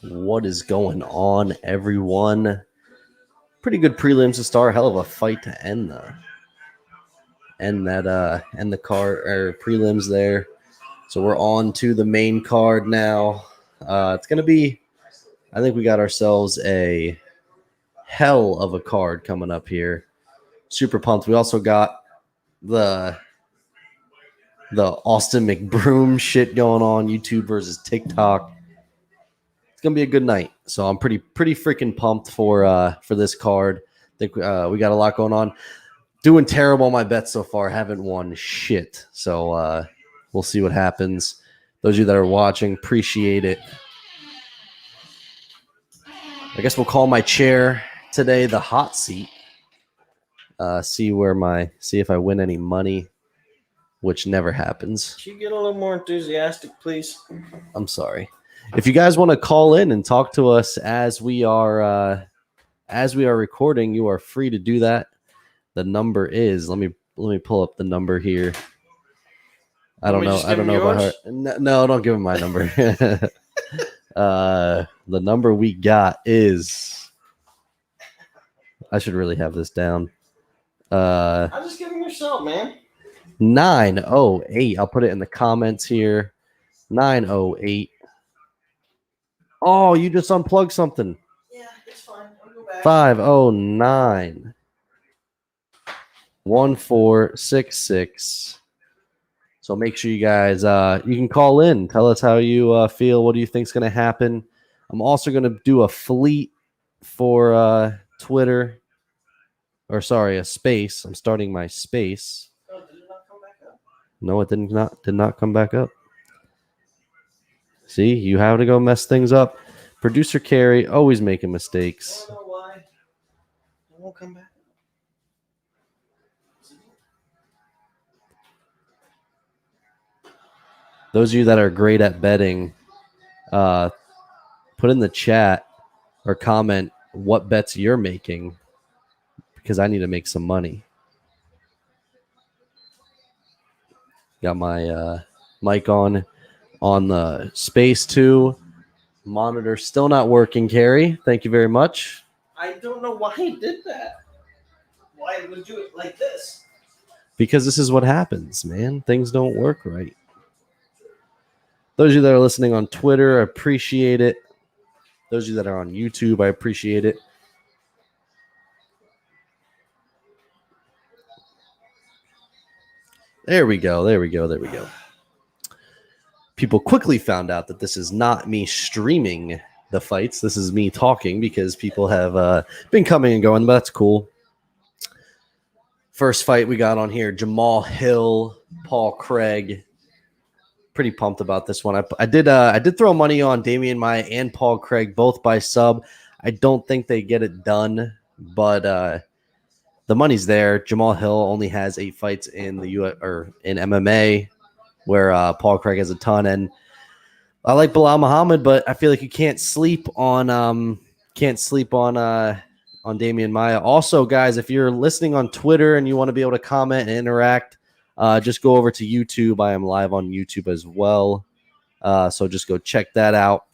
What is going on, everyone? Pretty good prelims to start. Hell of a fight to end the card or prelims there. So we're on to the main card now. It's gonna be. I think we got ourselves a hell of a card coming up here. Super pumped. We also got the Austin McBroom shit going on. YouTube versus TikTok. It's gonna be a good night. So I'm pretty freaking pumped for this card. I think we got a lot going on. Doing terrible on my bets so far. Haven't won shit. So we'll see what happens. Those of you that are watching, appreciate it. I guess we'll call my chair today the hot seat. See if I win any money, which never happens. Can you get a little more enthusiastic, please? I'm sorry. If you guys want to call in and talk to us as we are recording, you are free to do that. The number is let me pull up the number here. I don't know about her. No, don't give him my number. The number we got is. I should really have this down. I'm just giving yourself, man. 908. I'll put it in the comments here. 908. Oh, you just unplugged something. Yeah, it's fine. I'll go back. 509 1466. So make sure you guys you can call in. Tell us how you feel. What do you think is going to happen? I'm also going to do a fleet for Twitter. Or sorry, a space. I'm starting my space. Oh, did it not come back up? No, it did not come back up. See, you have to go mess things up. Producer Carrie always making mistakes. I don't know why. It won't come back. Those of you that are great at betting, put in the chat or comment what bets you're making because I need to make some money. Got my mic on the space too. Monitor still not working, Carrie. Thank you very much. I don't know why it did that. Why it would do it like this? Because this is what happens, man. Things don't work right. Those of you that are listening on Twitter, I appreciate it. Those of you that are on YouTube, I appreciate it. There we go. People quickly found out that this is not me streaming the fights. This is me talking because people have been coming and going, but that's cool. First fight we got on here, Jamal Hill, Paul Craig. Pretty pumped about this one. I did throw money on Damian Maia and Paul Craig, both by sub. I don't think they get it done, but the money's there. Jamal Hill only has 8 fights in the in MMA, where Paul Craig has a ton. And I like Bilal Muhammad, but I feel like you can't sleep on Damian Maia. Also, guys, if you're listening on Twitter and you want to be able to comment and interact, just go over to YouTube. I am live on YouTube as well. So just go check that out.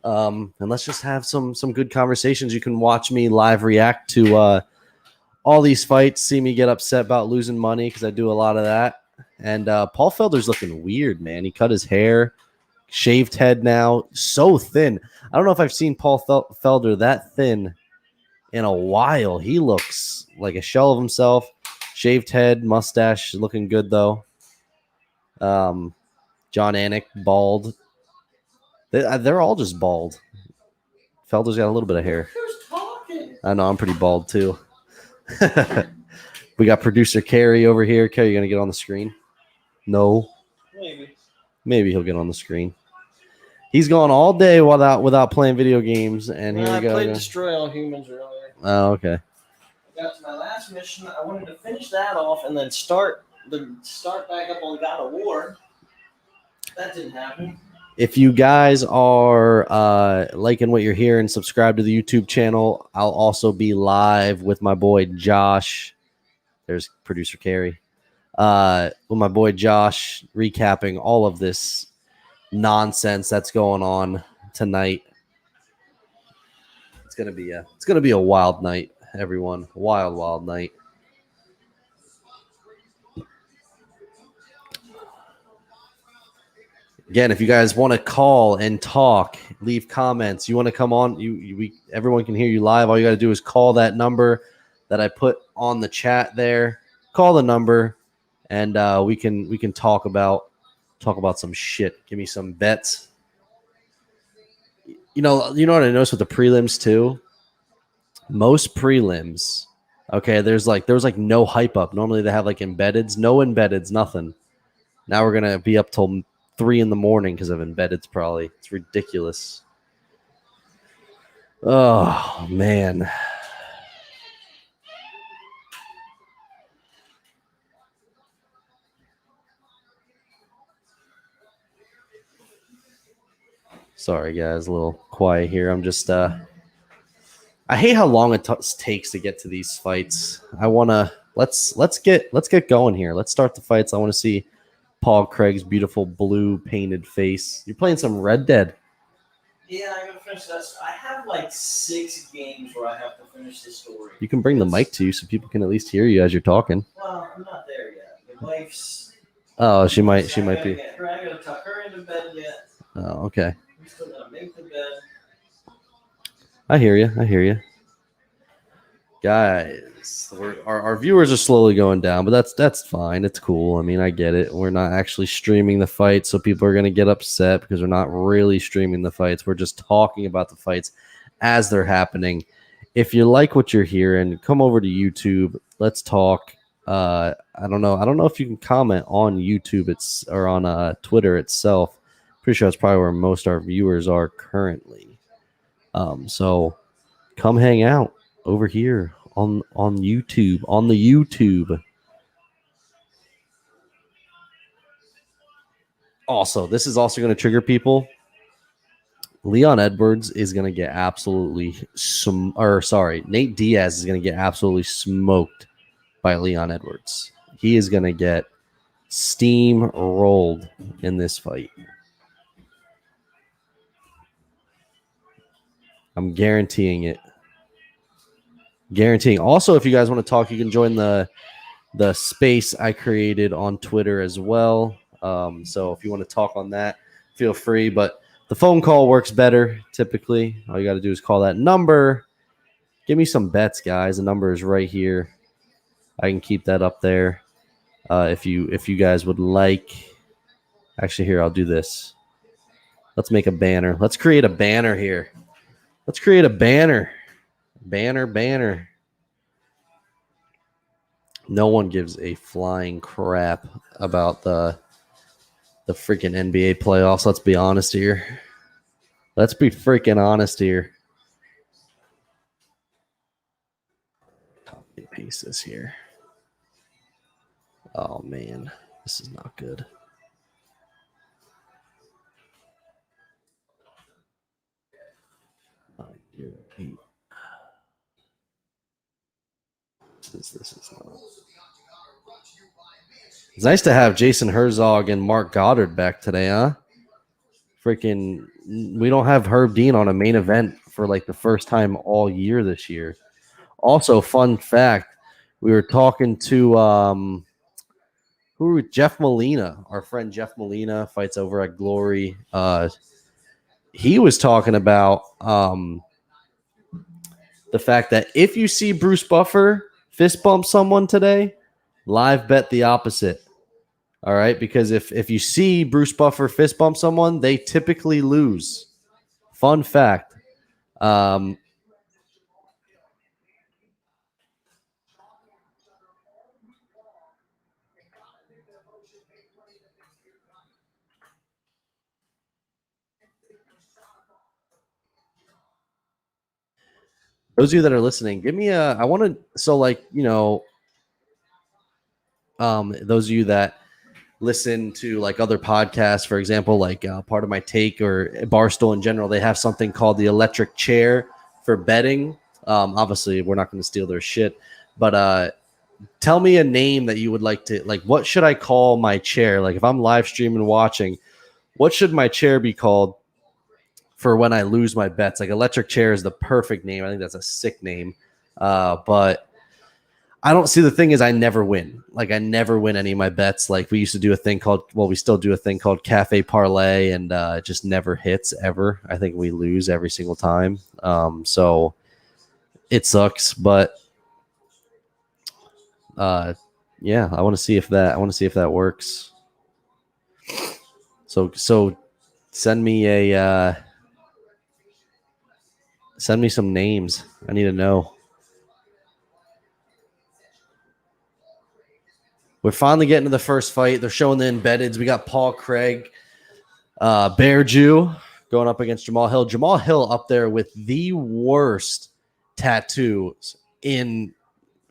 And let's just have some good conversations. You can watch me live react to all these fights, see me get upset about losing money because I do a lot of that. And Paul Felder's looking weird, man. He cut his hair, shaved head now, so thin. I don't know if I've seen Paul Felder that thin in a while. He looks like a shell of himself. Shaved head, mustache, looking good though. John Anik, bald. They're all just bald. Felder's got a little bit of hair. Who's talking? I know, I'm pretty bald too. We got producer Carrie over here. Carrie, you gonna get on the screen? No. Maybe he'll get on the screen. He's gone all day without playing video games, and here we go. I played Destroy All Humans earlier. Oh, okay. I got to my last mission. I wanted to finish that off and then start back up on God of War. That didn't happen. If you guys are liking what you're hearing, subscribe to the YouTube channel. I'll also be live with my boy Josh. There's producer Carrie. With my boy Josh, recapping all of this nonsense that's going on tonight. It's gonna be a wild night, everyone. Wild night. Again, if you guys want to call and talk, leave comments. You want to come on? Everyone can hear you live. All you got to do is call that number that I put on the chat there. Call the number, and we can talk about some shit. Give me some bets. You know what I noticed with the prelims too. Most prelims, okay. There was like no hype up. Normally they have like embeddeds, no embeddeds, nothing. Now we're gonna be up till 3 in the morning because of embeddeds. Probably it's ridiculous. Oh man. Sorry guys, a little quiet here. I'm just I hate how long it takes to get to these fights. I want to let's get going here. Let's start the fights. I want to see Paul Craig's beautiful blue painted face. You're playing some Red Dead. Yeah, I'm gonna finish that. I have like 6 games where I have to finish the story. You can bring the mic to you so people can at least hear you as you're talking. Well, I'm not there yet. The wife's. Oh, she might be. I gotta tuck her into bed yet. Oh, okay. We still gotta make the bed. I hear you. Guys, our viewers are slowly going down, but that's fine. It's cool. I mean, I get it. We're not actually streaming the fights, so people are going to get upset because we're not really streaming the fights. We're just talking about the fights as they're happening. If you like what you're hearing, come over to YouTube. Let's talk. I don't know if you can comment on YouTube or on Twitter itself. Pretty sure that's probably where most of our viewers are currently. So come hang out over here on YouTube, on the YouTube. Also, this is also going to trigger people. Leon Edwards is going to get absolutely Nate Diaz is going to get absolutely smoked by Leon Edwards. He is going to get steamrolled in this fight. I'm guaranteeing it. Also, if you guys want to talk, you can join the space I created on Twitter as well. So if you want to talk on that, feel free. But the phone call works better typically. All you got to do is call that number. Give me some bets, guys. The number is right here. I can keep that up there if you guys would like. Actually, here, I'll do this. Let's make a banner. Let's create a banner here. Let's create a banner. Banner. No one gives a flying crap about the freaking NBA playoffs. Let's be honest here. Let's be freaking honest here. Copy and paste this here. Oh, man. This is not good. This is not. It's nice to have Jason Herzog and Mark Goddard back today, huh? Freaking, we don't have Herb Dean on a main event for like the first time all year this year. Also, fun fact, we were talking to Jeff Molina. Our friend Jeff Molina fights over at Glory. He was talking about the fact that if you see Bruce Buffer fist bump someone today, live bet the opposite. All right, because if you see Bruce Buffer fist bump someone, they typically lose. Fun fact. Those of you that are listening, give me a. I want to. So, like, those of you that listen to like other podcasts, for example, like Part of My Take or Barstool in general, they have something called the electric chair for betting. Obviously, we're not going to steal their shit, but tell me a name that you would like to, like, what should I call my chair? Like, if I'm live streaming watching, what should my chair be called for when I lose my bets. Like electric chair is the perfect name. I think that's a sick name. But I don't see the thing is I never win. Like I never win any of my bets. Like we used to do a thing called, we still do a thing called Cafe Parlay, and it just never hits ever. I think we lose every single time. So it sucks, but yeah, I want to see if that works. So send me some names. I need to know. We're finally getting to the first fight. They're showing the embeddeds. We got Paul Craig, Bear Jew going up against Jamal Hill. Jamal Hill up there with the worst tattoos in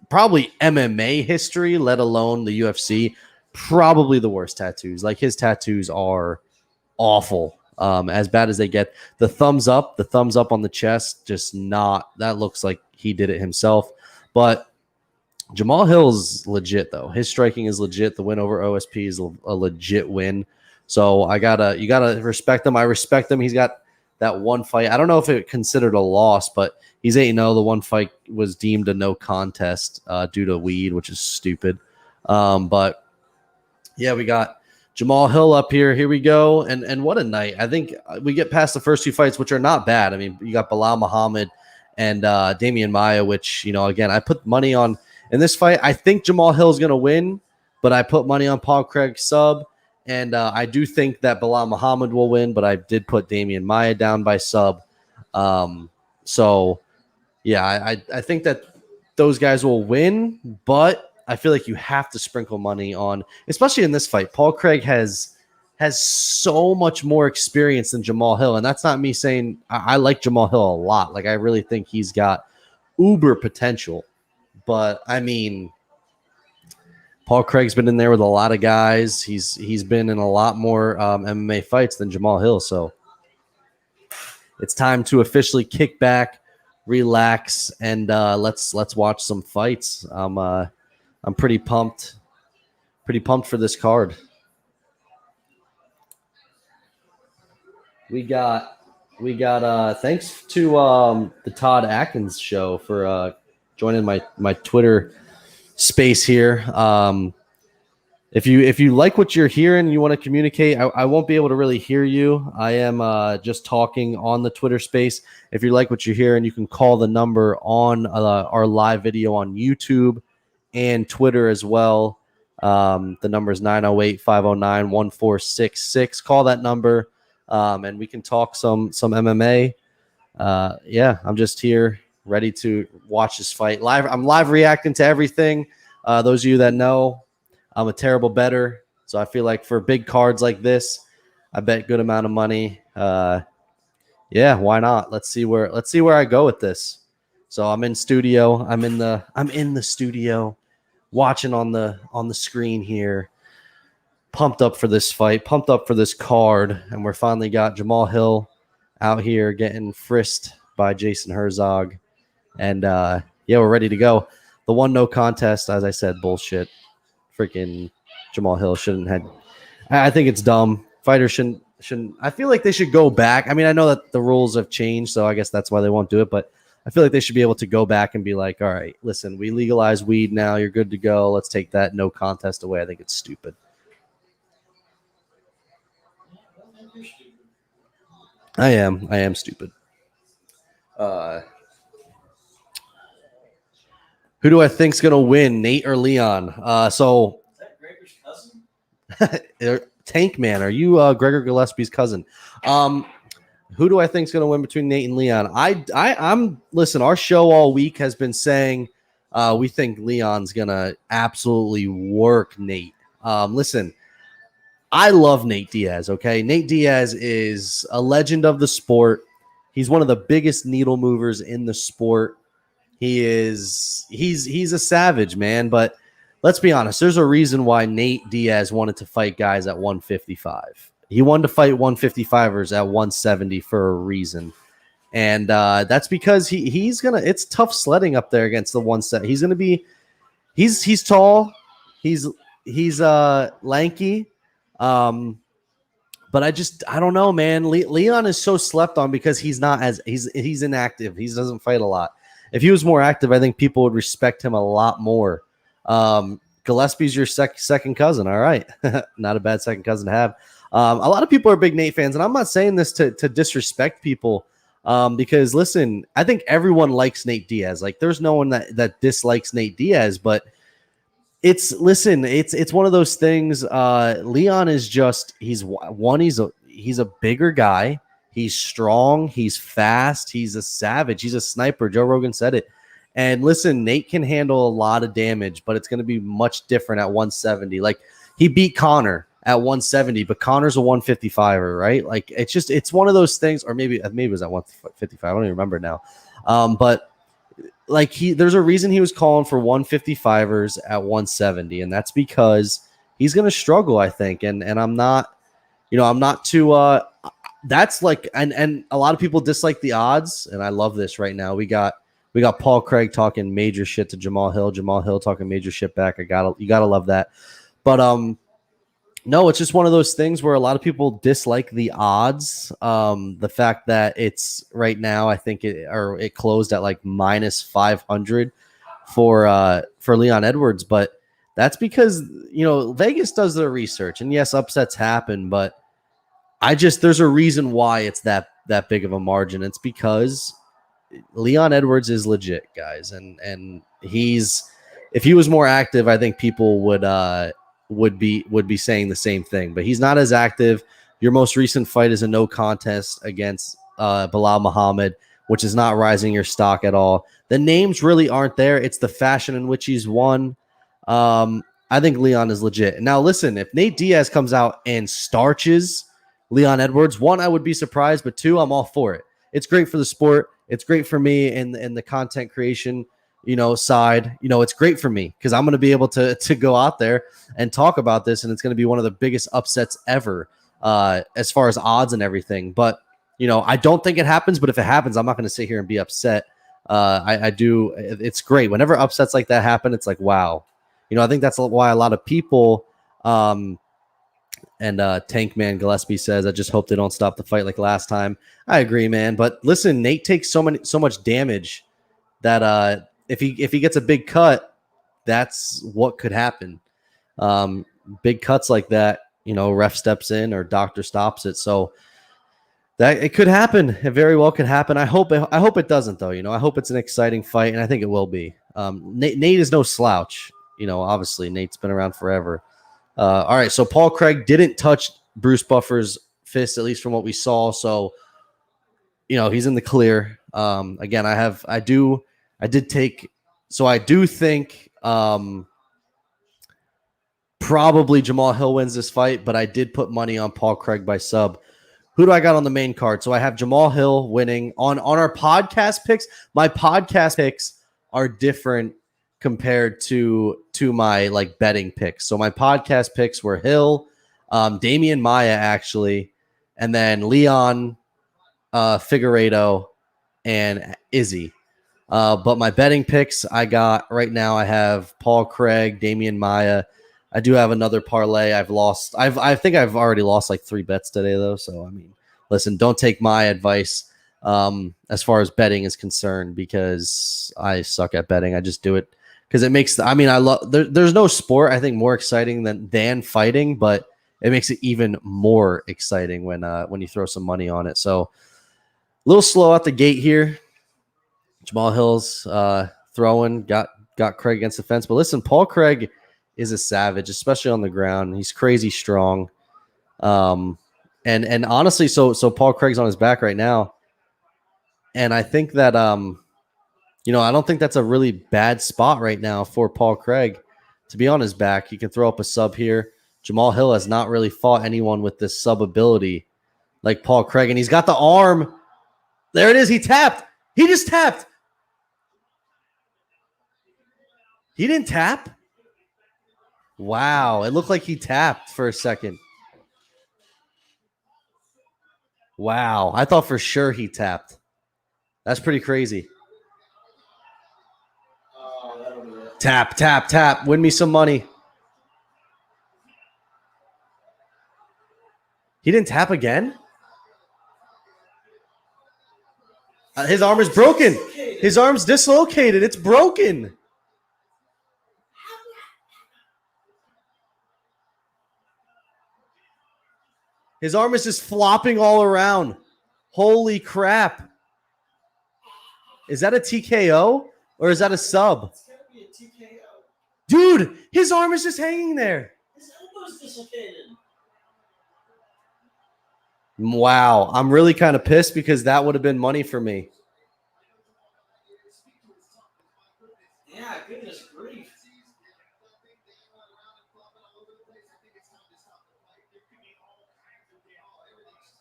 probably MMA history, let alone the UFC. Probably the worst tattoos. Like his tattoos are awful, as bad as they get. The thumbs up on the chest, just not. That looks like he did it himself. But Jamal Hill's legit though. His striking is legit. The win over OSP is a legit win. So you gotta respect him. I respect him. He's got that one fight. I don't know if it considered a loss, but he's 8-0. The one fight was deemed a no contest due to weed, which is stupid. But yeah, we got Jamal Hill up here. Here we go. And what a night. I think we get past the first two fights, which are not bad. I mean, you got Bilal Muhammad and Damian Maia, which, again, I put money on in this fight. I think Jamal Hill is going to win, but I put money on Paul Craig sub. And I do think that Bilal Muhammad will win, but I did put Damian Maia down by sub. So, yeah, I think that those guys will win, but I feel like you have to sprinkle money on, especially in this fight. Paul Craig has so much more experience than Jamal Hill, and that's not me saying I like Jamal Hill a lot. Like I really think he's got uber potential, but I mean, Paul Craig's been in there with a lot of guys. He's been in a lot more MMA fights than Jamal Hill, so it's time to officially kick back, relax, and let's watch some fights. I'm pretty pumped for this card. We got thanks to the Todd Atkins show for joining my Twitter space here. If you like what you're hearing, you want to communicate, I won't be able to really hear you. I am just talking on the Twitter space. If you like what you're hearing, you can call the number on our live video on YouTube and Twitter as well. The number is 908-509-1466. Call that number, and we can talk some MMA. Yeah, I'm just here ready to watch this fight live. I'm live reacting to everything. Those of you that know, I'm a terrible bettor, so I feel like for big cards like this, I bet good amount of money. Yeah, why not? Let's see where I go with this. So I'm in studio. I'm in the studio, watching on the screen here. Pumped up for this fight. Pumped up for this card, and we're finally got Jamal Hill out here getting frisked by Jason Herzog, and yeah, we're ready to go. The one no contest, as I said, bullshit. Freaking Jamal Hill shouldn't have. I think it's dumb. Fighters shouldn't. I feel like they should go back. I mean, I know that the rules have changed, so I guess that's why they won't do it. But I feel like they should be able to go back and be like, all right, listen, we legalize weed now. You're good to go. Let's take that no contest away. I think it's stupid. I am stupid. Who do I think's gonna win, Nate or Leon? So Is that Gregor's cousin? Tank Man, are you Gregor Gillespie's cousin? Who do I think's gonna win between Nate and Leon? I'm listen. Our show all week has been saying we think Leon's gonna absolutely work Nate. Listen, I love Nate Diaz. Okay, Nate Diaz is a legend of the sport. He's one of the biggest needle movers in the sport. He's a savage, man. But let's be honest. There's a reason why Nate Diaz wanted to fight guys at 155. He wanted to fight 155ers at 170 for a reason, and that's because he's gonna. It's tough sledding up there against the 170. He's gonna be. He's tall. He's lanky. But But I don't know, man. Leon is so slept on because he's inactive. He doesn't fight a lot. If he was more active, I think people would respect him a lot more. Gillespie's your second cousin. All right. Not a bad second cousin to have. A lot of people are big Nate fans, and I'm not saying this to disrespect people because, listen, I think everyone likes Nate Diaz. Like, there's no one that dislikes Nate Diaz, but it's one of those things. Leon is he's a bigger guy. He's strong. He's fast. He's a savage. He's a sniper. Joe Rogan said it. And listen, Nate can handle a lot of damage, but it's going to be much different at 170. Like, he beat Connor at 170, but Connor's a 155er, right? Like, it's one of those things, or maybe it was at 155. I don't even remember now. But like, there's a reason he was calling for 155ers at 170, and that's because he's going to struggle, I think. And I'm not too that's like, and a lot of people dislike the odds, and I love this right now. We got Paul Craig talking major shit to Jamal Hill talking major shit back. You gotta love that. But no, it's just one of those things where a lot of people dislike the odds. The fact that it's right now, I think it closed at like minus 500 for Leon Edwards, but that's because Vegas does their research, and yes, upsets happen, but there's a reason why it's that big of a margin. It's because Leon Edwards is legit, guys, and if he was more active, I think people would be saying the same thing, but he's not as active. Your most recent fight is a no contest against Bilal Muhammad, which is not rising your stock at all. The names really aren't there. It's the fashion in which he's won. I think Leon is legit. Now, listen, if Nate Diaz comes out and starches Leon Edwards, one, I would be surprised, but two, I'm all for it. It's great for the sport. It's great for me in the content creation, side. It's great for me because I'm going to be able to go out there and talk about this, and it's going to be one of the biggest upsets ever as far as odds and everything. But, I don't think it happens, but if it happens, I'm not going to sit here and be upset. I do. It's great. Whenever upsets like that happen, it's like, wow. I think that's why a lot of people and Tankman Gillespie says, I just hope they don't stop the fight like last time. I agree, man. But listen, Nate takes so much damage that if he gets a big cut, that's what could happen. Big cuts like that, ref steps in or doctor stops it. So that it could happen. It very well could happen. I hope it doesn't, though. I hope it's an exciting fight, and I think it will be. Nate is no slouch. Obviously Nate's been around forever. All right, so Paul Craig didn't touch Bruce Buffer's fist, at least from what we saw. So, he's in the clear. Again, I do think probably Jamal Hill wins this fight, but I did put money on Paul Craig by sub. Who do I got on the main card? So I have Jamal Hill winning on our podcast picks. My podcast picks are different compared to my like betting picks. So my podcast picks were Hill, Damian Maya actually, and then Leon, Figueiredo, and Izzy. But my betting picks I got right now, I have Paul Craig, Damian Maya. I do have another parlay. I think I've already lost like 3 bets today though. So I mean, listen, don't take my advice as far as betting is concerned because I suck at betting. I just do it because it makes there's no sport I think more exciting than fighting, but it makes it even more exciting when you throw some money on it. So a little slow out the gate here. Jamal Hill's throwing, got Craig against the fence. But listen, Paul Craig is a savage, especially on the ground. He's crazy strong. And honestly, so Paul Craig's on his back right now. And I think that I don't think that's a really bad spot right now for Paul Craig to be on his back. He can throw up a sub here. Jamal Hill has not really fought anyone with this sub ability like Paul Craig. And he's got the arm. There it is. He tapped. He just tapped. He didn't tap? Wow. It looked like he tapped for a second. Wow. I thought for sure he tapped. That's pretty crazy. Tap, tap, tap. Win me some money. He didn't tap again? His arm is broken. His arm's dislocated. It's broken. His arm is just flopping all around. Holy crap. Is that a TKO or is that a sub? It's gotta be a TKO. Dude, his arm is just hanging there. His elbow's dislocated. Wow. I'm really kind of pissed because that would have been money for me. Yeah, goodness grief.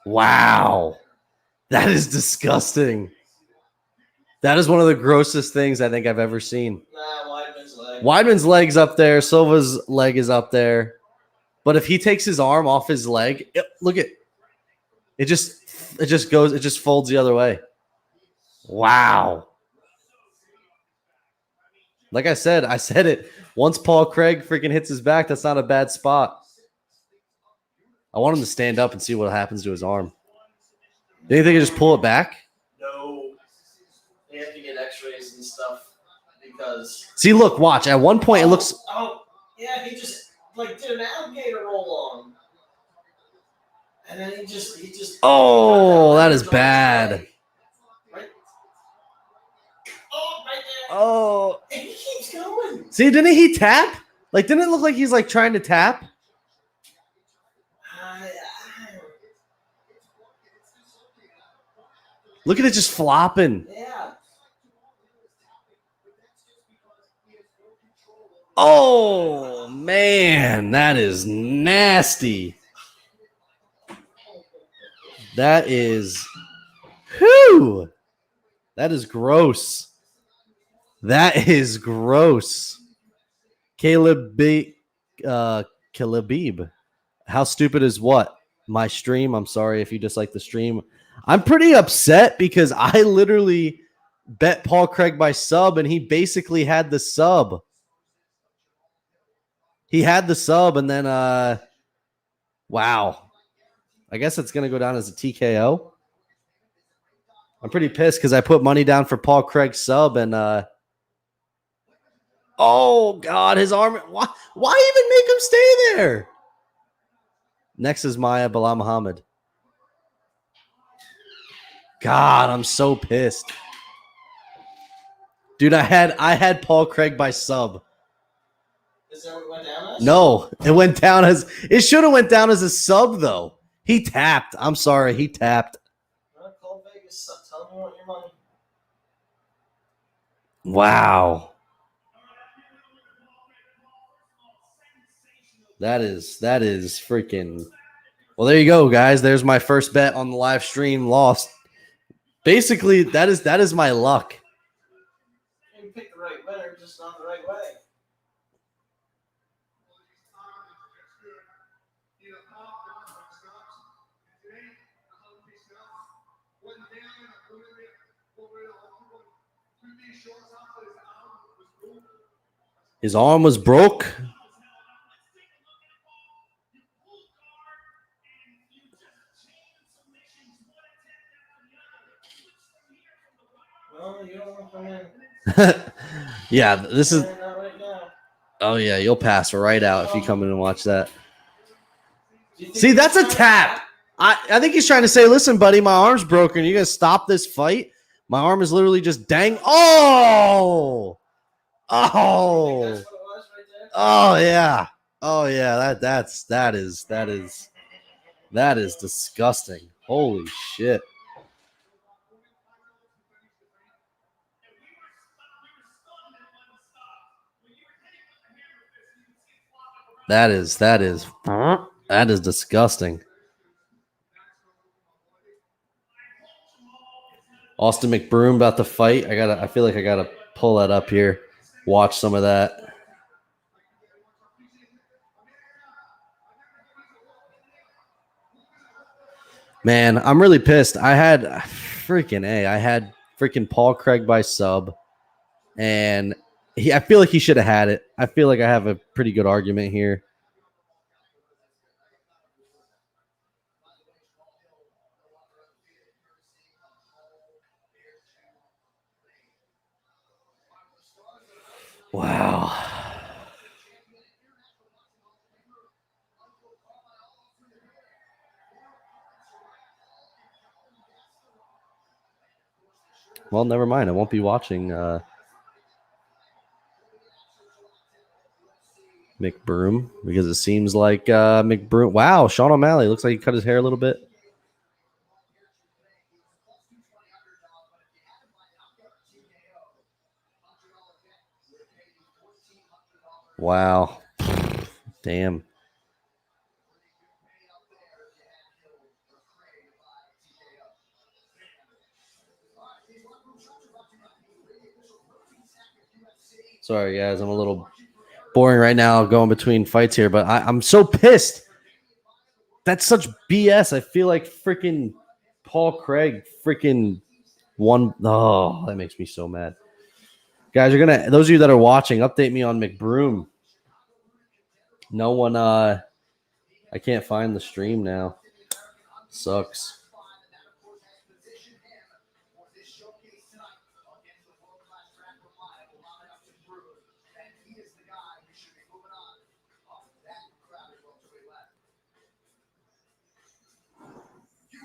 Wow. That is disgusting. That is one of the grossest things I think I've ever seen. Nah, Weidman's leg. Weidman's leg's up there. Silva's leg is up there. But if he takes his arm off his leg, look at it just folds the other way. Wow. Like I said it. Once Paul Craig freaking hits his back, that's not a bad spot. I want him to stand up and see what happens to his arm. Do you think he can just pull it back? No. They have to get x-rays and stuff because... See, look, watch. At one point, it looks... Oh, yeah, he just, did an alligator roll on. And then he just... Oh, that is bad. Right? Oh, right there. Oh. And he keeps going. See, didn't he tap? Didn't it look like he's, trying to tap? Look at it just flopping. Yeah. Oh, man. That is nasty. That is... Whew. That is gross. That is gross. Caleb Calebib. How stupid is what? My stream. I'm sorry if you dislike the stream. I'm pretty upset because I literally bet Paul Craig by sub and he basically had the sub. He had the sub and then wow. I guess it's going to go down as a TKO. I'm pretty pissed because I put money down for Paul Craig's sub and oh God, his arm. Why even make him stay there? Next is Maya Bilal Muhammad. God, I'm so pissed. Dude, I had Paul Craig by sub. Is that what it went down as? No, it went down as it should have went down as a sub though. He tapped. I'm sorry, he tapped. Call Vegas. Tell them you want your money. Wow. That is freaking. Well, there you go, guys. There's my first bet on the live stream. Lost. Basically, that is my luck. You picked the right winner, just not the right way. His arm was broke. Well, you don't want to come in. Yeah, this is. Not right now. Oh yeah, you'll pass right out if you come in and watch that. See, that's a tap. I think he's trying to say, listen, buddy, my arm's broken. You gonna stop this fight? My arm is literally just dang. Oh, oh, That's what it was right there. oh yeah, oh yeah. That is disgusting. Holy shit. That is disgusting. Austin McBroom about to fight. I feel like I gotta pull that up here. Watch some of that. Man, I'm really pissed. I had freaking Paul Craig by sub, and I feel like he should have had it. I feel like I have a pretty good argument here. Wow. Well, never mind. I won't be watching McBroom because it seems like McBroom. Wow, Sean O'Malley looks like he cut his hair a little bit. Wow. Damn. Sorry, guys. I'm a little boring right now going between fights here, but I'm so pissed. That's such BS. I feel like freaking Paul Craig freaking won. Oh, that makes me so mad. Guys, those of you that are watching, update me on McBroom. No one I can't find the stream now. Sucks.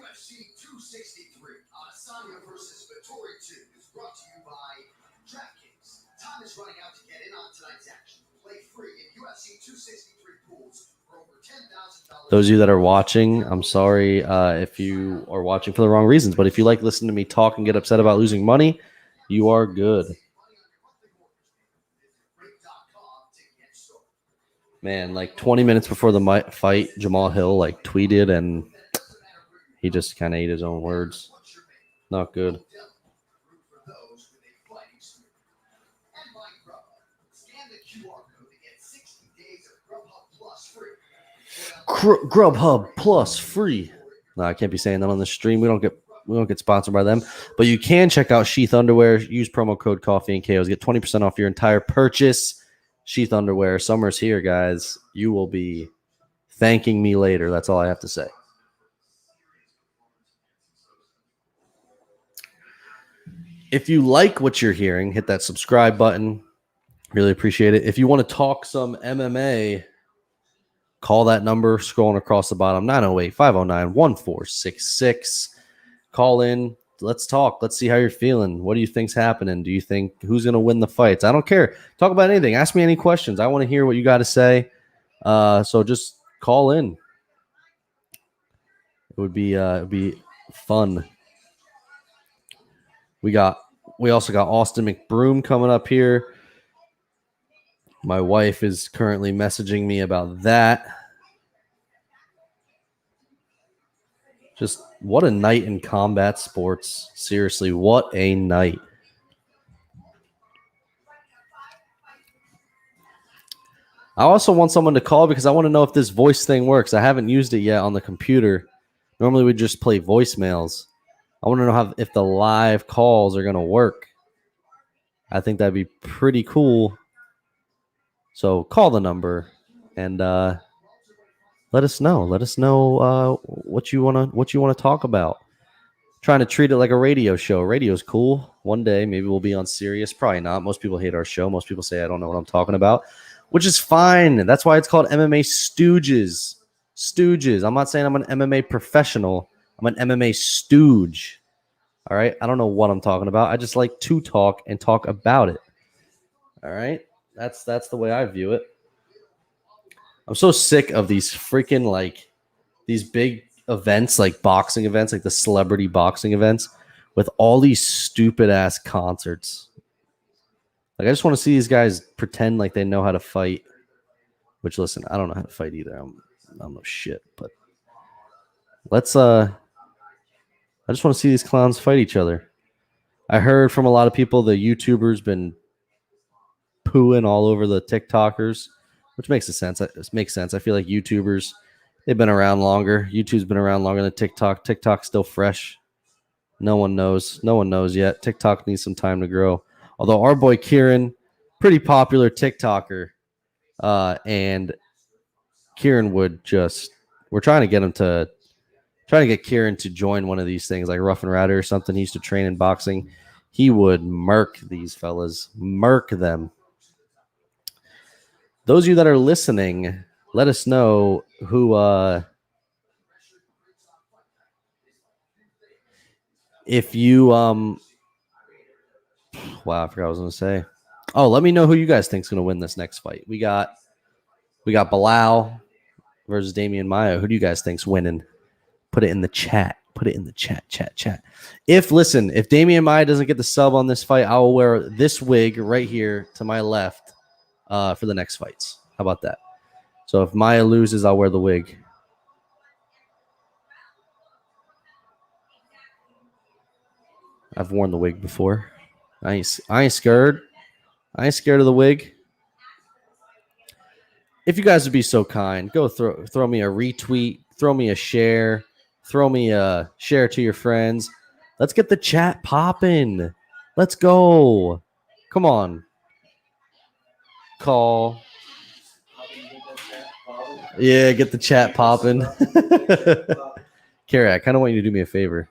UFC 263, Adesanya versus Vettori 2 is brought to you by DraftKings. Time is running out to get in on tonight's action. Play free in UFC 263 pools for over $10,000. Those of you that are watching, I'm sorry if you are watching for the wrong reasons, but if you like listening to me talk and get upset about losing money, you are good. Man, like 20 minutes before the fight, Jamal Hill like tweeted and he just kind of ate his own words. Not good. Grubhub Plus free. No, I can't be saying that on the stream. We don't get sponsored by them, but you can check out Sheath Underwear. Use promo code Coffee and KOs. Get 20% off your entire purchase. Sheath Underwear. Summer's here, guys. You will be thanking me later. That's all I have to say. If you like what you're hearing, hit that subscribe button. Really appreciate it. If you want to talk some MMA, call that number scrolling across the bottom, 908-509-1466. Call in. Let's talk. Let's see how you're feeling. What do you think's happening? Do you think who's going to win the fights? I don't care. Talk about anything. Ask me any questions. I want to hear what you got to say. So just call in. It would be fun. We also got Austin McBroom coming up here. My wife is currently messaging me about that. Just what a night in combat sports. Seriously, what a night. I also want someone to call because I want to know if this voice thing works. I haven't used it yet on the computer. Normally we just play voicemails. I want to know if the live calls are going to work. I think that'd be pretty cool. So call the number and let us know. Let us know what you want to talk about. Trying to treat it like a radio show. Radio's cool. One day maybe we'll be on Sirius. Probably not. Most people hate our show. Most people say I don't know what I'm talking about, which is fine. That's why it's called MMA Stooges. Stooges. I'm not saying I'm an MMA professional. I'm an MMA stooge. All right. I don't know what I'm talking about. I just like to talk and talk about it. All right. That's the way I view it. I'm so sick of these freaking these big events, like boxing events, like the celebrity boxing events with all these stupid ass concerts. Like I just want to see these guys pretend like they know how to fight, which listen, I don't know how to fight either. I don't know shit, but let's I just want to see these clowns fight each other. I heard from a lot of people the YouTubers been pooing all over the TikTokers, which makes sense. It makes sense. I feel like YouTubers, they've been around longer. YouTube's been around longer than TikTok. TikTok's still fresh. No one knows. No one knows yet. TikTok needs some time to grow. Although our boy Kieran, pretty popular TikToker, and Kieran would we're trying to get Kieran to join one of these things like Rough and Rider or something. He used to train in boxing. He would murk these fellas, murk them. those of you that are listening, let us know who if you wow, I forgot what I was gonna say. Oh, let me know who you guys think is gonna win this next fight. We got Bilal versus Damian Maia. Who do you guys think's winning? Put it in the chat. Put it in the chat. If Damian Maia doesn't get the sub on this fight, I will wear this wig right here to my left for the next fights. How about that? So if Maia loses, I'll wear the wig. I've worn the wig before. I ain't scared. I ain't scared of the wig. If you guys would be so kind, go throw me a retweet, throw me a share, throw me a share to your friends. Let's get the chat popping. Let's go. Come on. Call. Yeah, get the chat popping. Carrie, I kind of want you to do me a favor.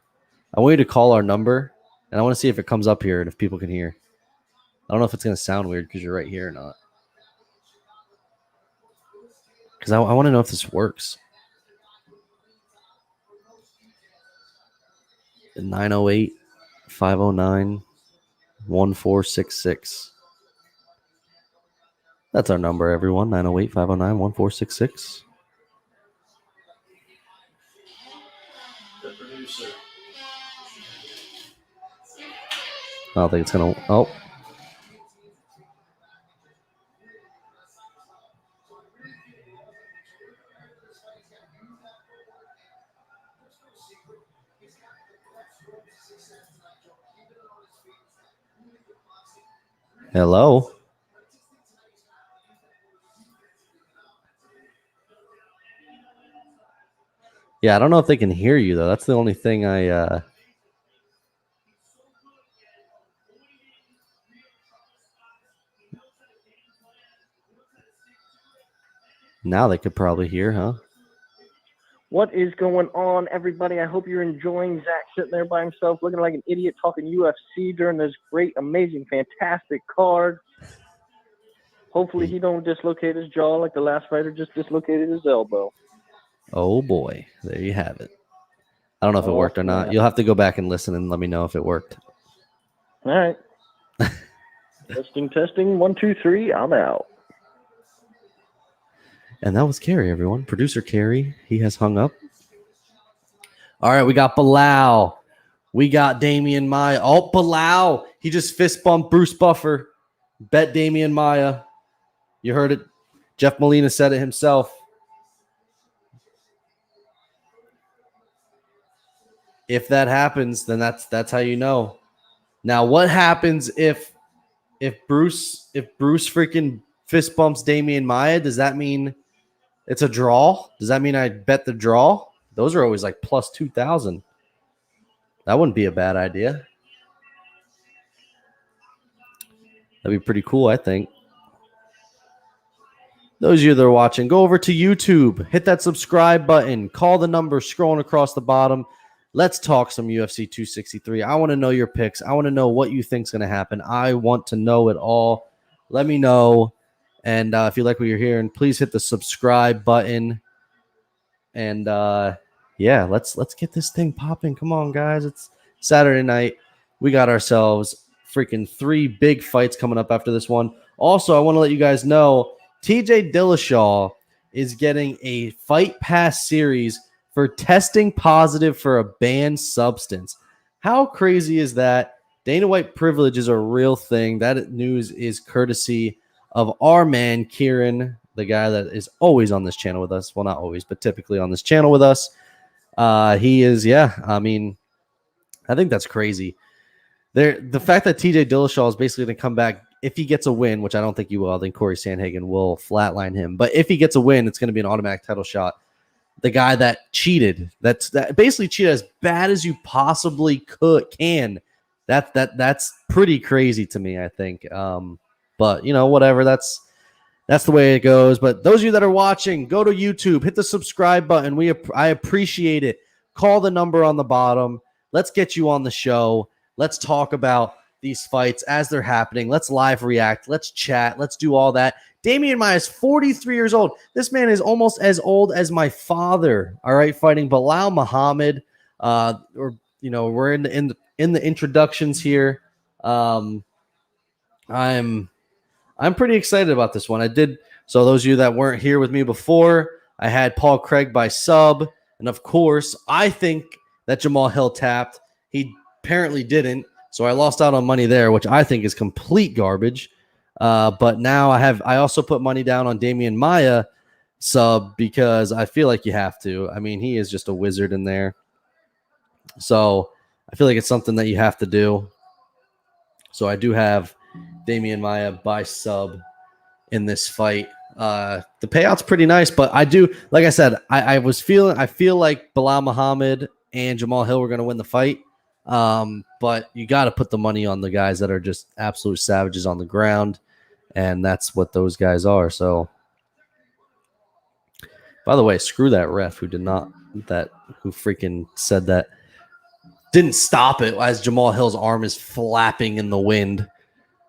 I want you to call our number, and I want to see if it comes up here and if people can hear. I don't know if it's going to sound weird because you're right here or not. Because I want to know if this works. 908-509-1466. That's our number, everyone. 908-509-1466. The producer. I don't think it's going to... Oh. Hello? Yeah, I don't know if they can hear you, though. That's the only thing I... Now they could probably hear, huh? What is going on, everybody? I hope you're enjoying Zack sitting there by himself, looking like an idiot, talking UFC during this great, amazing, fantastic card. Hopefully he don't dislocate his jaw like the last fighter just dislocated his elbow. Oh, boy. There you have it. I don't know if it worked or not. You'll have to go back and listen and let me know if it worked. All right. Testing. 1, 2, 3. I'm out. And that was Carrie, everyone. Producer Carrie. He has hung up. All right, we got Bilal. We got Damian Maia. Oh, Bilal. He just fist bumped Bruce Buffer. Bet Damian Maia. You heard it. Jeff Molina said it himself. If that happens, then that's how you know. Now, what happens if Bruce freaking fist bumps Damian Maia? Does that mean it's a draw? Does that mean I bet the draw? Those are always like plus 2,000. That wouldn't be a bad idea. That'd be pretty cool, I think. Those of you that are watching, go over to YouTube. Hit that subscribe button. Call the number scrolling across the bottom. Let's talk some UFC 263. I want to know your picks. I want to know what you think is going to happen. I want to know it all. Let me know. And if you like what you're hearing, please hit the subscribe button. And yeah, let's get this thing popping. Come on, guys. It's Saturday night. We got ourselves freaking 3 big fights coming up after this one. Also, I want to let you guys know TJ Dillashaw is getting a Fight Pass series for testing positive for a banned substance. How crazy is that? Dana White privilege is a real thing. That news is courtesy of our man, Kieran, the guy that is always on this channel with us. Well, not always, but typically on this channel with us. He is, yeah, I mean, I think that's crazy. The fact that TJ Dillashaw is basically going to come back, if he gets a win, which I don't think he will, I think Corey Sandhagen will flatline him. But if he gets a win, it's going to be an automatic title shot. The guy that cheated, that basically cheated as bad as you possibly can. That's pretty crazy to me, I think. But you know, whatever. That's the way it goes. But those of you that are watching, go to YouTube, hit the subscribe button. I appreciate it. Call the number on the bottom. Let's get you on the show. Let's talk about these fights as they're happening. Let's live react. Let's chat. Let's do all that. Damian Maia is 43 years old. This man is almost as old as my father. All right, fighting Bilal Muhammad. We're in the introductions here. I'm pretty excited about this one. So those of you that weren't here with me before, I had Paul Craig by sub, and of course, I think that Jamal Hill tapped. He apparently didn't, so I lost out on money there, which I think is complete garbage. But now I also put money down on Damian Maia sub because I feel like you have to. I mean, he is just a wizard in there. So I feel like it's something that you have to do. So I do have Damian Maia by sub in this fight. The payout's pretty nice, but I do, like I said, I feel like Bilal Muhammad and Jamal Hill were going to win the fight. But you got to put the money on the guys that are just absolute savages on the ground. And that's what those guys are. So, by the way, screw that ref who freaking said that. Didn't stop it as Jamal Hill's arm is flapping in the wind.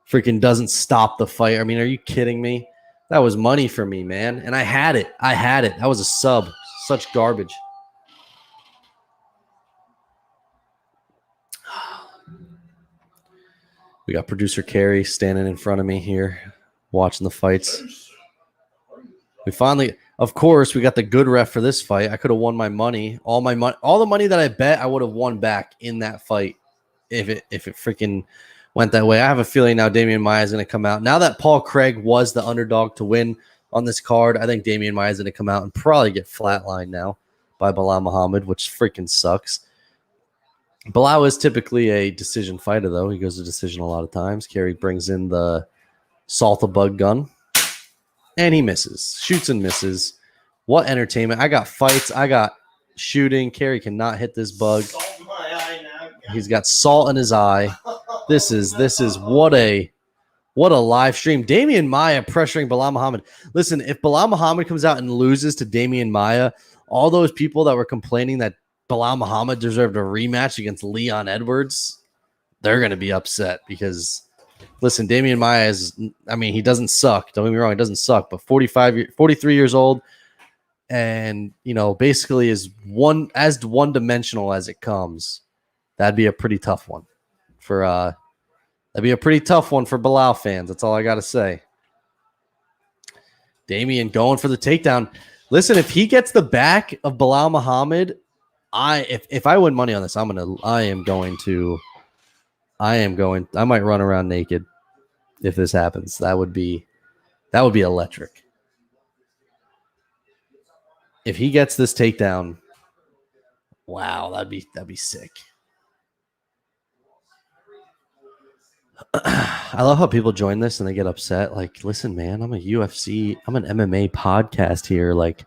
Freaking doesn't stop the fight. I mean, are you kidding me? That was money for me, man. And I had it. That was a sub. Such garbage. We got producer Carrie standing in front of me here, watching the fights. We finally, of course, we got the good ref for this fight. I could have won my money. All the money that I bet, I would have won back in that fight if it freaking went that way. I have a feeling now Damian Maia is going to come out. Now that Paul Craig was the underdog to win on this card, I think Damian Maia is going to come out and probably get flatlined now by Bilal Muhammad, which freaking sucks. Bilal is typically a decision fighter, though. He goes to decision a lot of times. Kerry brings in the salt-a-bug gun, and he misses. Shoots and misses. What entertainment. I got fights. I got shooting. Kerry cannot hit this bug. Salt in my eye now. He's got salt in his eye. This is what a live stream. Damian Maia pressuring Bilal Muhammad. Listen, if Bilal Muhammad comes out and loses to Damian Maia, all those people that were complaining that Bilal Muhammad deserved a rematch against Leon Edwards, they're going to be upset because, listen, Damian Maia he doesn't suck. Don't get me wrong, he doesn't suck, but 43 years old and, basically is as one-dimensional as it comes. That'd be a pretty tough one for Bilal fans. That's all I got to say. Damian going for the takedown. Listen, if he gets the back of Bilal Muhammad, if I win money on this, I might run around naked if this happens. That would be electric. If he gets this takedown, wow, that'd be sick. I love how people join this and they get upset. Like, listen, man, I'm an MMA podcast here. Like,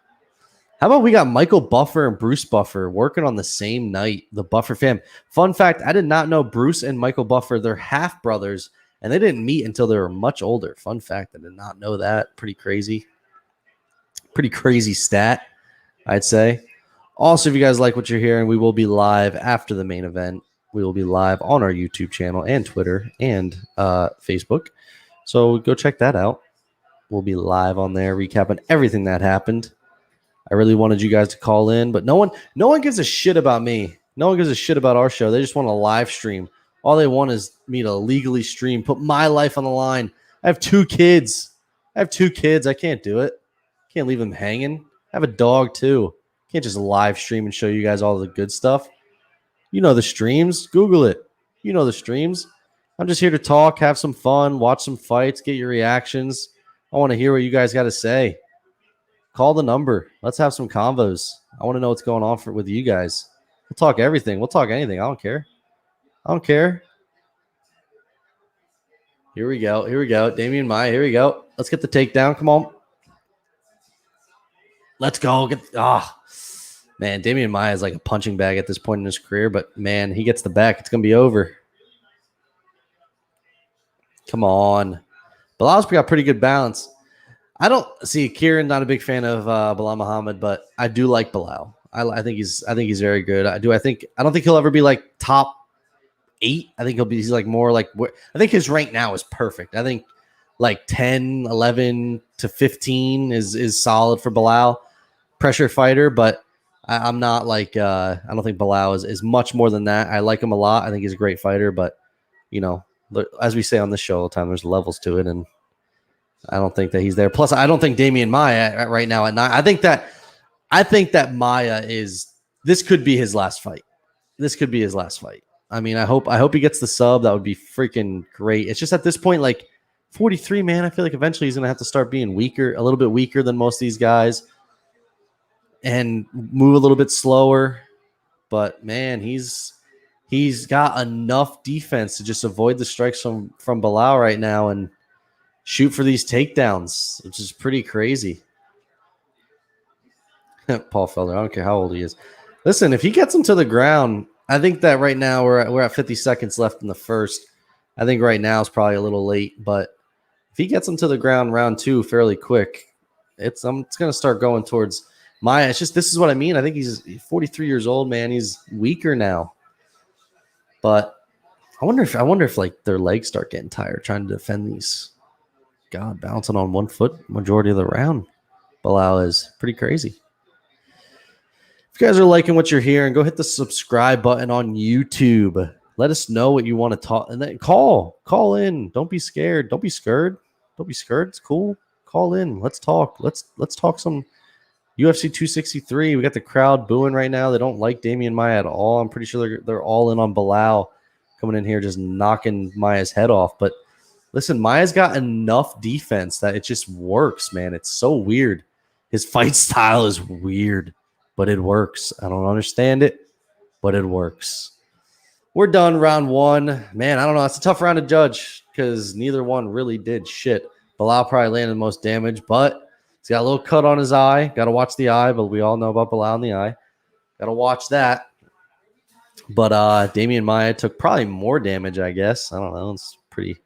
how about we got Michael Buffer and Bruce Buffer working on the same night? The Buffer fam. Fun fact, I did not know Bruce and Michael Buffer, they're half brothers, and they didn't meet until they were much older. Fun fact, I did not know that. Pretty crazy. Pretty crazy stat, I'd say. Also, if you guys like what you're hearing, we will be live after the main event. We will be live on our YouTube channel and Twitter and Facebook. So go check that out. We'll be live on there, recapping everything that happened. I really wanted you guys to call in, but no one gives a shit about me. No one gives a shit about our show. They just want a live stream. All they want is me to legally stream, put my life on the line. I have 2 kids. I can't do it. Can't leave them hanging. I have a dog too. Can't just live stream and show you guys all the good stuff. You know the streams. Google it. You know the streams. I'm just here to talk, have some fun, watch some fights, get your reactions. I want to hear what you guys got to say. Call the number. Let's have some convos. I want to know what's going on with you guys. We'll talk everything. We'll talk anything. I don't care. Here we go. Damian Maia. Here we go. Let's get the takedown. Come on. Let's go. Man, Damian Maia is like a punching bag at this point in his career, but man, he gets the back. It's going to be over. Come on. Bilal's got pretty good balance. I don't see Kieran, not a big fan of Bilal Muhammad, but I do like Bilal. I think he's very good. I don't think he'll ever be like top 8. I think he's like more like, I think his rank now is perfect. I think like 10, 11 to 15 is solid for Bilal. Pressure fighter, but I'm not like I don't think Bilal is much more than that. I like him a lot. I think he's a great fighter, but you know, as we say on this show all the time, there's levels to it, and I don't think that he's there. Plus, I don't think Damian Maia right now at 9. I think that Maia is. This could be his last fight. This could be his last fight. I mean, I hope he gets the sub. That would be freaking great. It's just at this point, like 43, man. I feel like eventually he's gonna have to start being weaker, a little bit weaker than most of these guys, and move a little bit slower. But man, he's got enough defense to just avoid the strikes from Bilal right now and shoot for these takedowns, which is pretty crazy. Paul Felder, I don't care how old he is. Listen, if he gets him to the ground, I think that right now we're at 50 seconds left in the first. I think right now is probably a little late, but if he gets him to the ground round 2 fairly quick, it's going to start going towards Maia. It's just, this is what I mean. I think he's 43 years old, man. He's weaker now. But I wonder if like their legs start getting tired trying to defend these. God, bouncing on one foot majority of the round. Bilal is pretty crazy. If you guys are liking what you're hearing, go hit the subscribe button on YouTube. Let us know what you want to talk, and then call in. Don't be scared. Don't be scared. Don't be scared. It's cool. Call in. Let's talk. Let's talk some UFC 263. We got the crowd booing right now. They don't like Damian Maia at all. I'm pretty sure they're all in on Bilal coming in here just knocking Maia's head off. But listen, Maia's got enough defense that it just works, man. It's so weird. His fight style is weird, but it works. I don't understand it, but it works. We're done round 1. Man, I don't know. It's a tough round to judge because neither one really did shit. Bilal probably landed the most damage, but he's got a little cut on his eye. Got to watch the eye, but we all know about Bilal in the eye. Got to watch that. But Damian Maia took probably more damage, I guess. I don't know. It's pretty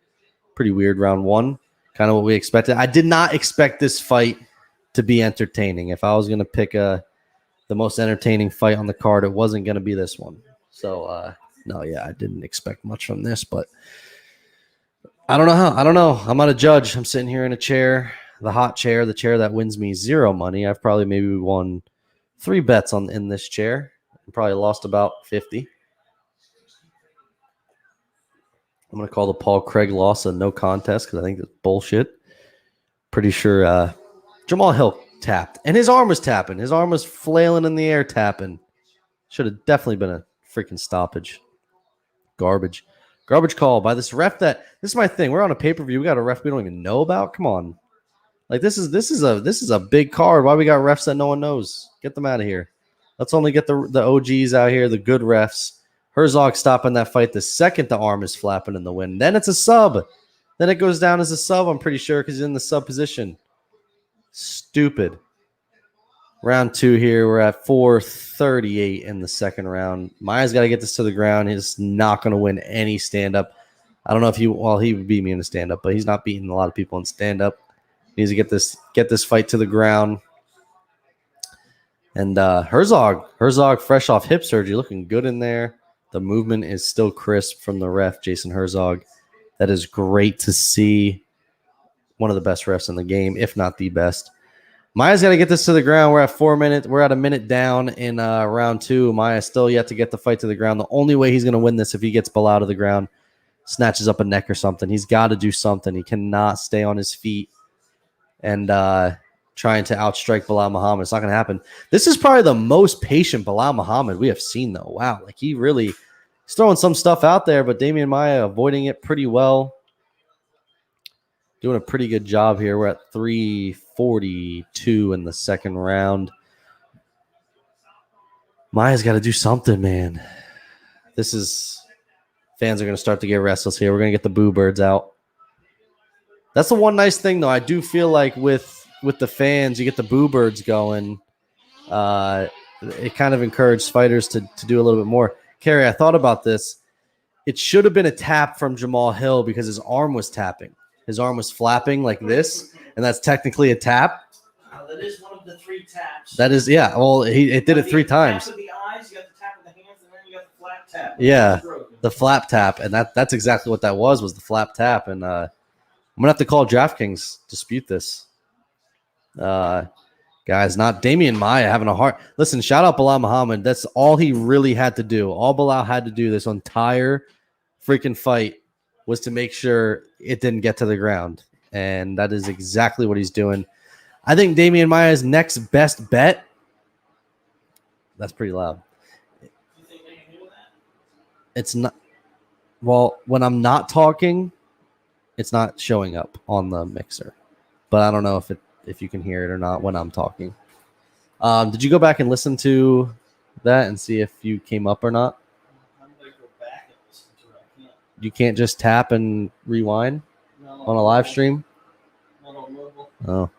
weird round 1. Kind of what we expected. I did not expect this fight to be entertaining. If I was going to pick the most entertaining fight on the card, it wasn't going to be this one. So, no, yeah, I didn't expect much from this, but I don't know. I'm not a judge. I'm sitting here in a chair, the hot chair, the chair that wins me 0 money. I've probably maybe won 3 bets in this chair and probably lost about 50. I'm going to call the Paul Craig loss a no contest because I think it's bullshit. Pretty sure Jamal Hill tapped, and his arm was tapping. His arm was flailing in the air tapping. Should have definitely been a freaking stoppage. Garbage call by this ref. This is my thing. We're on a pay-per-view. We got a ref we don't even know about. Come on. Like this is a big card. Why we got refs that no one knows? Get them out of here. Let's only get the OGs out here, the good refs. Herzog stopping that fight the second the arm is flapping in the wind. Then it's a sub. Then it goes down as a sub, I'm pretty sure, because he's in the sub position. Stupid. Round 2 here. We're at 4:38 in the second round. Maia's got to get this to the ground. He's not going to win any stand-up. I don't know if he would beat me in a stand-up, but he's not beating a lot of people in stand-up. He needs to get this fight to the ground. And Herzog fresh off hip surgery, looking good in there. The movement is still crisp from the ref, Jason Herzog. That is great to see. One of the best refs in the game, if not the best. Maia's got to get this to the ground. We're at 4 minutes. We're at a minute down in round 2. Maia still yet to get the fight to the ground. The only way he's going to win this if he gets Bilal to the ground, snatches up a neck or something. He's got to do something. He cannot stay on his feet and trying to outstrike Bilal Muhammad. It's not going to happen. This is probably the most patient Bilal Muhammad we have seen, though. Wow, like he's throwing some stuff out there, but Damian Maia avoiding it pretty well. Doing a pretty good job here. We're at 3:42 in the second round. Maia's got to do something, man. Fans are going to start to get restless here. We're going to get the boo birds out. That's the one nice thing, though. I do feel like with the fans, you get the boo birds going. It kind of encourages fighters to do a little bit more. Kerry, I thought about this. It should have been a tap from Jamal Hill because his arm was tapping. His arm was flapping like this, and that's technically a tap. That is one of the 3 taps. That is, yeah. Well, it did it 3 times. Tap with the eyes, you got the tap with the hands, and then you got the flap tap. Yeah, the flap tap, and that's exactly what that was the flap tap. And I'm gonna have to call DraftKings, dispute this. Guys, not Damian Maya having a heart. Listen, shout out Bilal Muhammad. That's all he really had to do. All Bilal had to do this entire freaking fight was to make sure it didn't get to the ground. And that is exactly what he's doing. I think Damian Maya's next best bet. That's pretty loud. You think they can do that? It's not. Well, when I'm not talking, it's not showing up on the mixer. But I don't know if you can hear it or not when I'm talking. Did you go back and listen to that and see if you came up or not? How do I go back and listen to it? I can't. You can't just tap and rewind No, on a live stream? Not on mobile. Oh.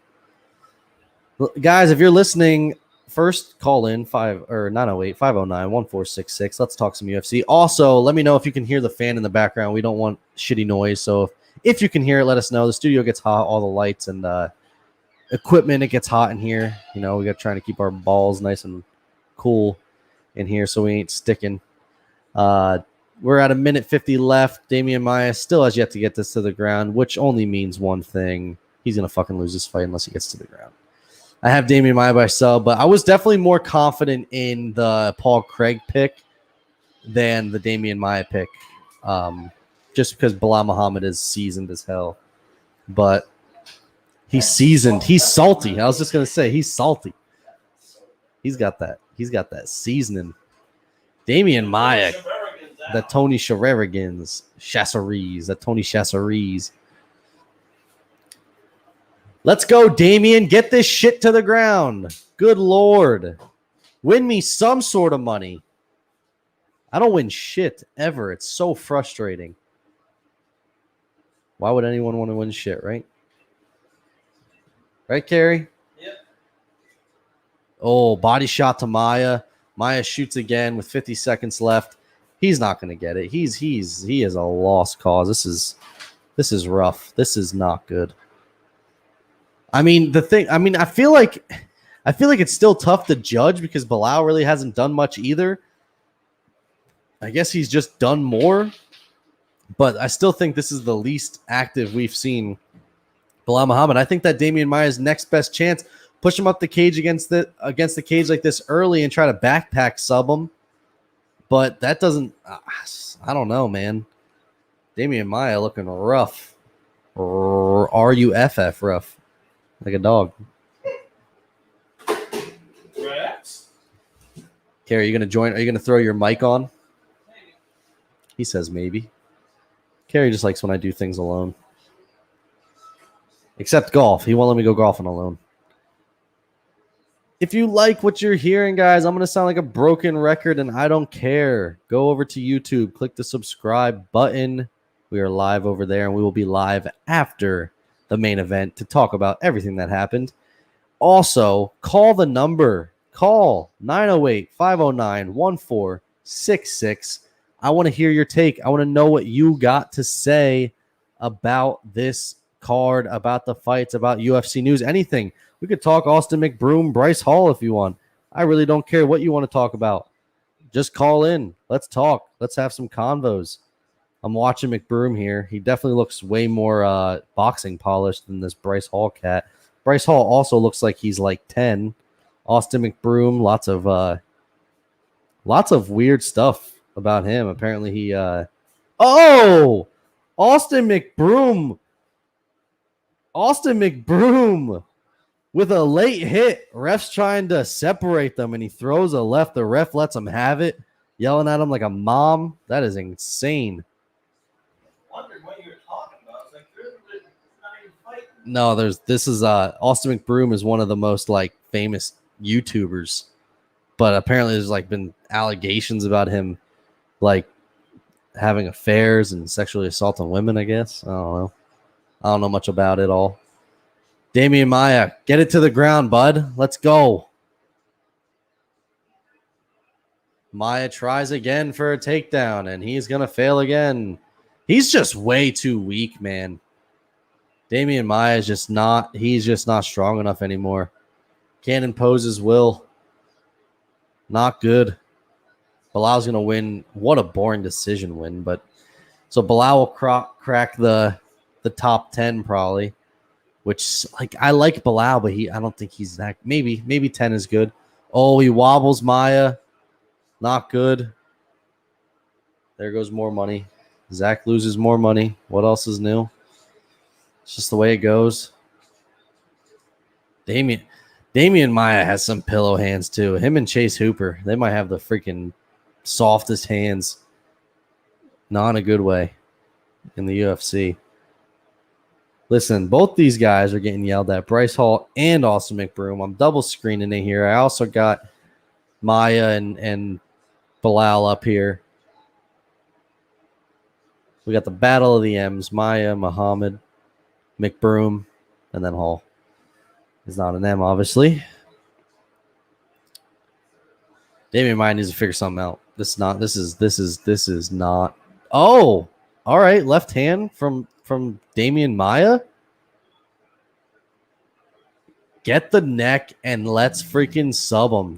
Well, guys, if you're listening, first call in 908-509-1466. Let's talk some UFC. Also, let me know if you can hear the fan in the background. We don't want shitty noise. So if you can hear it, let us know. The studio gets hot, all the lights and equipment, it gets hot in here. You know, we got trying to keep our balls nice and cool in here so we ain't sticking. We're at 1:50 left. Damian Maia still has yet to get this to the ground, which only means one thing. He's going to fucking lose this fight unless he gets to the ground. I have Damian Maia by sub, but I was definitely more confident in the Paul Craig pick than the Damian Maia pick, just because Bilal Muhammad is seasoned as hell. But he's seasoned. He's salty. I was just going to say he's salty. He's got that. He's got that seasoning. Damian Maia, the Tony Chassarees, that Tony Chassarees. Let's go, Damian. Get this shit to the ground. Good Lord. Win me some sort of money. I don't win shit ever. It's so frustrating. Why would anyone want to win shit, right? Right, Carrie? Yep. Oh, body shot to Maia. Maia shoots again with 50 seconds left. He's not going to get it. He is a lost cause. This is rough. This is not good. I mean, I feel like it's still tough to judge because Bilal really hasn't done much either. I guess he's just done more, but I still think this is the least active we've seen Bilal Muhammad. I think that Damian Maia's next best chance, push him up the cage against the cage like this early and try to backpack sub him. But that doesn't, I don't know, man. Damian Maia looking rough. R-U-F-F, rough. Like a dog. Rex? Carrie, are you going to join? Are you going to throw your mic on? Maybe. He says maybe. Carrie just likes when I do things alone. Except golf. He won't let me go golfing alone. If you like what you're hearing, guys, I'm going to sound like a broken record, and I don't care. Go over to YouTube. Click the subscribe button. We are live over there, and we will be live after the main event to talk about everything that happened. Also, call the number. Call 908-509-1466. I want to hear your take. I want to know what you got to say about this card, about the fights, about UFC news, anything. We could talk Austin McBroom, Bryce Hall if you want. I really don't care what you want to talk about. Just call in. Let's talk. Let's have some convos. I'm watching McBroom here. He definitely looks way more boxing polished than this Bryce Hall cat. Bryce Hall also looks like he's like 10. Austin McBroom, lots of weird stuff about him. Apparently he Austin McBroom with a late hit. Ref's trying to separate them and he throws a left. The ref lets him have it, yelling at him like a mom. That is insane. Wondered what you were talking about. It's like, there's not even fighting. No, this is Austin McBroom is one of the most like famous YouTubers, but apparently there's like been allegations about him like having affairs and sexually assaulting women, I guess. I don't know much about it all. Damian Maia, get it to the ground, bud. Let's go. Maia tries again for a takedown, and he's going to fail again. He's just way too weak, man. Damian Maia is just not strong enough anymore. Can't impose his will. Not good. Bilal's going to win. What a boring decision win. But so Bilal will crack the the top 10 probably. Which like I like Bilal, but I don't think he's that. Maybe 10 is good. Oh, he wobbles Maya. Not good. There goes more money. Zack loses more money. What else is new? It's just the way it goes. Damian Maya has some pillow hands too. Him and Chase Hooper, they might have the freaking softest hands. Not in a good way in the UFC. Listen, both these guys are getting yelled at. Bryce Hall and Austin McBroom. I'm double screening it here. I also got Maya and Bilal up here. We got the Battle of the M's. Maya, Muhammad, McBroom, and then Hall. He's not an M, obviously. Damian Maya needs to figure something out. This is not. Oh, all right. Left hand from Damian Maya. Get the neck and let's freaking sub him.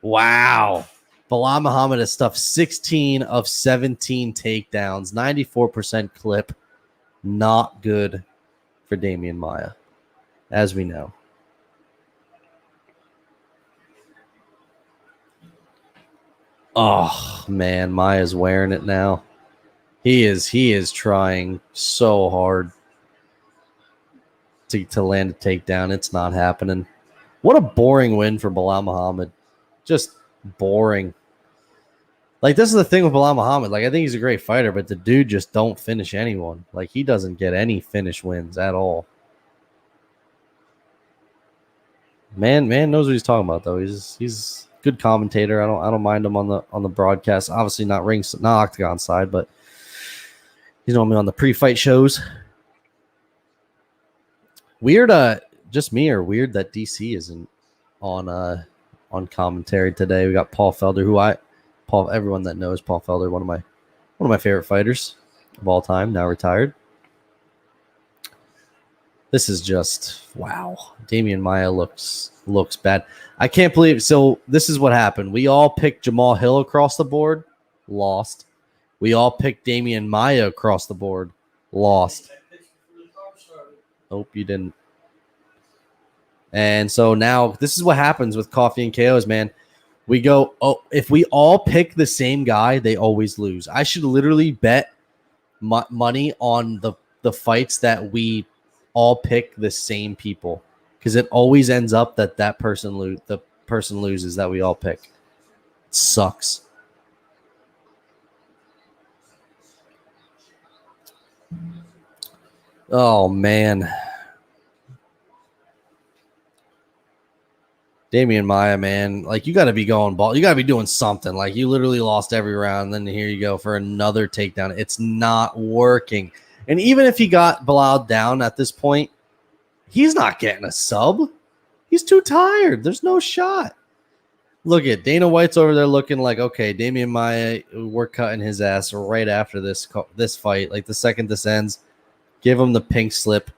Wow. Bilal Muhammad has stuffed 16 of 17 takedowns, 94% clip. Not good for Damian Maya, as we know. Oh, man, Maya's wearing it now. He is trying so hard to land a takedown. It's not happening. What a boring win for Bilal Muhammad. Just boring. Like, this is the thing with Bilal Muhammad. Like, I think he's a great fighter, but the dude just don't finish anyone. Like, he doesn't get any finish wins at all. Man knows what he's talking about, though. He's a good commentator. I don't mind him on the broadcast. Obviously not octagon side, but he's normally on the pre-fight shows. Weird, just me or weird that DC isn't on commentary today. We got Paul Felder, everyone that knows Paul Felder, one of my favorite fighters of all time, now retired. This is just wow. Damian Maya looks bad. I can't believe. So this is what happened. We all picked Jamal Hill across the board, lost. We all picked Damian Maya across the board, lost. Nope, you didn't. And so now this is what happens with coffee and KOs, man. We go, if we all pick the same guy, they always lose. I should literally bet money on the fights that we all pick the same people, because it always ends up that the person loses that we all pick. It sucks. Oh, man. Damian Maya, man, like, you got to be going ball. You got to be doing something. Like, you literally lost every round. Then here you go for another takedown. It's not working. And even if he got Bilal down at this point, he's not getting a sub. He's too tired. There's no shot. Look at Dana White's over there looking like, okay, Damian Maya, we're cutting his ass right after this fight. Like, the second this ends, give him the pink slip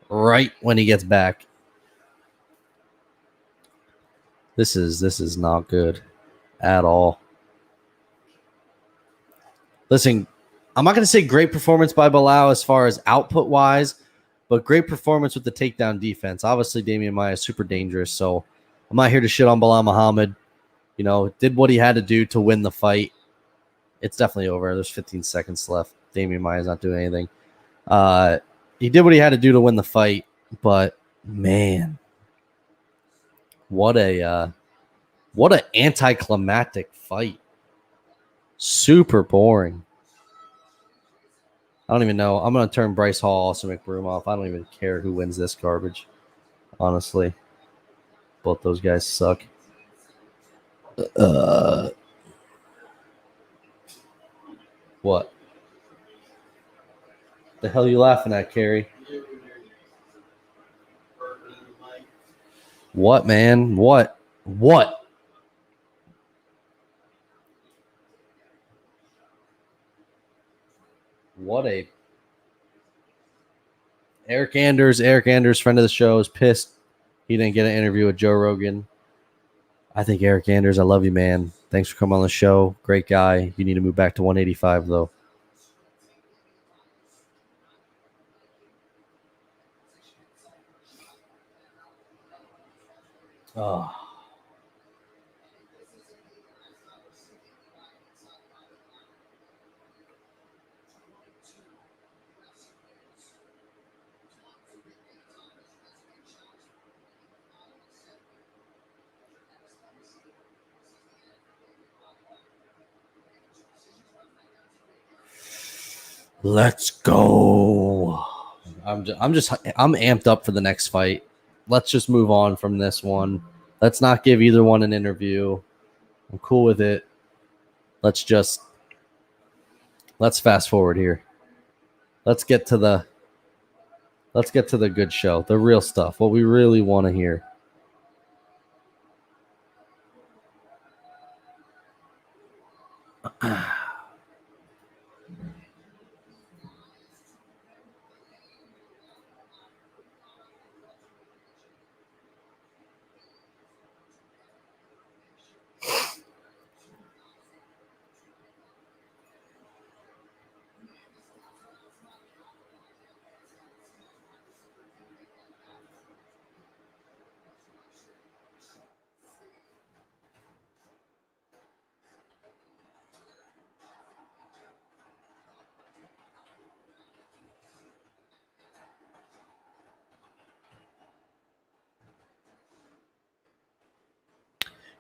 right when he gets back. This is not good at all. Listen, I'm not going to say great performance by Bilal as far as output-wise, but great performance with the takedown defense. Obviously, Damian Maya is super dangerous, so I'm not here to shit on Bilal Muhammad. You know, did what he had to do to win the fight. It's definitely over. There's 15 seconds left. Damian Maya is not doing anything. He did what he had to do to win the fight, but, man, what an anticlimactic fight. Super boring. I don't even know. I'm going to turn Bryce Hall, also McBroom off. I don't even care who wins this garbage, honestly. Both those guys suck. What? The hell are you laughing at, Carrie? What, man? What? What? What a Eric Anders, friend of the show, is pissed he didn't get an interview with Joe Rogan. I think Eric Anders, I love you, man. Thanks for coming on the show. Great guy. You need to move back to 185, though. Oh. Let's go. I'm amped up for the next fight. Let's just move on from this one. Let's not give either one an interview. I'm cool with it. Let's fast forward here. Let's get to the good show, the real stuff, what we really want to hear.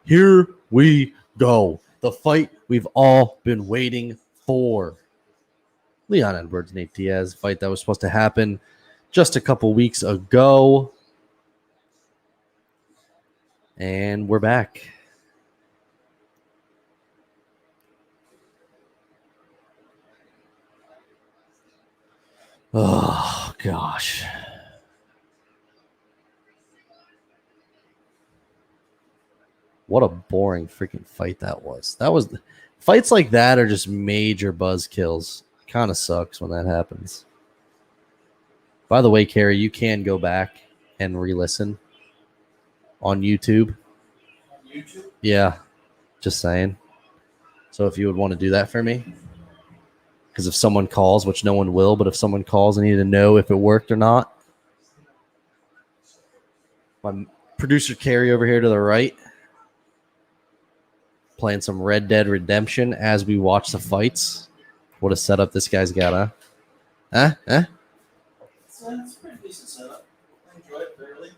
Here we go. The fight we've all been waiting for. Leon Edwards, Nate Diaz, fight that was supposed to happen just a couple weeks ago. And we're back. Oh, gosh. What a boring freaking fight that was. Fights like that are just major buzz kills. Kind of sucks when that happens. By the way, Carrie, you can go back and re-listen on YouTube. On YouTube? Yeah, just saying. So if you would want to do that for me, because if someone calls, which no one will, but if someone calls, I need to know if it worked or not. My producer Carrie over here to the right, playing some Red Dead Redemption as we watch the fights. What a setup this guy's got, huh? It's a pretty decent setup. I enjoy it thoroughly.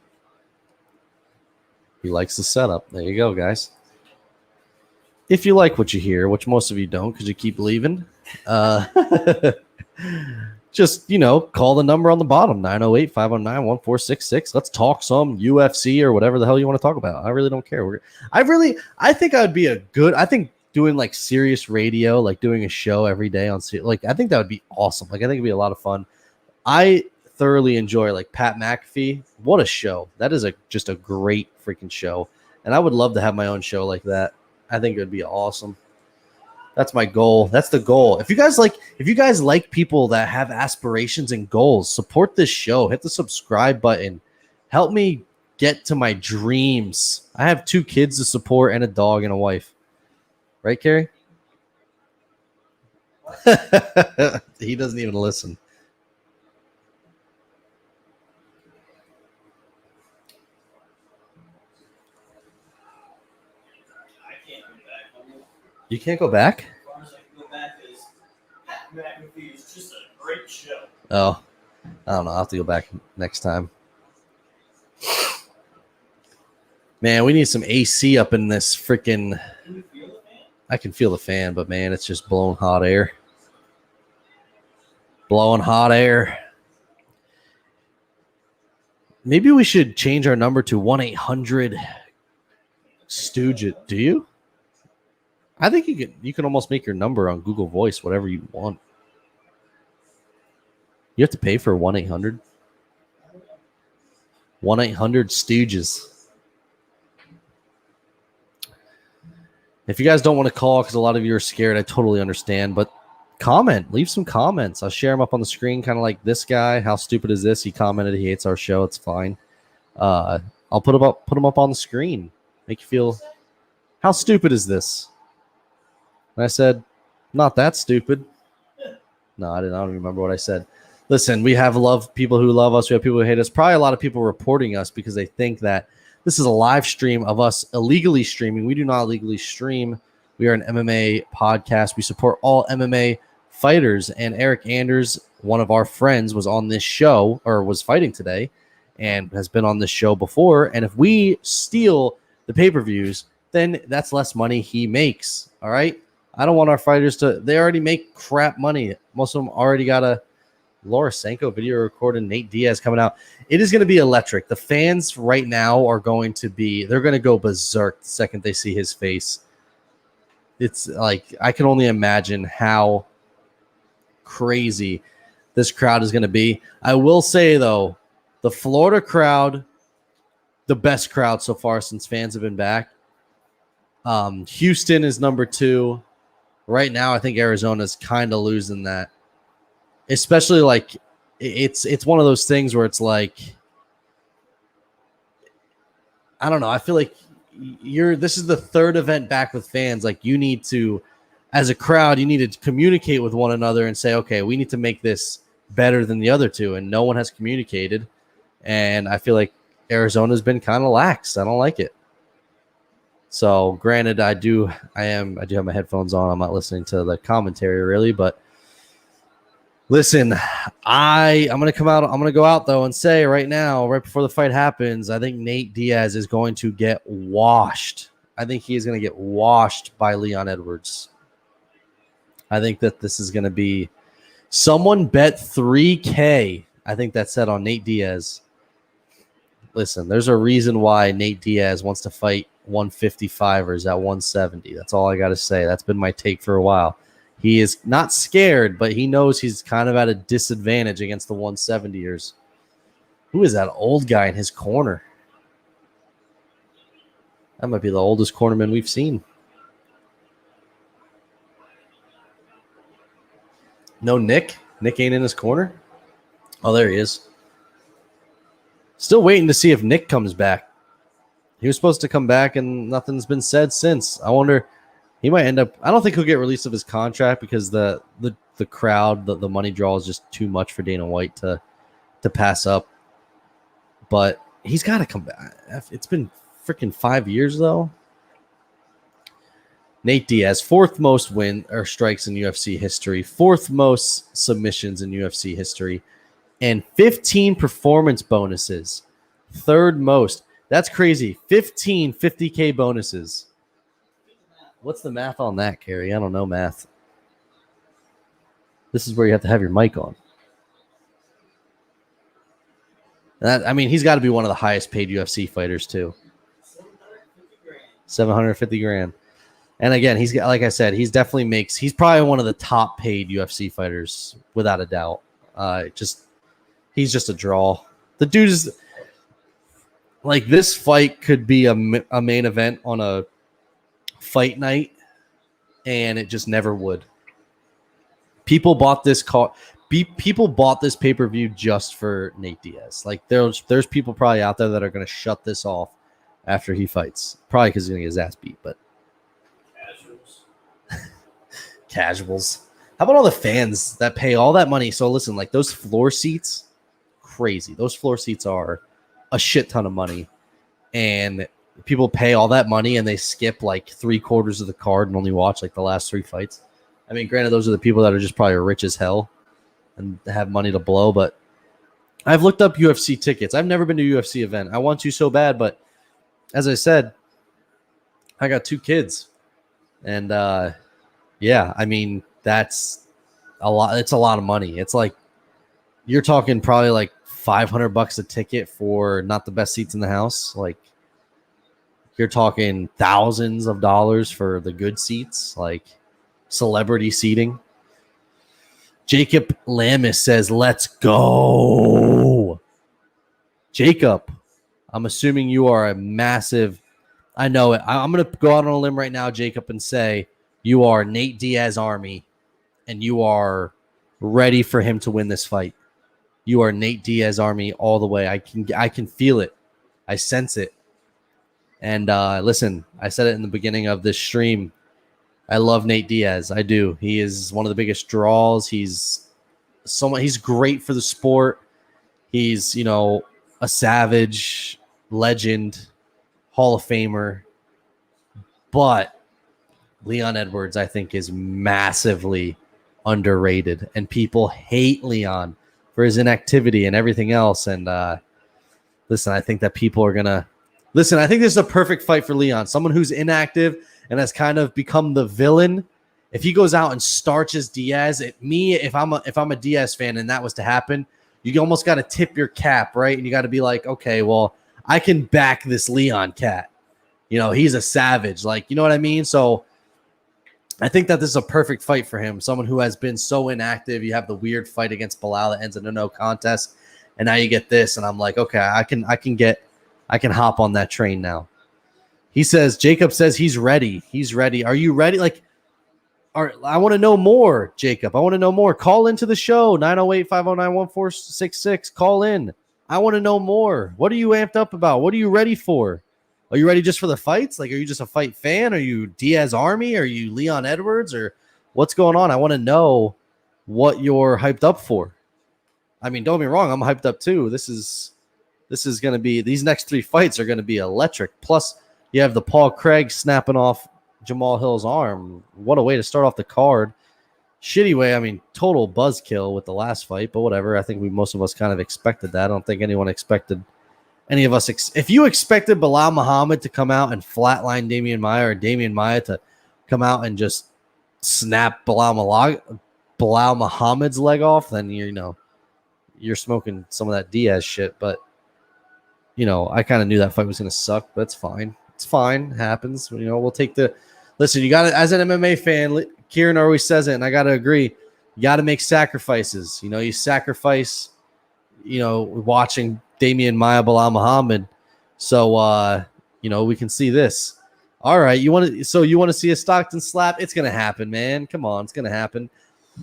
He likes the setup. There you go, guys. If you like what you hear, which most of you don't because you keep leaving, just, call the number on the bottom, 908-509-1466. Let's talk some UFC or whatever the hell you want to talk about. I really don't care. I think I would be I think doing like serious radio, like doing a show every day on, like, I think that would be awesome. Like, I think it'd be a lot of fun. I thoroughly enjoy like Pat McAfee. What a show. That is just a great freaking show. And I would love to have my own show like that. I think it would be awesome. That's my goal. That's the goal. If you guys like people that have aspirations and goals, support this show. Hit the subscribe button. Help me get to my dreams. I have 2 kids to support and a dog and a wife. Right, Carrie? He doesn't even listen. You can't go back? As far as I can go back is Pat McAfee is just a great show. Oh, I don't know. I'll have to go back next time. Man, we need some AC up in this freaking... Can you feel the fan? I can feel the fan, but man, it's just blowing hot air. Blowing hot air. Maybe we should change our number to 1-800-STOOGE. Do you? I think you can almost make your number on Google Voice, whatever you want. You have to pay for 1-800. 1-800-STOOGES. If you guys don't want to call because a lot of you are scared, I totally understand. But comment. Leave some comments. I'll share them up on the screen, kind of like this guy. How stupid is this? He commented he hates our show. It's fine. I'll put them up on the screen. Make you feel, how stupid is this? And I said, not that stupid. No, I don't remember what I said. Listen, we have people who love us. We have people who hate us. Probably a lot of people reporting us because they think that This is a live stream of us illegally streaming. We do not illegally stream. We are an MMA podcast. We support all MMA fighters. And Eric Anders, one of our friends, was on this show or was fighting today and has been on this show before. And if we steal the pay-per-views, then that's less money he makes. All right. I don't want our fighters to, they already make crap money. Most of them already got a Laura Sanko video recording, Nate Diaz coming out. It is going to be electric. The fans right now are going to be, they're going to go berserk the second they see his face. It's like, I can only imagine how crazy this crowd is going to be. I will say, though, the Florida crowd, the best crowd so far since fans have been back. Houston is number 2. Right now, I think Arizona's kind of losing that. Especially like it's one of those things where it's like, I don't know. I feel like this is the 3rd event back with fans. Like you need to, as a crowd, you need to communicate with one another and say, okay, we need to make this better than the other 2. And no one has communicated. And I feel like Arizona's been kind of lax. I don't like it. So granted, I do have my headphones on. I'm not listening to the commentary really, but listen, I'm going to come out. I'm going to go out, though, and say right now, right before the fight happens, I think Nate Diaz is going to get washed. I think he is going to get washed by Leon Edwards. I think that this is going to be someone bet $3K. I think that said on Nate Diaz. Listen, there's a reason why Nate Diaz wants to fight 155ers at 170. That's all I got to say. That's been my take for a while. He is not scared, but he knows he's kind of at a disadvantage against the 170ers. Who is that old guy in his corner? That might be the oldest cornerman we've seen. No Nick? Nick ain't in his corner? Oh, there he is. Still waiting to see if Nick comes back. He was supposed to come back, and nothing's been said since. I wonder... He might end up. I don't think he'll get released of his contract because the crowd, the money draw is just too much for Dana White to pass up. But he's got to come back. It's been freaking 5 years though. Nate Diaz, 4th most win or strikes in UFC history, 4th most submissions in UFC history, and 15 performance bonuses, 3rd most. That's crazy. 15 50K bonuses. What's the math on that, Carrie? I don't know math. This is where you have to have your mic on. I mean, he's got to be one of the highest paid UFC fighters, too. 750 grand. And again, he's got, like I said, he's probably one of the top paid UFC fighters, without a doubt. He's just a draw. The dude is like, this fight could be a main event on a fight night, and it just never would. People bought this pay-per-view just for Nate Diaz. Like there's people probably out there that are going to shut this off after he fights, probably because he's going to get his ass beat. But casuals. How about all the fans that pay all that money? So listen, like those floor seats, crazy. Those floor seats are a shit ton of money, and people pay all that money and they skip like 3/4 of the card and only watch like the last 3 fights. I mean, granted, those are the people that are just probably rich as hell and have money to blow. But I've looked up UFC tickets. I've never been to a UFC event. I want to so bad, but as I said, I got 2 kids, and yeah, I mean that's a lot. It's a lot of money. It's like you're talking probably like $500 a ticket for not the best seats in the house. Like, you're talking thousands of dollars for the good seats, like celebrity seating. Jacob Lamis says, let's go. Jacob, I'm assuming you are a massive, I know it. I'm going to go out on a limb right now, Jacob, and say you are Nate Diaz Army, and you are ready for him to win this fight. You are Nate Diaz Army all the way. I can feel it. I sense it. And listen, I said it in the beginning of this stream. I love Nate Diaz. I do. He is one of the biggest draws. He's great for the sport. He's, a savage legend. Hall of Famer. But Leon Edwards, I think, is massively underrated. And people hate Leon for his inactivity and everything else. And listen, I think that people are going to... Listen, I think this is a perfect fight for Leon. Someone who's inactive and has kind of become the villain. If he goes out and starches Diaz, if I'm a Diaz fan and that was to happen, you almost got to tip your cap, right? And you got to be like, okay, well, I can back this Leon cat. You know, he's a savage. Like, you know what I mean? So I think that this is a perfect fight for him. Someone who has been so inactive. You have the weird fight against Bilal that ends in a no contest. And now you get this. And I'm like, okay, I can hop on that train now. He says, Jacob says he's ready. He's ready. Are you ready? Like, I want to know more, Jacob. I want to know more. Call into the show, 908-509-1466. Call in. I want to know more. What are you amped up about? What are you ready for? Are you ready just for the fights? Like, are you just a fight fan? Are you Diaz Army? Are you Leon Edwards? Or what's going on? I want to know what you're hyped up for. I mean, don't get me wrong. I'm hyped up too. This is going to be, these next 3 fights are going to be electric. Plus, you have the Paul Craig snapping off Jamal Hill's arm. What a way to start off the card. Shitty way. I mean, total buzzkill with the last fight, but whatever. I think most of us kind of expected that. I don't think anyone expected any of us. If you expected Bilal Muhammad to come out and flatline Damian Maia, or Damian Maia to come out and just snap Bilal Muhammad's leg off, then you're smoking some of that Diaz shit. But I kind of knew that fight was going to suck, but it's fine. It's fine. It happens. We'll take the... Listen, you got to, as an MMA fan, Kieran always says it, and I got to agree, you got to make sacrifices. You sacrifice, watching Damian Maia, Bilal Muhammad. So, we can see this. All right. You want to see a Stockton slap? It's going to happen, man. Come on. It's going to happen.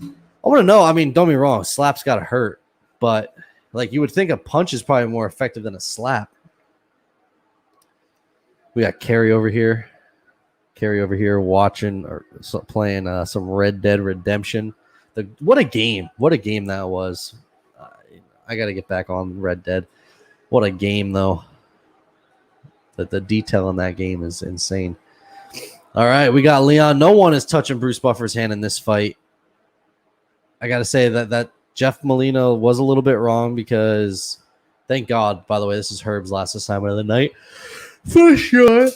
I want to know. I mean, don't be wrong. Slap's got to hurt, but you would think a punch is probably more effective than a slap. We got Carrie over here. Watching or playing some Red Dead Redemption. What a game that was. I got to get back on Red Dead. What a game, though. The detail in that game is insane. All right, we got Leon. No one is touching Bruce Buffer's hand in this fight. I got to say that Jeff Molina was a little bit wrong, because thank God, by the way, this is Herb's last assignment of the night. For sure.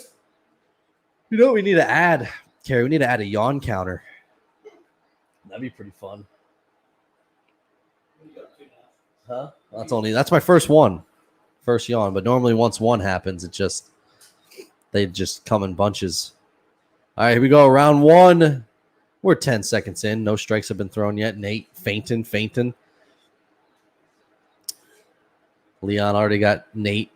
You know what we need to add, Carrie? We need to add a yawn counter. That'd be pretty fun. Huh? That's my first one. First yawn. But normally once one happens, they just come in bunches. All right, here we go. Round 1. We're 10 seconds in. No strikes have been thrown yet. Nate fainting. Leon already got Nate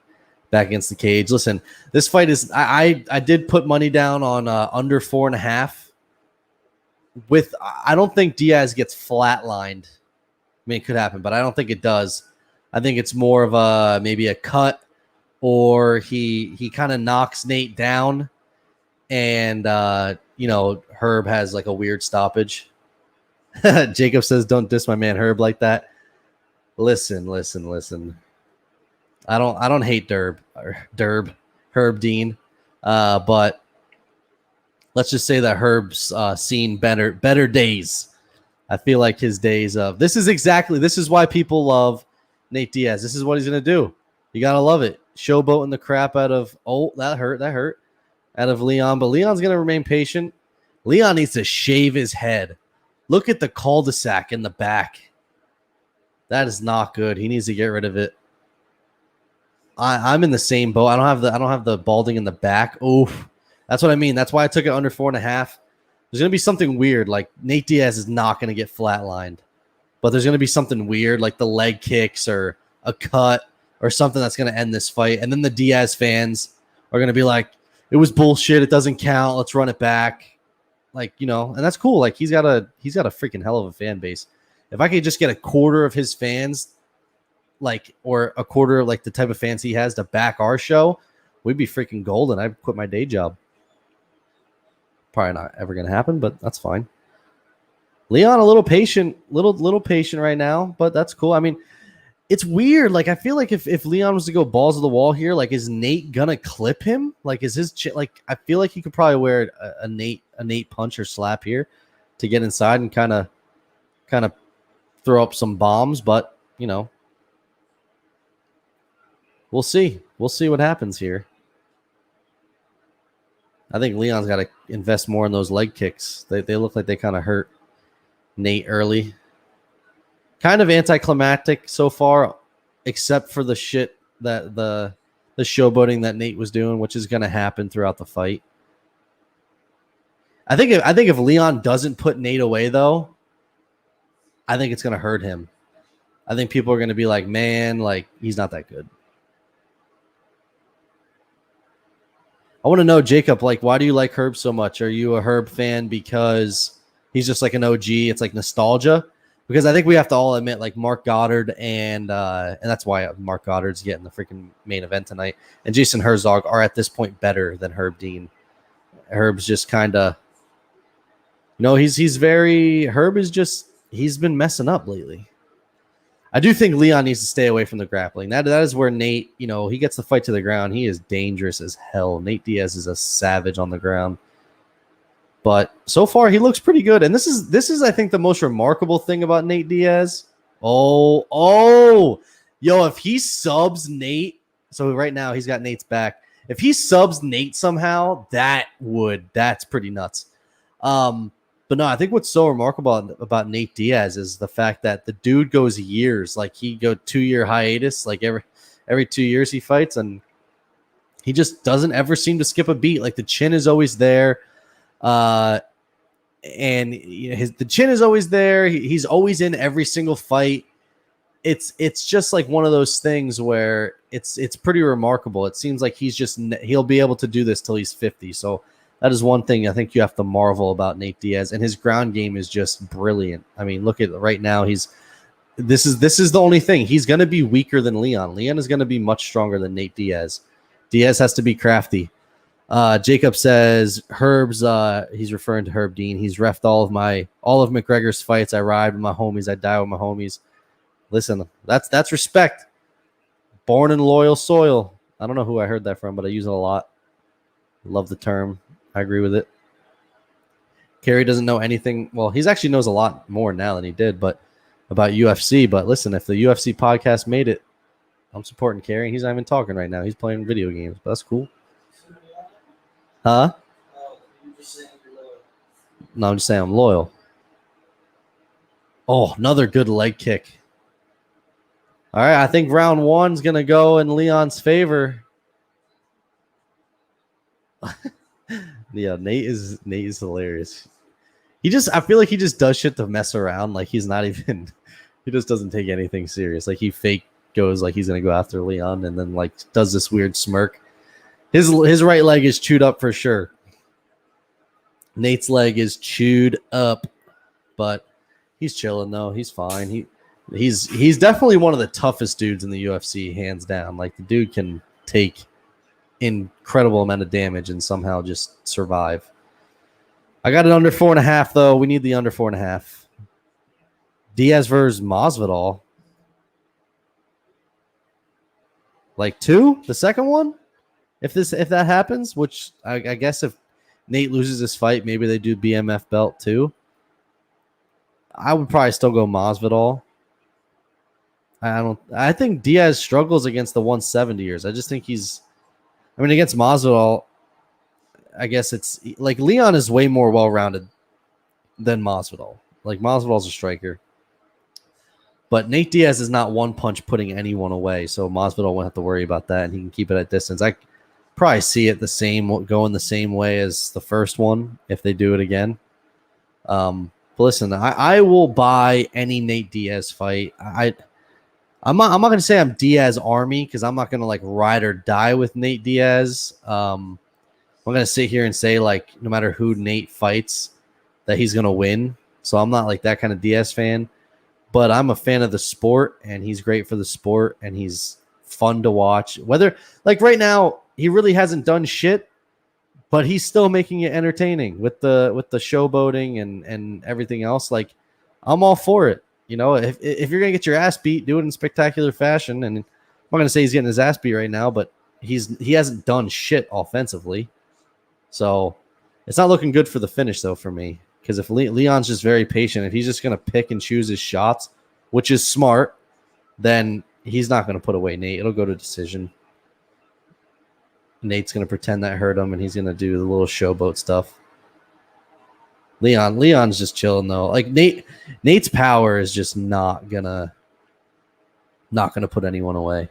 back against the cage. Listen, this fight is... I did put money down on under 4.5. I don't think Diaz gets flatlined. I mean, it could happen, but I don't think it does. I think it's more of maybe a cut, or he kind of knocks Nate down, and Herb has like a weird stoppage. Jacob says, "Don't diss my man Herb like that." Listen. I don't hate Herb Dean, but let's just say that Herb's seen better days. I feel like his days of... This is why people love Nate Diaz. This is what he's going to do. You got to love it. Showboating the crap out of... Oh, that hurt. Out of Leon. But Leon's going to remain patient. Leon needs to shave his head. Look at the cul-de-sac in the back. That is not good. He needs to get rid of it. I'm in the same boat. I don't have the balding in the back. Oof. That's what I mean. That's why I took it under 4.5. There's going to be something weird. Like, Nate Diaz is not going to get flatlined. But there's going to be something weird, like the leg kicks or a cut or something that's going to end this fight. And then the Diaz fans are going to be like, it was bullshit. It doesn't count. Let's run it back. And that's cool. Like, he's got a freaking hell of a fan base. If I could just get a quarter of his fans, or a quarter of the type of fans he has to back our show, we'd be freaking golden. I'd quit my day job. Probably not ever going to happen, but that's fine. Leon, a little patient right now, but that's cool. I mean, it's weird. Like, I feel like if Leon was to go balls to the wall here, like, is Nate gonna clip him? Like, is his like? I feel like he could probably wear a Nate punch or slap here to get inside and kind of throw up some bombs. But we'll see. We'll see what happens here. I think Leon's got to invest more in those leg kicks. They look like they kind of hurt Nate early. Kind of anticlimactic so far, except for the shit that the showboating that Nate was doing, which is going to happen throughout the fight. I think if Leon doesn't put Nate away, though, I think it's going to hurt him. I think people are going to be like, man, like, he's not that good. I want to know, Jacob, like, why do you like Herb so much? Are you a Herb fan because he's just like an OG? It's like nostalgia? Because I think we have to all admit, like, Mark Goddard and that's why Mark Goddard's getting the freaking main event tonight, and Jason Herzog are at this point better than Herb Dean. Herb's just kind of, he's been messing up lately. I do think Leon needs to stay away from the grappling. That is where Nate, he gets the fight to the ground. He is dangerous as hell. Nate Diaz is a savage on the ground. But so far, he looks pretty good. And this is, I think, the most remarkable thing about Nate Diaz. Yo, if he subs Nate, so right now he's got Nate's back. If he subs Nate somehow, that's pretty nuts. But no, I think what's so remarkable about Nate Diaz is the fact that the dude goes years. Like, he go 2-year hiatus, like every 2 years he fights, and he just doesn't ever seem to skip a beat. Like, the chin is always there. And the chin is always there. He's always in every single fight. It's just like one of those things where it's pretty remarkable. It seems like he'll be able to do this till he's 50. So that is one thing I think you have to marvel about Nate Diaz, and his ground game is just brilliant. I mean, look at right now. This is the only thing. He's going to be weaker than Leon. Leon is going to be much stronger than Nate Diaz. Diaz has to be crafty. Jacob says Herb's. He's referring to Herb Dean. He's reffed all of McGregor's fights. I ride with my homies. I die with my homies. Listen, that's respect. Born in loyal soil. I don't know who I heard that from, but I use it a lot. Love the term. I agree with it. Kerry doesn't know anything. Well, he actually knows a lot more now than he did, but about UFC. But listen, if the UFC podcast made it, I'm supporting Kerry. He's not even talking right now. He's playing video games, but that's cool. Huh? No, I'm just saying I'm loyal. Oh, another good leg kick. All right, I think round one's going to go in Leon's favor. Yeah, Nate is hilarious. I feel like he just does shit to mess around. Like, he's not even, he just doesn't take anything serious. Like, he fake goes like he's going to go after Leon and then, like, does this weird smirk. His right leg is chewed up for sure. Nate's leg is chewed up, but he's chilling though. He's fine. He's definitely one of the toughest dudes in the UFC, hands down. Like, the dude can take incredible amount of damage and somehow just survive. I got it under 4.5 though. We need the under 4.5. Diaz versus Masvidal. Like 2, the second one. If that happens, which I guess if Nate loses this fight, maybe they do BMF belt too. I would probably still go Masvidal. I think Diaz struggles against the 170ers. I just think against Masvidal, I guess it's like Leon is way more well-rounded than Masvidal. Like, Masvidal's a striker. But Nate Diaz is not one punch putting anyone away, so Masvidal won't have to worry about that, and he can keep it at distance. I probably see it going the same way as the first one if they do it again. But listen, I will buy any Nate Diaz fight. I'm not going to say I'm Diaz Army because I'm not going to like ride or die with Nate Diaz. I'm going to sit here and say, like, no matter who Nate fights, that he's going to win. So I'm not like that kind of Diaz fan. But I'm a fan of the sport, and he's great for the sport, and he's fun to watch. Whether, like, right now, he really hasn't done shit, but he's still making it entertaining with the showboating and everything else. Like, I'm all for it. You know, if you're gonna get your ass beat, do it in spectacular fashion. And I'm not gonna say he's getting his ass beat right now, but he hasn't done shit offensively. So it's not looking good for the finish though for me. Because if Leon's just very patient, if he's just gonna pick and choose his shots, which is smart, then he's not gonna put away Nate. It'll go to decision. Nate's gonna pretend that hurt him, and he's gonna do the little showboat stuff. Leon's just chilling though. Like Nate's power is just not gonna put anyone away.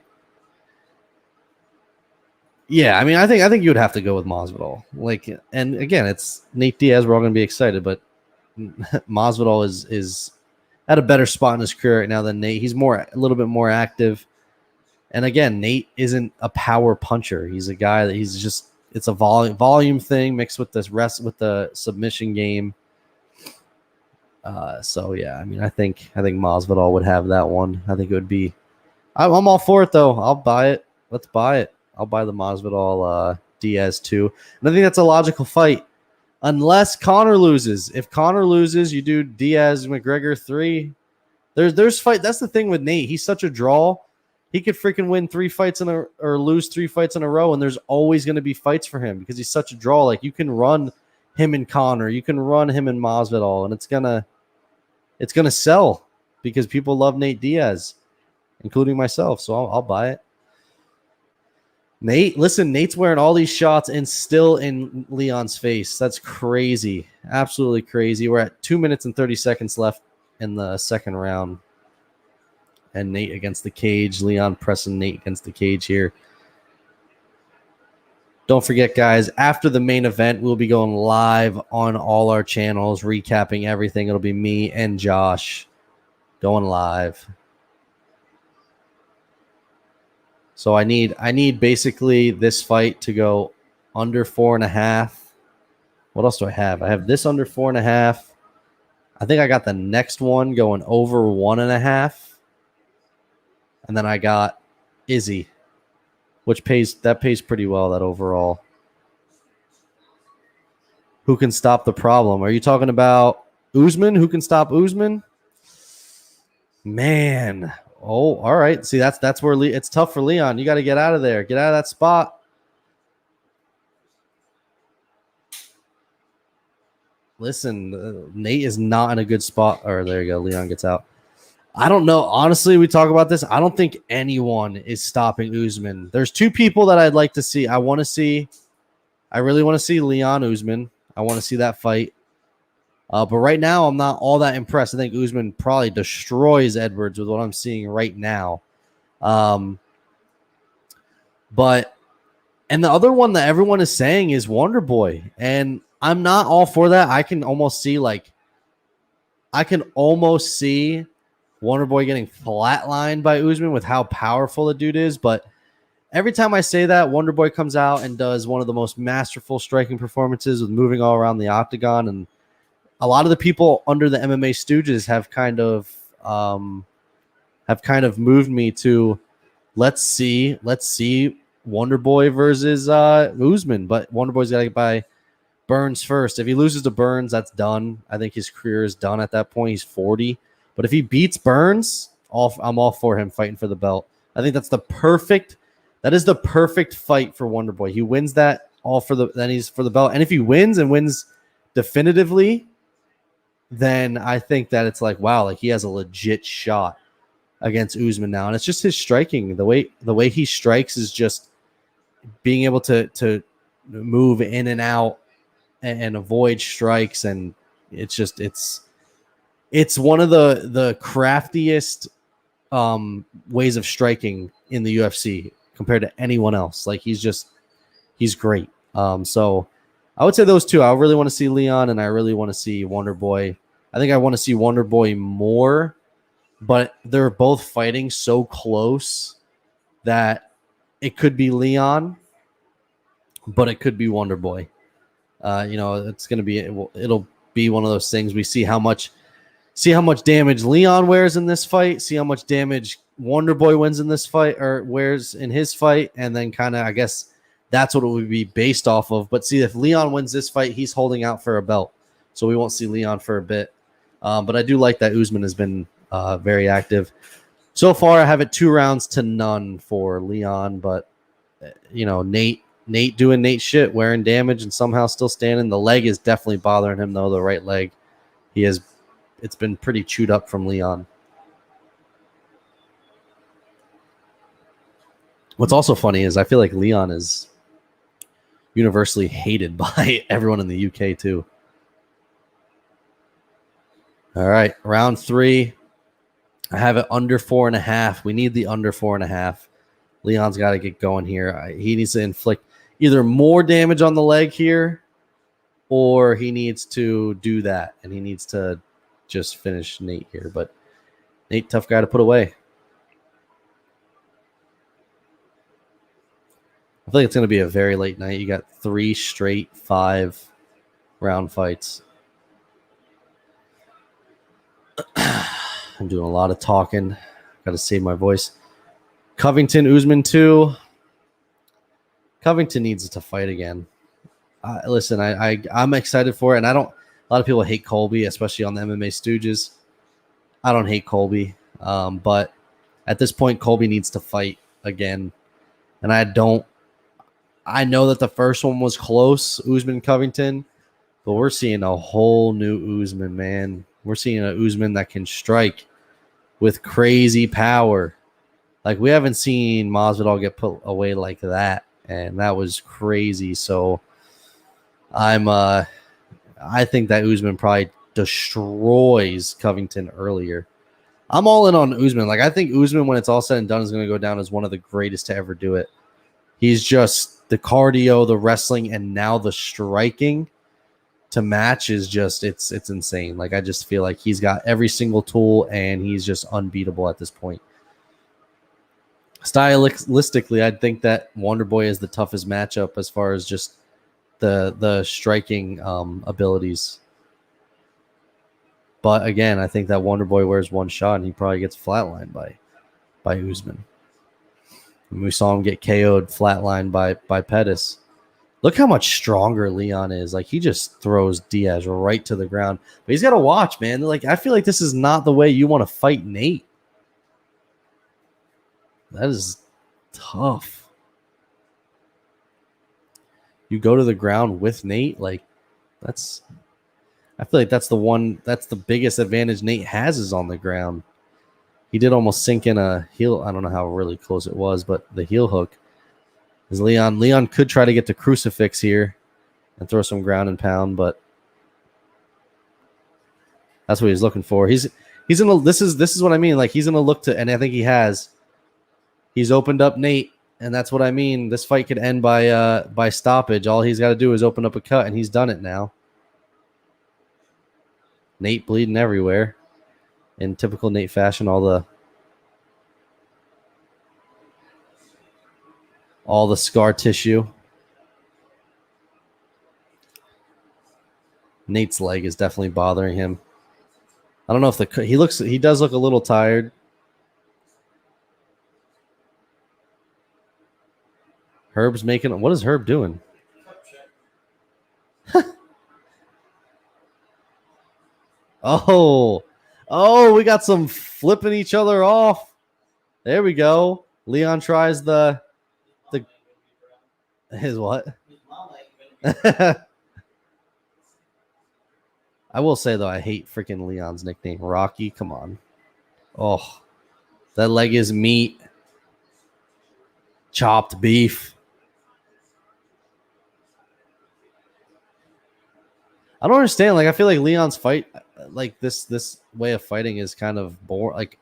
Yeah, I mean, I think you would have to go with Masvidal. Like, and again, it's Nate Diaz. We're all gonna be excited, but Masvidal is at a better spot in his career right now than Nate. He's a little bit more active. And again, Nate isn't a power puncher. He's a guy that it's a volume thing mixed with with the submission game. So yeah, I mean, I think Masvidal would have that one. I think it would be. I'm all for it though. I'll buy it. Let's buy it. I'll buy the Masvidal Diaz too. And I think that's a logical fight, unless Conor loses. If Conor loses, you do Diaz McGregor 3. There's fight. That's the thing with Nate. He's such a draw. He could freaking win 3 fights or lose 3 fights in a row, and there's always going to be fights for him because he's such a draw. Like, you can run him and Conor, you can run him and Masvidal, and it's gonna sell because people love Nate Diaz, including myself. So I'll buy it. Nate's wearing all these shots and still in Leon's face. That's crazy, absolutely crazy. We're at 2 minutes and 30 seconds left in the second round. And Nate against the cage. Leon pressing Nate against the cage here. Don't forget, guys, after the main event, we'll be going live on all our channels, recapping everything. It'll be me and Josh going live. So I need basically this fight to go under 4.5. What else do I have? I have this under 4.5. I think I got the next one going over 1.5. And then I got Izzy, which pays pretty well, that overall. Who can stop the problem? Are you talking about Usman? Who can stop Usman? Man. Oh, all right. See, that's where it's tough for Leon. You got to get out of there. Get out of that spot. Listen, Nate is not in a good spot. Or there you go. Leon gets out. I don't know. Honestly, we talk about this. I don't think anyone is stopping Usman. There's 2 people that I'd like to see. I really want to see Leon Usman. I want to see that fight. But right now, I'm not all that impressed. I think Usman probably destroys Edwards with what I'm seeing right now. And the other one that everyone is saying is Wonder Boy. And I'm not all for that. I can almost see Wonder Boy getting flatlined by Usman with how powerful the dude is. But every time I say that, Wonder Boy comes out and does one of the most masterful striking performances with moving all around the octagon. And a lot of the people under the MMA stooges have kind of moved me to let's see Wonder Boy versus Usman. But Wonder Boy's got to get by Burns first. If he loses to Burns, that's done. I think his career is done at that point. He's 40. But if he beats Burns, I'm all for him fighting for the belt. I think that is the perfect fight for Wonder Boy. He wins that then he's for the belt. And if he wins definitively, then I think that it's like, wow, like he has a legit shot against Usman now. And it's just his striking. The way he strikes is just being able to move in and out and avoid strikes. And it's one of the craftiest ways of striking in the UFC compared to anyone else. Like he's great. So I would say those 2. I really want to see Leon and I really want to see Wonder Boy. I think I want to see Wonder Boy more, but they're both fighting so close that it could be Leon, but it could be Wonder Boy. It's going to be, it'll be one of those things. We see how much damage Leon wears in this fight, see how much damage Wonder Boy wins in this fight or wears in his fight. And then kind of, I guess that's what it would be based off of. But see, if Leon wins this fight, he's holding out for a belt. So we won't see Leon for a bit. But I do like that Usman has been very active. So far, I have it 2 rounds to none for Leon, but Nate doing Nate shit, wearing damage and somehow still standing. The leg is definitely bothering him though. The right leg, it's been pretty chewed up from Leon. What's also funny is I feel like Leon is universally hated by everyone in the UK too. All right, round 3. I have it under 4.5. We need the under 4.5. Leon's got to get going here. He needs to inflict either more damage on the leg here, or he needs to do that, and he needs to just finish Nate here. But Nate, tough guy to put away. I feel like it's going to be a very late night. You got 3 straight 5-round fights. I'm doing a lot of talking. Got to save my voice. Covington, Usman 2. Covington needs to fight again. Listen, I'm excited for it, and a lot of people hate Colby, especially on the MMA Stooges. I don't hate Colby, but at this point, Colby needs to fight again, and I know that the first one was close, Usman Covington, but we're seeing a whole new Usman, man. We're seeing an Usman that can strike with crazy power. Like, we haven't seen Masvidal get put away like that, and that was crazy. So I think that Usman probably destroys Covington earlier. I'm all in on Usman. Like, I think Usman, when it's all said and done, is going to go down as one of the greatest to ever do it. He's just the cardio, the wrestling, and now the striking to match is just it's insane. Like, I just feel like he's got every single tool, and he's just unbeatable at this point. Stylistically, I think that Wonderboy is the toughest matchup as far as just the striking abilities. But again, I think that Wonderboy wears one shot and he probably gets flatlined by Usman. And we saw him get KO'd flatlined by Pettis. Look how much stronger Leon is. Like, he just throws Diaz right to the ground. But he's got to watch, man. Like, I feel like this is not the way you want to fight Nate. That is tough. You go to the ground with Nate, like, I feel like that's the biggest advantage Nate has is on the ground. He did almost sink in a heel. I don't know how really close it was, but the heel hook is Leon. Leon could try to get to crucifix here and throw some ground and pound, but that's what he's looking for. He's in a, this is what I mean. Like, he's gonna look to, and I think he's opened up Nate, and that's what I mean. This fight could end by stoppage. All he's got to do is open up a cut, and he's done it now. Nate bleeding everywhere. In typical Nate fashion, all the scar tissue. Nate's leg is definitely bothering him. I don't know if he does look a little tired. Herb's making, what is Herb doing? Oh, we got some flipping each other off. There we go. Leon tries his what? I will say, though, I hate freaking Leon's nickname, Rocky. Come on. Oh, that leg is meat. Chopped beef. I don't understand. Like, I feel like Leon's fight, like this way of fighting is kind of boring. Like,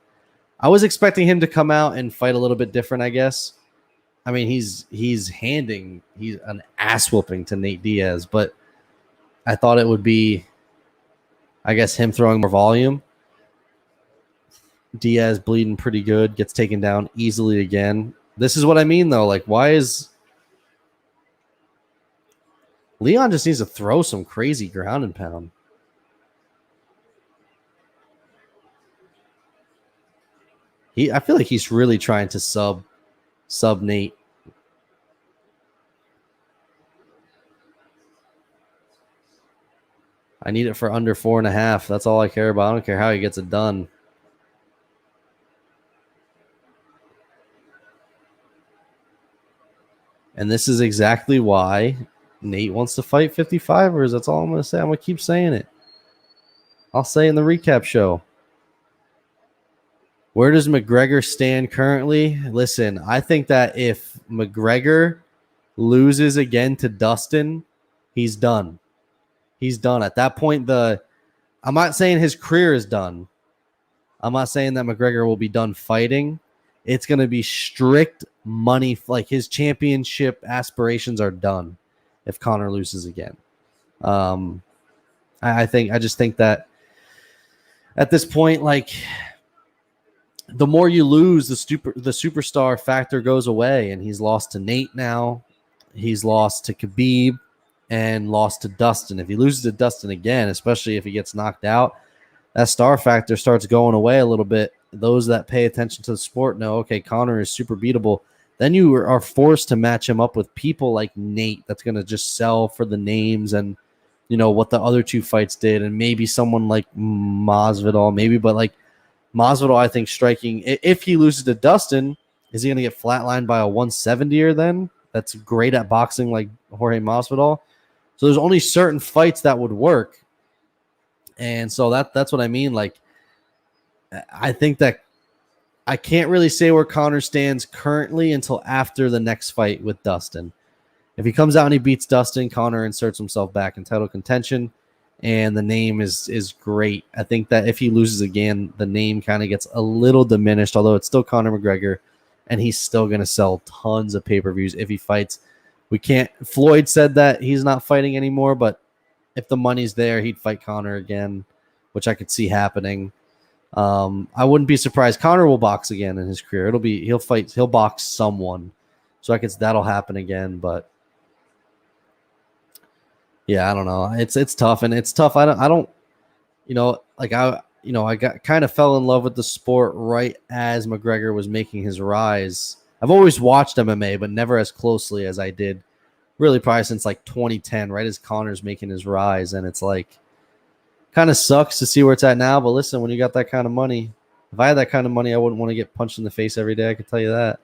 I was expecting him to come out and fight a little bit different, I guess. I mean, he's an ass whooping to Nate Diaz, but I thought it would be, I guess, him throwing more volume. Diaz bleeding pretty good, gets taken down easily again. This is what I mean, though. Like, why is Leon just needs to throw some crazy ground and pound? I feel like he's really trying to sub Nate. I need it for under 4.5. That's all I care about. I don't care how he gets it done. And this is exactly why Nate wants to fight 55ers. That's all I'm going to say. I'm going to keep saying it. I'll say in the recap show. Where does McGregor stand currently? Listen, I think that if McGregor loses again to Dustin, he's done. He's done. At that point, I'm not saying his career is done. I'm not saying that McGregor will be done fighting. It's going to be strict money. Like his championship aspirations are done if Conor loses again. I just think that at this point, like the more you lose, the superstar factor goes away, and he's lost to Nate now. He's lost to Khabib and lost to Dustin. If he loses to Dustin again, especially if he gets knocked out, that star factor starts going away a little bit. Those that pay attention to the sport know, okay, Conor is super beatable. Then you are forced to match him up with people like Nate that's going to just sell for the names and, you know, what the other two fights did, and maybe someone like Masvidal, maybe, but like Masvidal, I think striking, if he loses to Dustin, is he going to get flatlined by a 170er then? That's great at boxing like Jorge Masvidal. So there's only certain fights that would work. And so that's what I mean. Like, I think that I can't really say where Conor stands currently until after the next fight with Dustin. If he comes out and he beats Dustin, Conor inserts himself back in title contention, and the name is great. I think that if he loses again, the name kind of gets a little diminished, although it's still Conor McGregor, and he's still going to sell tons of pay-per-views if he fights. Floyd said that he's not fighting anymore, but if the money's there, he'd fight Conor again, which I could see happening. I wouldn't be surprised. Conor will box again in his career. He'll box someone. So that'll happen again, but yeah, I don't know. It's tough, and it's tough. I don't, I got kind of fell in love with the sport right as McGregor was making his rise. I've always watched MMA, but never as closely as I did really probably since like 2010, right as Conor's making his rise. And it's like, kind of sucks to see where it's at now. But listen, when you got that kind of money, if I had that kind of money, I wouldn't want to get punched in the face every day. I could tell you that.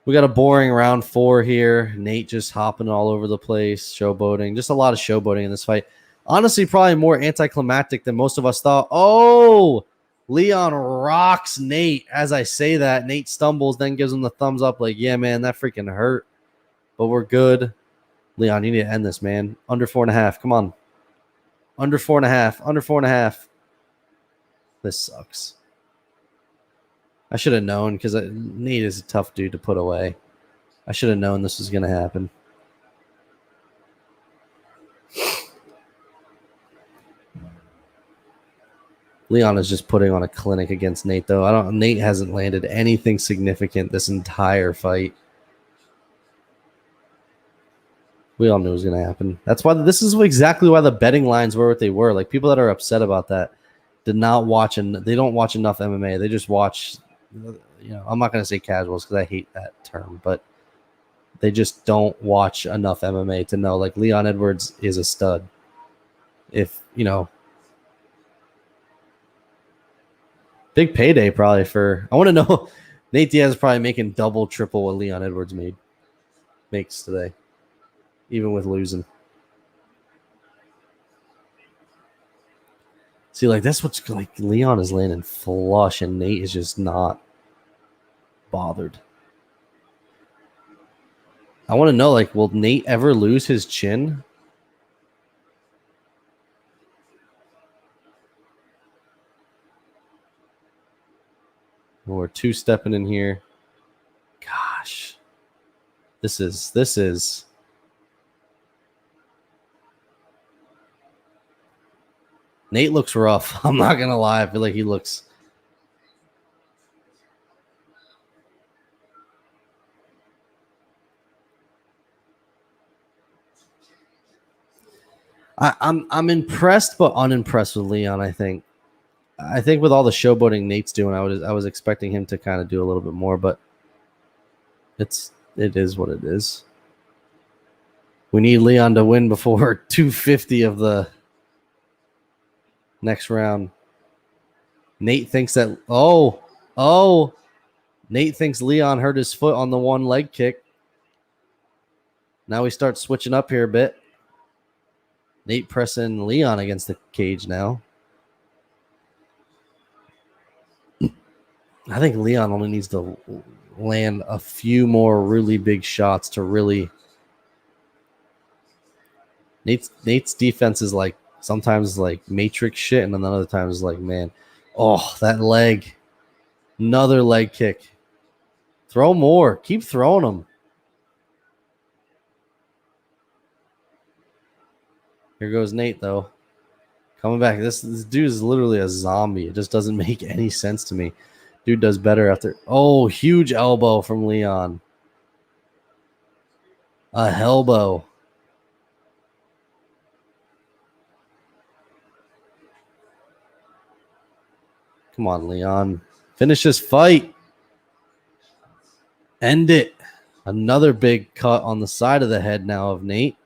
We got a boring round 4 here. Nate just hopping all over the place, showboating. Just a lot of showboating in this fight. Honestly, probably more anticlimactic than most of us thought. Oh, Leon rocks Nate. As I say that, Nate stumbles, then gives him the thumbs up like, yeah, man, that freaking hurt. But we're good. Leon, you need to end this, man. Under 4.5. Come on. Under 4.5. Under 4.5. This sucks. I should have known because Nate is a tough dude to put away. I should have known this was going to happen. Leon is just putting on a clinic against Nate, though. Nate hasn't landed anything significant this entire fight. We all knew it was going to happen. That's why this is exactly why the betting lines were what they were. Like, people that are upset about that did not watch, and they don't watch enough MMA. They just watch, I'm not going to say casuals because I hate that term, but they just don't watch enough MMA to know, like, Leon Edwards is a stud. If, big payday probably I want to know, Nate Diaz is probably making double, triple what Leon Edwards makes today, even with losing. See, like, that's what's like, Leon is landing flush and Nate is just not bothered. I want to know, like, will Nate ever lose his chin? We're two-stepping in here. Gosh. This is. Nate looks rough. I'm not going to lie. I feel like he looks. I'm impressed but unimpressed with Leon, I think. I think with all the showboating Nate's doing, I was expecting him to kind of do a little bit more, but it is what it is. We need Leon to win before 250 of the next round. Nate thinks that Nate thinks Leon hurt his foot on the one leg kick. Now we start switching up here a bit. Nate pressing Leon against the cage now. I think Leon only needs to land a few more really big shots to really. Nate's defense is like sometimes like Matrix shit, and then other times like, man, oh, that leg. Another leg kick. Throw more. Keep throwing them. Here goes Nate, though. Coming back. This dude is literally a zombie. It just doesn't make any sense to me. Dude does better after. Oh, huge elbow from Leon. A elbow. Come on, Leon. Finish this fight. End it. Another big cut on the side of the head now of Nate.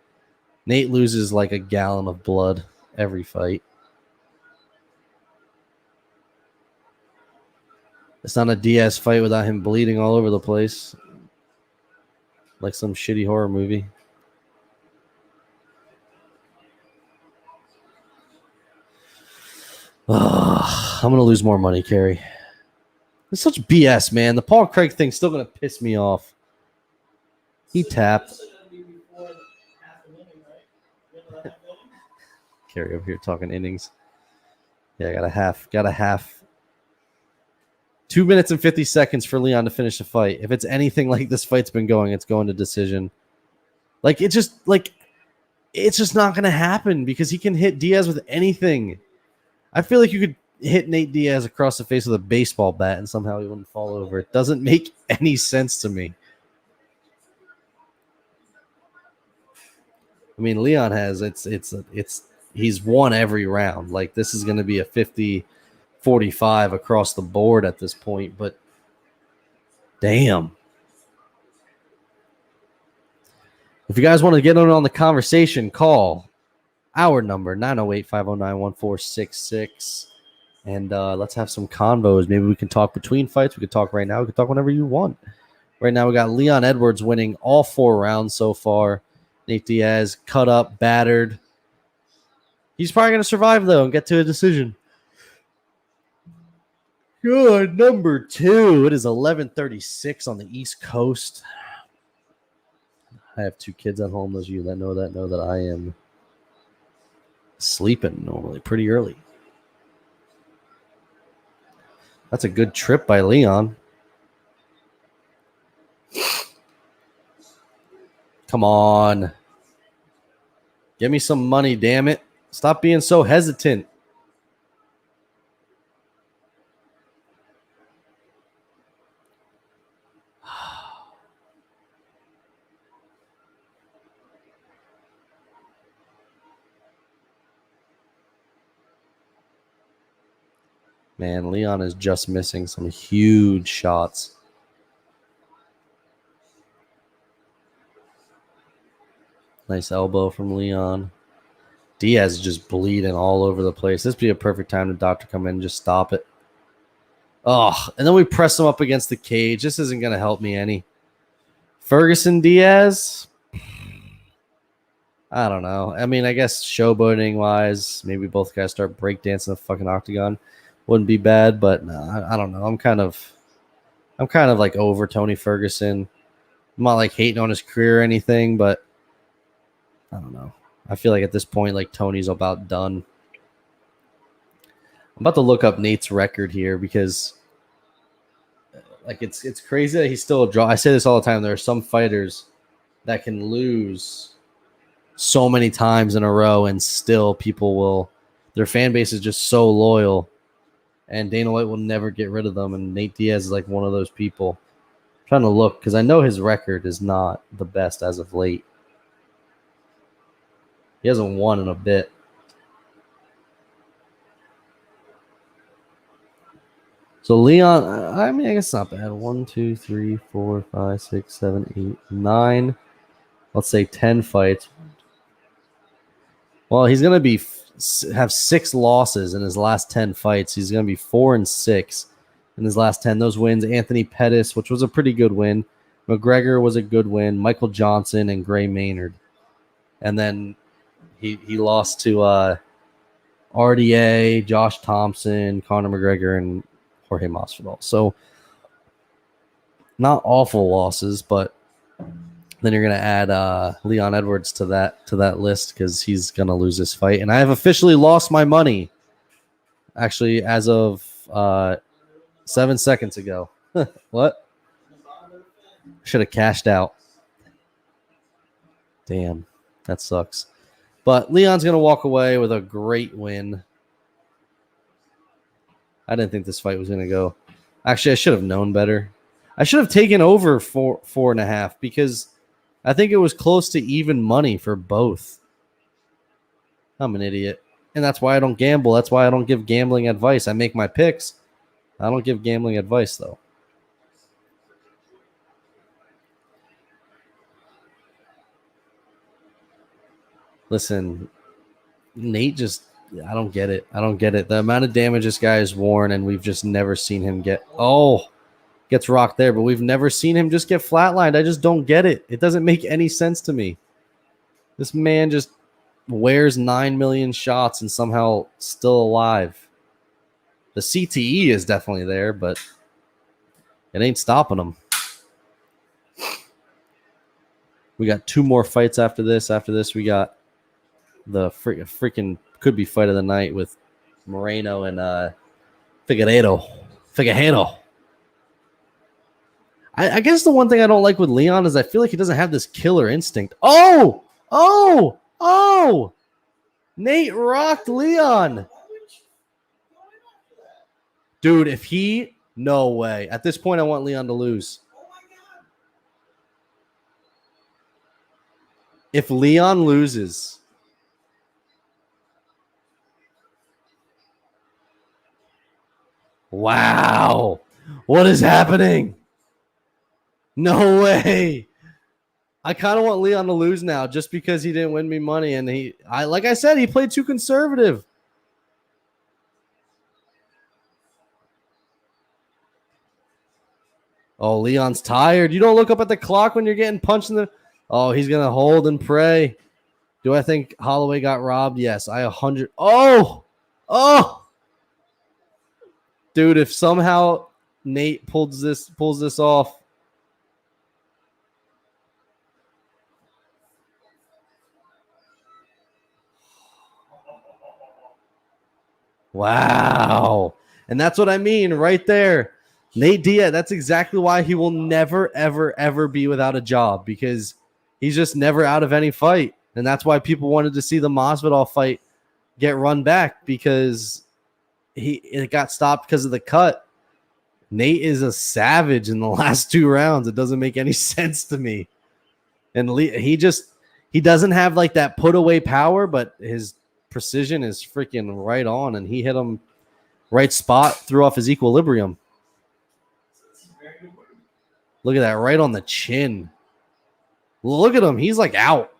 Nate loses like a gallon of blood every fight. It's not a Diaz fight without him bleeding all over the place. Like some shitty horror movie. I'm going to lose more money, Kerry. It's such BS, man. The Paul Craig thing's still going to piss me off. He tapped. Kerry over here talking innings. Yeah, got a half. 2 minutes and 50 seconds for Leon to finish the fight. If it's anything like this fight's been going, it's going to decision. It's just not going to happen because he can hit Diaz with anything. I feel like you could hit Nate Diaz across the face with a baseball bat and somehow he wouldn't fall over. It doesn't make any sense to me. I mean, Leon has he's won every round. Like, this is going to be a 50-45 across the board at this point, but damn. If you guys want to get on the conversation, call our number 908-509-1466. And let's have some convos. Maybe we can talk between fights. We could talk right now. We could talk whenever you want. Right now, we got Leon Edwards winning all 4 rounds so far. Nate Diaz cut up, battered. He's probably going to survive, though, and get to a decision. Good. Number 2. It is 11:36 on the East Coast. I have 2 kids at home. Those of you that know that I am sleeping normally pretty early. That's a good trip by Leon. Come on. Give me some money, damn it. Stop being so hesitant. Man, Leon is just missing some huge shots. Nice elbow from Leon. Diaz is just bleeding all over the place. This would be a perfect time to doctor come in and just stop it. Oh, and then we press him up against the cage. This isn't going to help me any. Ferguson Diaz? I don't know. I mean, I guess showboating-wise, maybe both guys start breakdancing the fucking octagon. Wouldn't be bad, but no, I don't know. I'm kind of like over Tony Ferguson. I'm not like hating on his career or anything, but I don't know. I feel like at this point, like Tony's about done. I'm about to look up Nate's record here because like it's crazy that he's still a draw. I say this all the time. There are some fighters that can lose so many times in a row and still their fan base is just so loyal. And Dana White will never get rid of them. And Nate Diaz is like one of those people. I'm trying to look because I know his record is not the best as of late. He hasn't won in a bit. So Leon, I mean, I guess it's not bad. 1, 2, 3, 4, 5, 6, 7, 8, 9. Let's say 10 fights. Well, he's going to have 6 losses in his last 10 fights. He's going to be 4-6 in his last 10. Those wins, Anthony Pettis, which was a pretty good win. McGregor was a good win. Michael Johnson and Gray Maynard. And then he lost to RDA, Josh Thompson, Conor McGregor, and Jorge Masvidal. So not awful losses, but then you're going to add Leon Edwards to that list because he's going to lose this fight. And I have officially lost my money, actually, as of 7 seconds ago. What? Should have cashed out. Damn, that sucks. But Leon's going to walk away with a great win. I didn't think this fight was going to go. Actually, I should have known better. I should have taken over 4.5 because I think it was close to even money for both. I'm an idiot. And that's why I don't gamble. That's why I don't give gambling advice. I make my picks. I don't give gambling advice, though. Listen, Nate just, I don't get it. I don't get it. The amount of damage this guy has worn, and we've just never seen him get, gets rocked there, but we've never seen him just get flatlined. I just don't get it. It doesn't make any sense to me. This man just wears 9 million shots and somehow still alive. The CTE is definitely there, but it ain't stopping him. We got 2 more fights after this. After this, we got the freaking could be fight of the night with Moreno and Figueiredo. I guess the one thing I don't like with Leon is I feel like he doesn't have this killer instinct. Oh! Nate rocked Leon. Dude, if he... No way. At this point, I want Leon to lose. If Leon loses... Wow. What is happening? No way. I kind of want Leon to lose now just because he didn't win me money. And like I said, he played too conservative. Oh, Leon's tired. You don't look up at the clock when you're getting punched in the... Oh, he's going to hold and pray. Do I think Holloway got robbed? Yes. I 100... Oh! Dude, if somehow Nate pulls this off... Wow. And that's what I mean right there. Nate Diaz, that's exactly why he will never, ever, ever be without a job because he's just never out of any fight. And that's why people wanted to see the Masvidal fight get run back because it got stopped because of the cut. Nate is a savage in the last 2 rounds. It doesn't make any sense to me. And he doesn't have like that put away power, but his precision is freaking right on, and he hit him right spot, threw off his equilibrium. Look at that, right on the chin. Look at him, he's like out.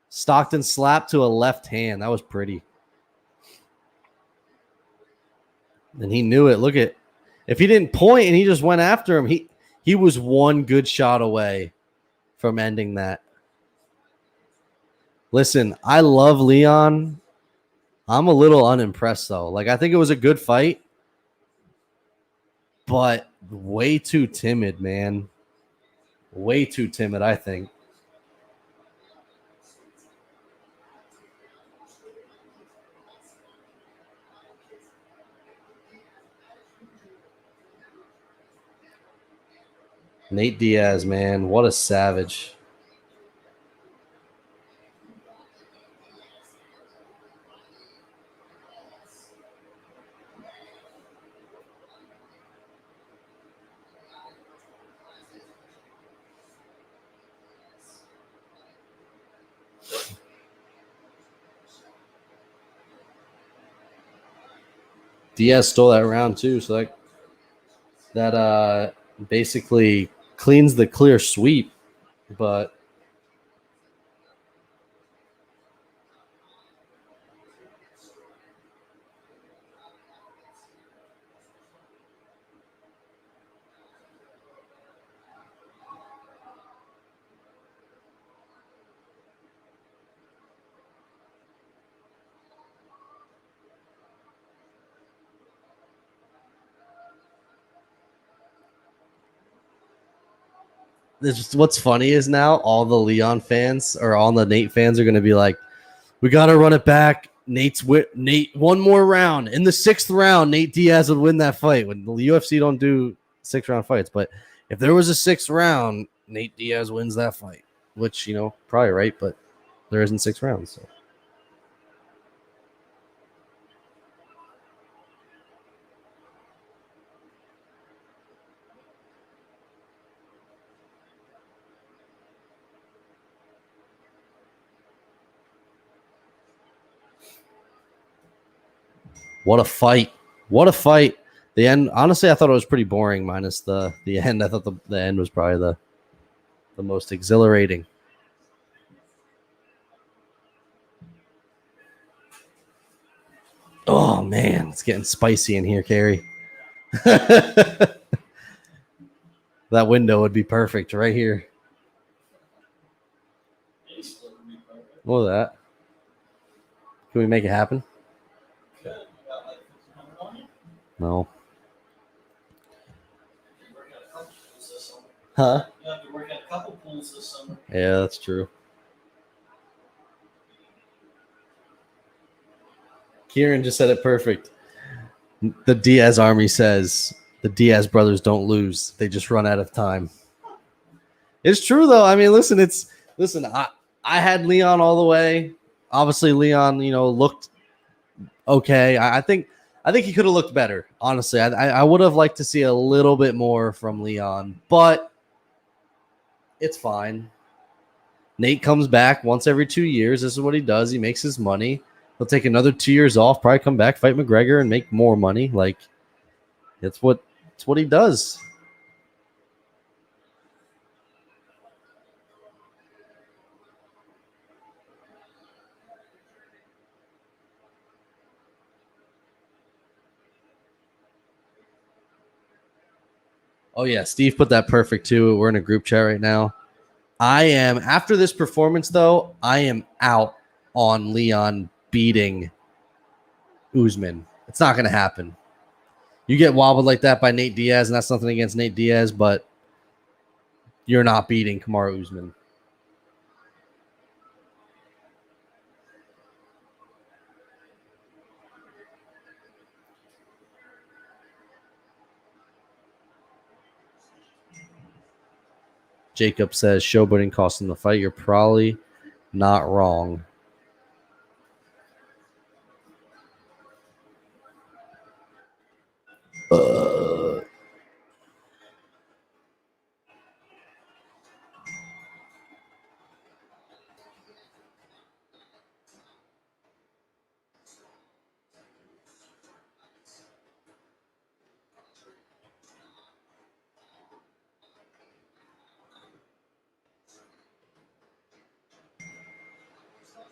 Stockton slapped to a left hand. That was pretty. And he knew it. Look at, if he didn't point and he just went after him, he was one good shot away from ending that. Listen, I love Leon. I'm a little unimpressed, though. Like, I think it was a good fight, but way too timid, man. Way too timid, I think. Nate Diaz, man. What a savage. Diaz stole that round too, so that basically cleans the clear sweep, but what's funny is now all the Leon fans or all the Nate fans are going to be like, we got to run it back. Nate, one more round. In the 6th round, Nate Diaz would win that fight. When the UFC don't do 6-round fights, but if there was a 6th round, Nate Diaz wins that fight, which, probably right, but there isn't 6 rounds. So. What a fight. What a fight. The end, honestly, I thought it was pretty boring minus the end. I thought the end was probably the most exhilarating. Oh, man. It's getting spicy in here, Carrie. That window would be perfect right here. Look at that. Can we make it happen? No. Huh? You have to work at a couple pools this summer. Yeah, that's true. Kieran just said it perfect. The Diaz army says the Diaz brothers don't lose. They just run out of time. It's true, though. I mean, listen, I had Leon all the way. Obviously, Leon, looked okay. I think he could have looked better, honestly. I would have liked to see a little bit more from Leon, but it's fine. Nate comes back once every 2 years. This is what he does. He makes his money. He'll take another 2 years off, probably come back, fight McGregor, and make more money. Like, it's what he does. Oh, yeah. Steve put that perfect, too. We're in a group chat right now. After this performance, though, I am out on Leon beating Usman. It's not going to happen. You get wobbled like that by Nate Diaz, and that's nothing against Nate Diaz, but you're not beating Kamaru Usman. Jacob says showboating cost him the fight. You're probably not wrong.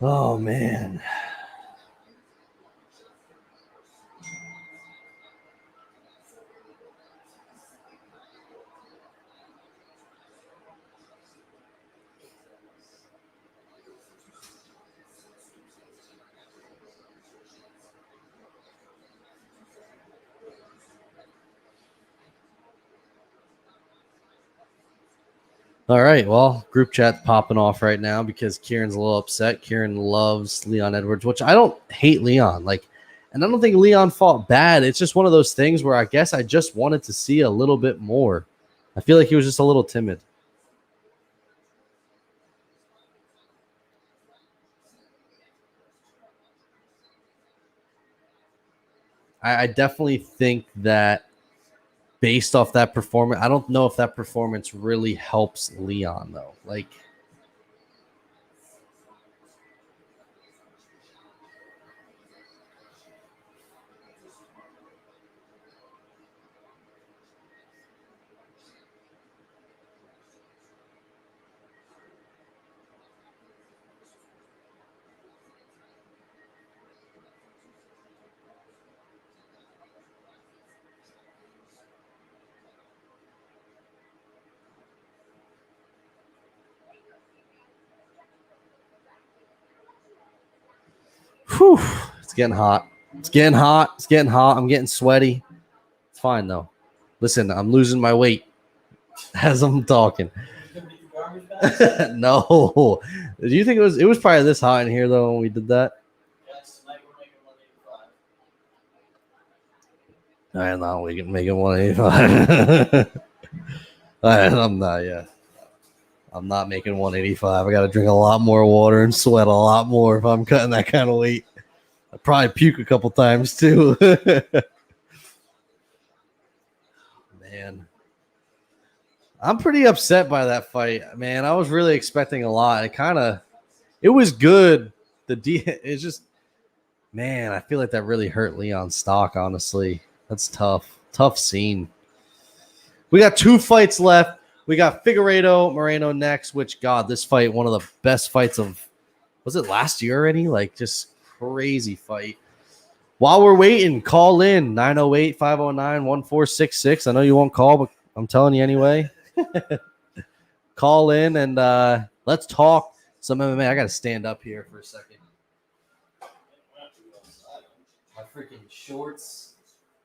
Oh, man. All right, well, group chat's popping off right now because Kieran's a little upset. Kieran loves Leon Edwards, which I don't hate Leon. And I don't think Leon fought bad. It's just one of those things where I guess I just wanted to see a little bit more. I feel like he was just a little timid. I definitely think that based off that performance, I don't know if that performance really helps Leon, though. Whew, it's getting hot. It's getting hot. It's getting hot. I'm getting sweaty. It's fine, though. Listen, I'm losing my weight as I'm talking. No. Do you think it was probably this hot in here though when we did that? Yes, Mike, we're making 185. I know we can make it 185. I'm not yet. I'm not making 185. I got to drink a lot more water and sweat a lot more if I'm cutting that kind of weight. I probably puke a couple times too. Man, I'm pretty upset by that fight. Man, I was really expecting a lot. It was good. It's just, man, I feel like that really hurt Leon's stock. Honestly, that's tough scene. We got 2 fights left. We got Figueiredo Moreno next. Which, God, this fight, one of the best fights of, was it last year already? Like, just crazy fight. While we're waiting, call in 908-509-1466. I know you won't call, but I'm telling you anyway. Call in and let's talk some MMA. I got to stand up here for a second. My freaking shorts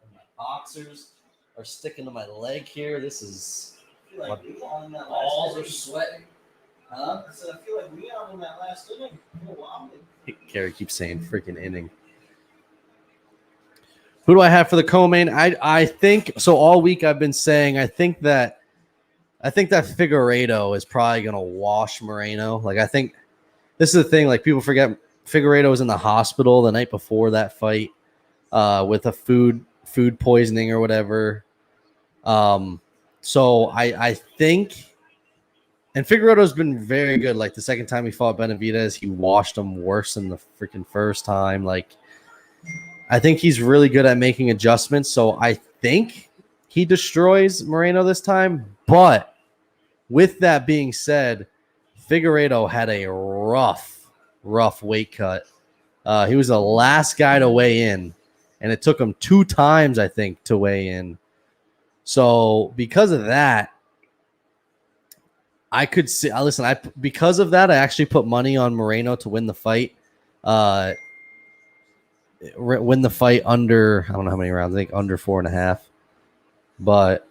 and my boxers are sticking to my leg here. This is I feel like Leon in that balls last are sweating. Huh? I said, I feel like Leon in that last inning. A little wobbly. Gary keeps saying freaking inning. Who do I have for the co-main? I think so. All week I've been saying I think that Figueiredo is probably gonna wash Moreno. Like, I think this is the thing. Like, people forget Figueiredo was in the hospital the night before that fight with a food poisoning or whatever. So I think, and Figueiredo's been very good. Like, the second time he fought Benavidez, he washed him worse than the freaking first time. Like, I think he's really good at making adjustments. So I think he destroys Moreno this time. But with that being said, Figueiredo had a rough weight cut. He was the last guy to weigh in, and it took him 2 times, I think, to weigh in. So because of that, I could see. Listen, because of that, I actually put money on Moreno to win the fight. Win the fight under, I don't know how many rounds. I think under 4.5. But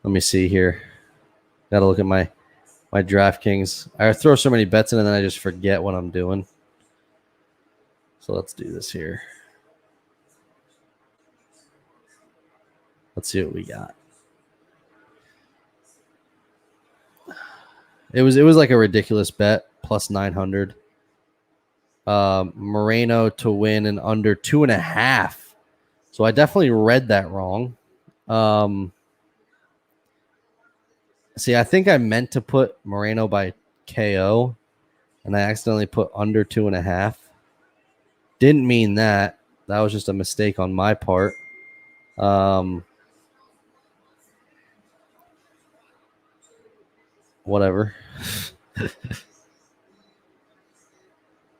let me see here. Got to look at my DraftKings. I throw so many bets in and then I just forget what I'm doing. So let's do this here. Let's see what we got. It was like a ridiculous bet, plus 900. Moreno to win and under 2.5. So I definitely read that wrong. See, I think I meant to put Moreno by KO, and I accidentally put under 2.5. Didn't mean that. That was just a mistake on my part. Whatever.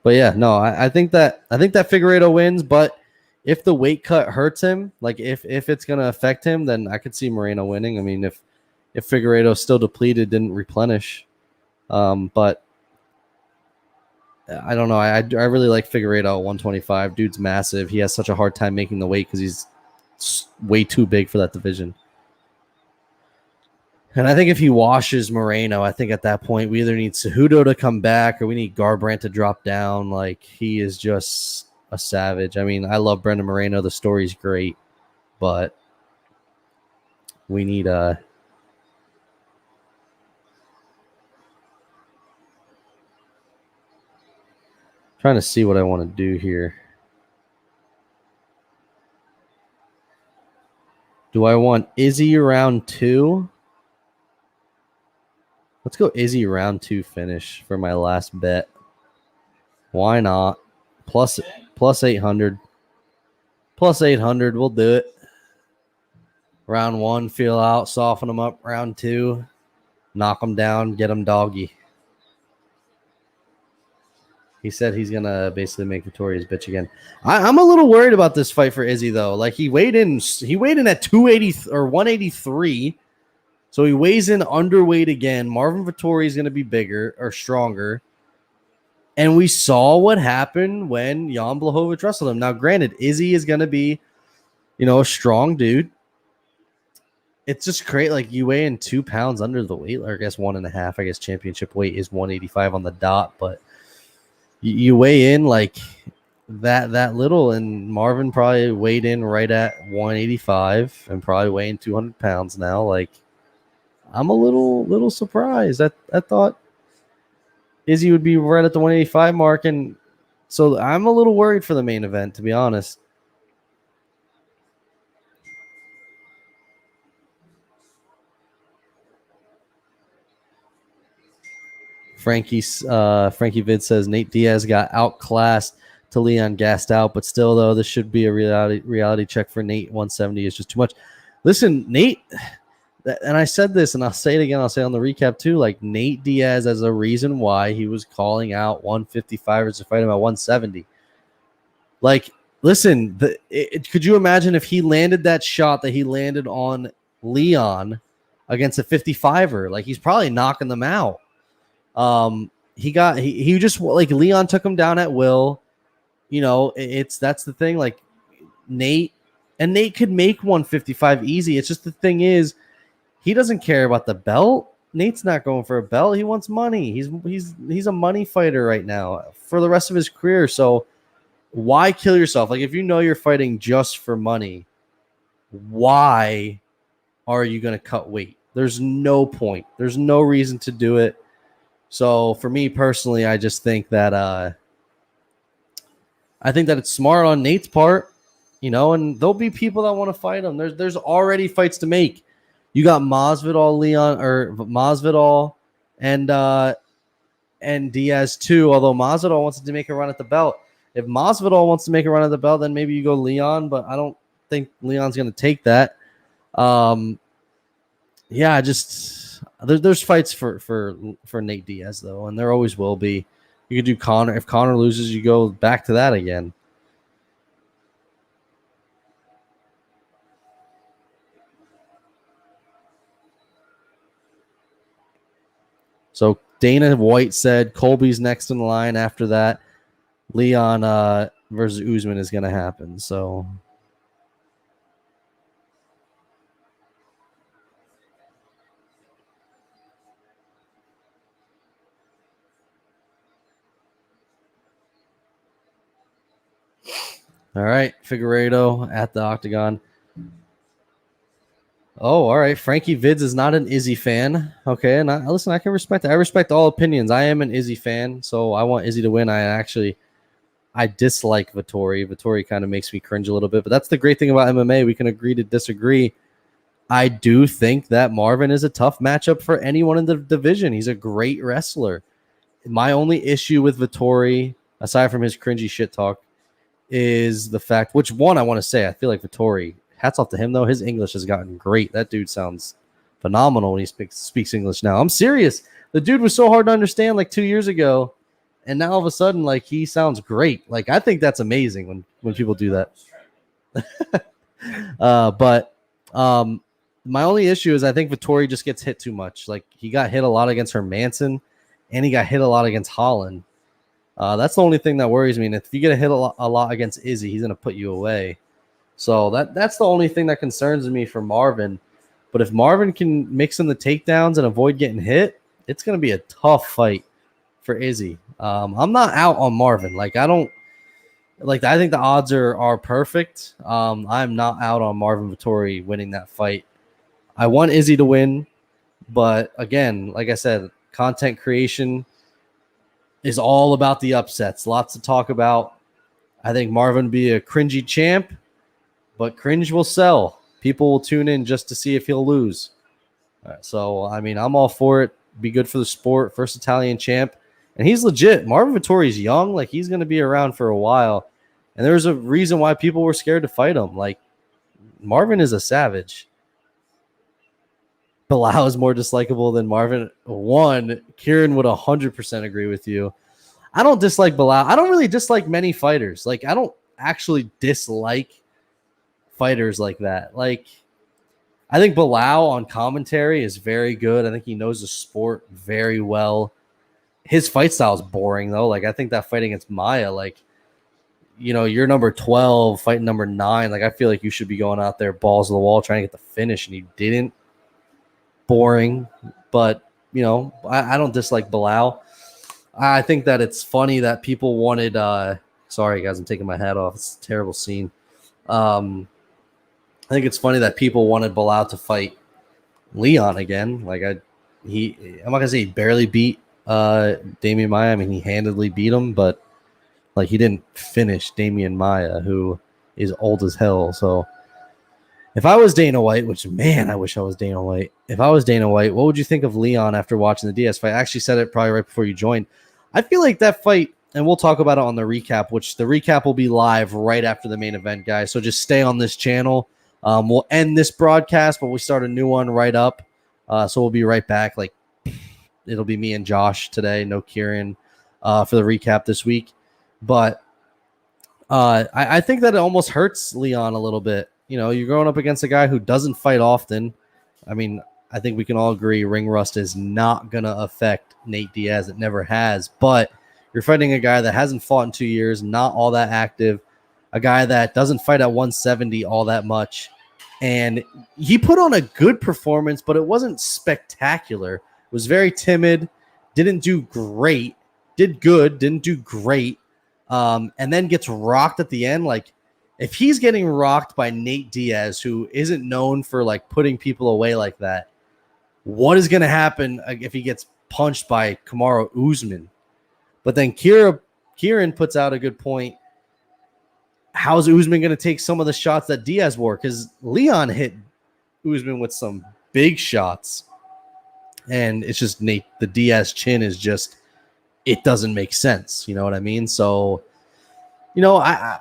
But yeah, no, I think that Figueiredo wins. But if the weight cut hurts him, like if it's gonna affect him, then I could see Moreno winning. I mean, if Figueiredo's still depleted, didn't replenish, but I don't know. I really like Figueiredo at 125. Dude's massive. He has such a hard time making the weight because he's way too big for that division. And I think if he washes Moreno, I think at that point we either need Cejudo to come back or we need Garbrandt to drop down. Like, he is just a savage. I mean, I love Brendan Moreno. The story's great, but we need trying to see what I want to do here. Do I want Izzy round 2? Let's go Izzy round 2 finish for my last bet. Why not? Plus 800. Plus 800. We'll do it. Round 1, feel out, soften them up. Round 2, knock them down, get them doggy. He said he's going to basically make Victoria's bitch again. I'm a little worried about this fight for Izzy, though. Like, he weighed in at 280 or 183. So he weighs in underweight again. Marvin Vettori is going to be bigger or stronger. And we saw what happened when Jan Blachowicz wrestled him. Now, granted, Izzy is going to be, a strong dude. it's just great. Like you weigh in 2 pounds under the weight, or I guess 1.5. I guess championship weight is 185 on the dot, but you weigh in like that little, and Marvin probably weighed in right at 185 and probably weighing 200 pounds now. Like I'm a little surprised. I thought Izzy would be right at the 185 mark, and so I'm a little worried for the main event, to be honest. Frankie Vid says Nate Diaz got outclassed to Leon gassed out, but still though this should be a reality check for Nate. 170 is just too much. Listen, Nate, and I said this and I'll say it again, I'll say it on the recap too, like Nate Diaz as a reason why he was calling out 155ers to fight him at 170. Like, listen, could you imagine if he landed that shot that he landed on Leon against a 55er? Like he's probably knocking them out. He just like Leon took him down at will. You know, that's the thing. Like Nate could make 155 easy. It's just the thing is, he doesn't care about the belt. Nate's not going for a belt. He wants money. He's a money fighter right now for the rest of his career. So why kill yourself? Like if you know you're fighting just for money, why are you going to cut weight? There's no point. There's no reason to do it. So for me personally, I just think that it's smart on Nate's part, you know, and there'll be people that want to fight him. There's already fights to make. You got Masvidal and Diaz too. Although Masvidal wants to make a run at the belt. If Masvidal wants to make a run at the belt, then maybe you go Leon, but I don't think Leon's going to take that. Yeah, there's fights for Nate Diaz though, and there always will be. You could do Conor. If Conor loses, you go back to that again. So Dana White said Colby's next in line. After that, Leon versus Usman is going to happen. So. All right, Figueiredo at the octagon. Oh, all right. Frankie Vids is not an Izzy fan. Okay, and listen, I can respect that. I respect all opinions. I am an Izzy fan, so I want Izzy to win. I dislike Vettori. Vettori kind of makes me cringe a little bit, but that's the great thing about MMA. We can agree to disagree. I do think that Marvin is a tough matchup for anyone in the division. He's a great wrestler. My only issue with Vettori, aside from his cringy shit talk, is the fact, which one I want to say, I feel like Vettori, hats off to him though, his English has gotten great. That dude sounds phenomenal when he speaks English now. I'm serious. The dude was so hard to understand like 2 years ago, and now all of a sudden like he sounds great. Like I think that's amazing when people do that. But my only issue is I think Vettori just gets hit too much. Like he got hit a lot against Hermanson, and he got hit a lot against Holland. That's the only thing that worries me. And if you get a hit a lot against Izzy, he's going to put you away. So that's the only thing that concerns me for Marvin. But if Marvin can mix in the takedowns and avoid getting hit, it's going to be a tough fight for Izzy. I'm not out on Marvin. Like I think the odds are perfect. I'm not out on Marvin Vettori winning that fight. I want Izzy to win, but again, like I said, content creation is all about the upsets. Lots to talk about. I think Marvin will be a cringy champ, but cringe will sell. People will tune in just to see if he'll lose. So, I mean, I'm all for it. Be good for the sport. First Italian champ. And he's legit. Marvin Vettori's young. Like, he's going to be around for a while. And there's a reason why people were scared to fight him. Like, Marvin is a savage. Bilal is more dislikable than Marvin. Kieran would 100% agree with you. I don't dislike Bilal. I don't really dislike many fighters. Like, I don't actually dislike fighters like that. Like, I think Bilal on commentary is very good. I think he knows the sport very well. His fight style is boring, though. Like, I think that fight against Maya, like, you're number 12 fighting number 9. Like, I feel like you should be going out there balls to the wall trying to get the finish, and you didn't. Boring. But, I don't dislike Bilal. I think that it's funny that people wanted sorry guys, I'm taking my hat off. It's a terrible scene. I think it's funny that people wanted Bilal to fight Leon again. Like, I'm not gonna say he barely beat Damian Maia. I mean, he handedly beat him, but like, he didn't finish Damian Maia, who is old as hell. So if I was Dana White, which, man, I wish I was Dana White. If I was Dana White, what would you think of Leon after watching the Diaz fight? I actually said it probably right before you joined. I feel like that fight, and we'll talk about it on the recap, which the recap will be live right after the main event, guys. So just stay on this channel. We'll end this broadcast, but we start a new one right up. So we'll be right back. Like, it'll be me and Josh today, no Kieran, for the recap this week. But I think that it almost hurts Leon a little bit. You're going up against a guy who doesn't fight often. I mean, I think we can all agree ring rust is not going to affect Nate Diaz. It never has. But you're fighting a guy that hasn't fought in 2 years, not all that active, a guy that doesn't fight at 170 all that much. And he put on a good performance, but it wasn't spectacular. It was very timid, didn't do great, did good, didn't do great, and then gets rocked at the end. Like, if he's getting rocked by Nate Diaz, who isn't known for like putting people away like that, what is going to happen if he gets punched by Kamaru Usman? But then Kieran puts out a good point. How's Usman going to take some of the shots that Diaz wore? Because Leon hit Usman with some big shots. And it's just the Diaz chin is just, it doesn't make sense. You know what I mean? So, I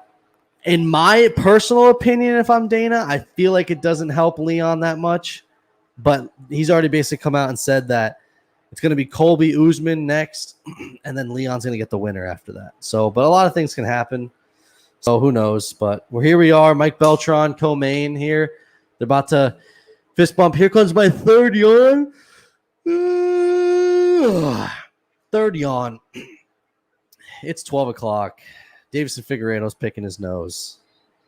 in my personal opinion, if I'm Dana, I feel like it doesn't help Leon that much. But he's already basically come out and said that it's going to be Colby Usman next, and then Leon's going to get the winner after that. So, but a lot of things can happen. So who knows? But here we are, Mike Beltran, co-main here. They're about to fist bump. Here comes my third yawn. Third yawn. It's 12 o'clock. Davison Figueiredo's picking his nose.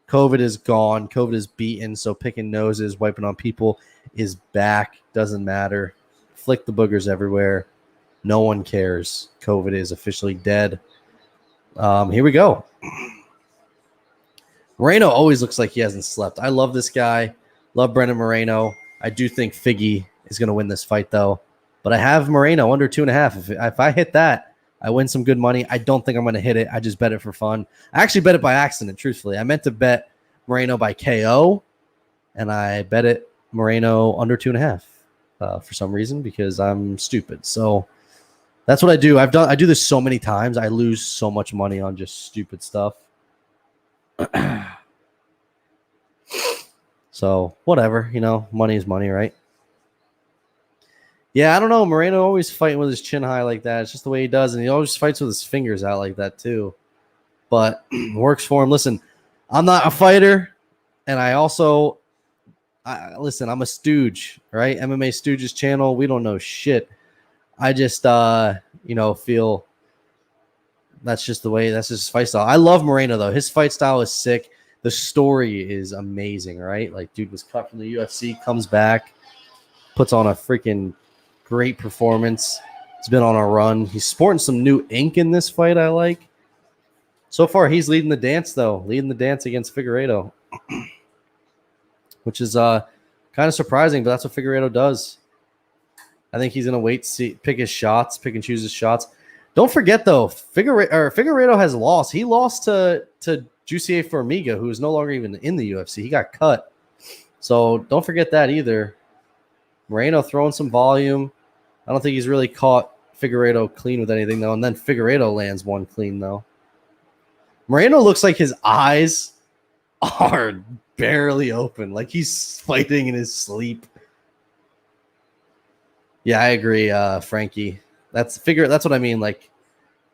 COVID is gone. COVID is beaten. So picking noses, wiping on people is back. Doesn't matter. Flick the boogers everywhere. No one cares. COVID is officially dead. Here we go. Moreno always looks like he hasn't slept. I love this guy. Love Brendan Moreno. I do think Figgy is going to win this fight, though. But I have Moreno under 2.5. If I hit that, I win some good money. I don't think I'm going to hit it. I just bet it for fun. I actually bet it by accident, truthfully. I meant to bet Moreno by KO, and I bet it Moreno under 2.5 for some reason because I'm stupid. So that's what I do. I do this so many times. I lose so much money on just stupid stuff. So whatever, money is money, right? Yeah, I don't know. Moreno always fighting with his chin high like that. It's just the way he does, and he always fights with his fingers out like that too. But works for him. Listen, I'm not a fighter, and I also listen. I'm a stooge, right? MMA Stooges channel. We don't know shit. I just feel that's just the way. That's his fight style. I love Moreno though. His fight style is sick. The story is amazing, right? Like, dude was cut from the UFC, comes back, puts on a freaking great performance. He's been on a run. He's sporting some new ink in this fight. I like. So far, he's leading the dance though. Leading the dance against Figueiredo, which is kind of surprising, but that's what Figueiredo does. I think he's gonna wait, see, pick his shots, pick and choose his shots. Don't forget though, Figueiredo has lost. He lost to Jussier Formiga, who is no longer even in the UFC. He got cut. So don't forget that either. Moreno throwing some volume. I don't think he's really caught Figueiredo clean with anything, though. And then Figueiredo lands one clean, though. Moreno looks like his eyes are barely open. Like he's fighting in his sleep. Yeah, I agree, Frankie. That's what I mean. Like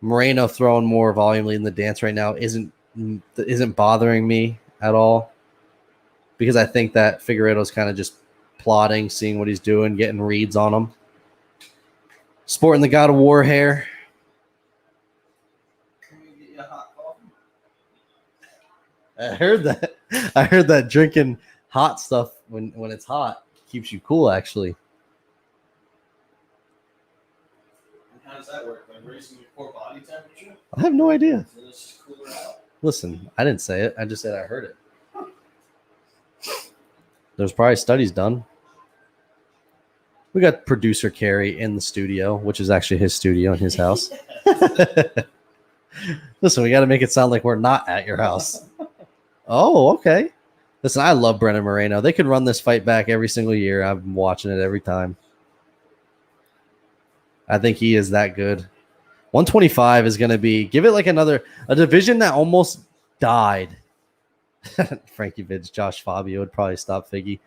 Moreno throwing more volume in the dance right now isn't bothering me at all, because I think that Figueiredo's kind of just plotting, seeing what he's doing, getting reads on him. Sporting the God of War hair. Can we get you a hot coffee? I heard that. I heard that drinking hot stuff when it's hot keeps you cool. Actually, And how does that work? By raising your core body temperature? I have no idea. So it's just cooler out? Listen, I didn't say it. I just said I heard it. There's probably studies done. We got producer Carrie in the studio, which is actually his studio in his house. Listen, we got to make it sound like we're not at your house. Oh, okay. Listen, I love Brennan Moreno. They could run this fight back every single year. I'm watching it every time. I think he is that good. 125 is going to be, give it like a division that almost died. Frankie Vids, Josh Fabio would probably stop Figgy.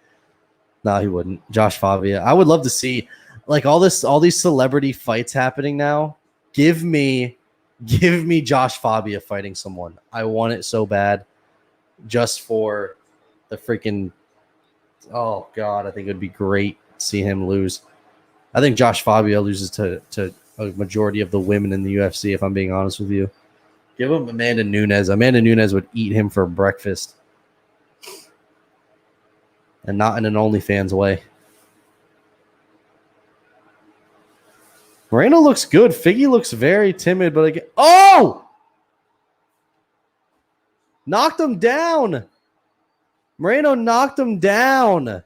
No, he wouldn't. Josh Fabio. I would love to see like all these celebrity fights happening now. Give me Josh Fabio fighting someone. I want it so bad. Just for the freaking, oh God, I think it would be great to see him lose. I think Josh Fabio loses to a majority of the women in the UFC, if I'm being honest with you. Give him Amanda Nunes. Amanda Nunes would eat him for breakfast. And not in an OnlyFans way. Moreno looks good. Figgy looks very timid, but again, oh! Knocked him down. Moreno knocked him down.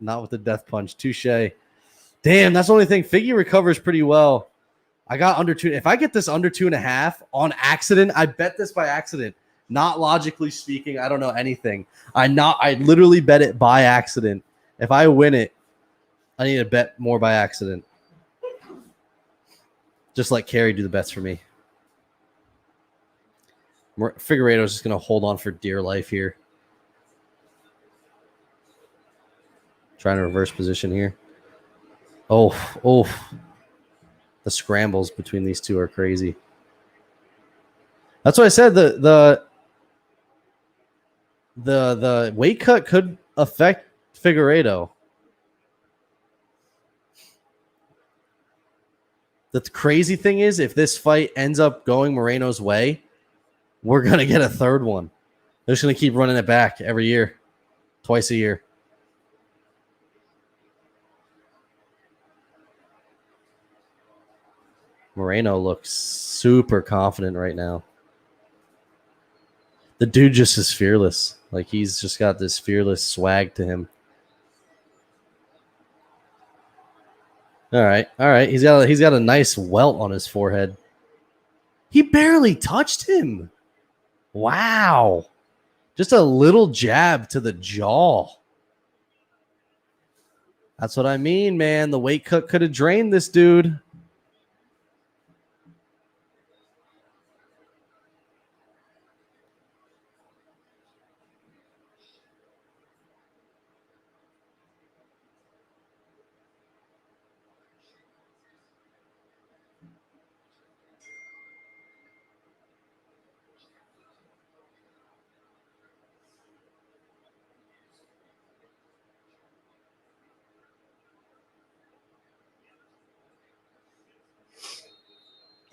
Not with the death punch. Touche. Damn, that's the only thing. Figgy recovers pretty well. I got under 2. If I get this under 2.5 on accident, I bet this by accident. Not logically speaking, I don't know anything. I literally bet it by accident. If I win it, I need to bet more by accident. Just let Carrie do the bets for me. Figueiredo's just going to hold on for dear life here. Trying to reverse position here. Oh. The scrambles between these two are crazy. That's what I said. The weight cut could affect Figueiredo. The crazy thing is, if this fight ends up going Moreno's way, we're going to get a third one. They're just going to keep running it back every year, twice a year. Moreno looks super confident right now. The dude just is fearless. Like, he's just got this fearless swag to him. All right. He's got a nice welt on his forehead. He barely touched him. Wow. Just a little jab to the jaw. That's what I mean, man. The weight cut could have drained this dude.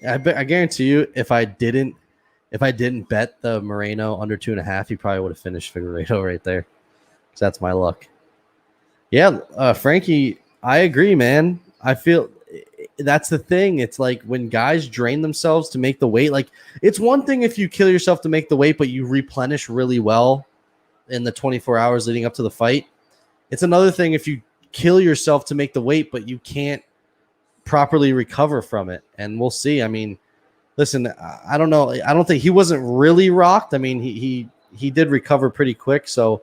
I guarantee you, if I didn't bet the Moreno under 2.5, he probably would have finished Figueiredo right there. So that's my luck. Yeah, Frankie, I agree, man. I feel that's the thing. It's like when guys drain themselves to make the weight. Like, it's one thing if you kill yourself to make the weight, but you replenish really well in the 24 hours leading up to the fight. It's another thing if you kill yourself to make the weight, but you can't properly recover from it. And we'll see. I mean, listen, I don't know. I don't think he wasn't really rocked. I mean, he did recover pretty quick, so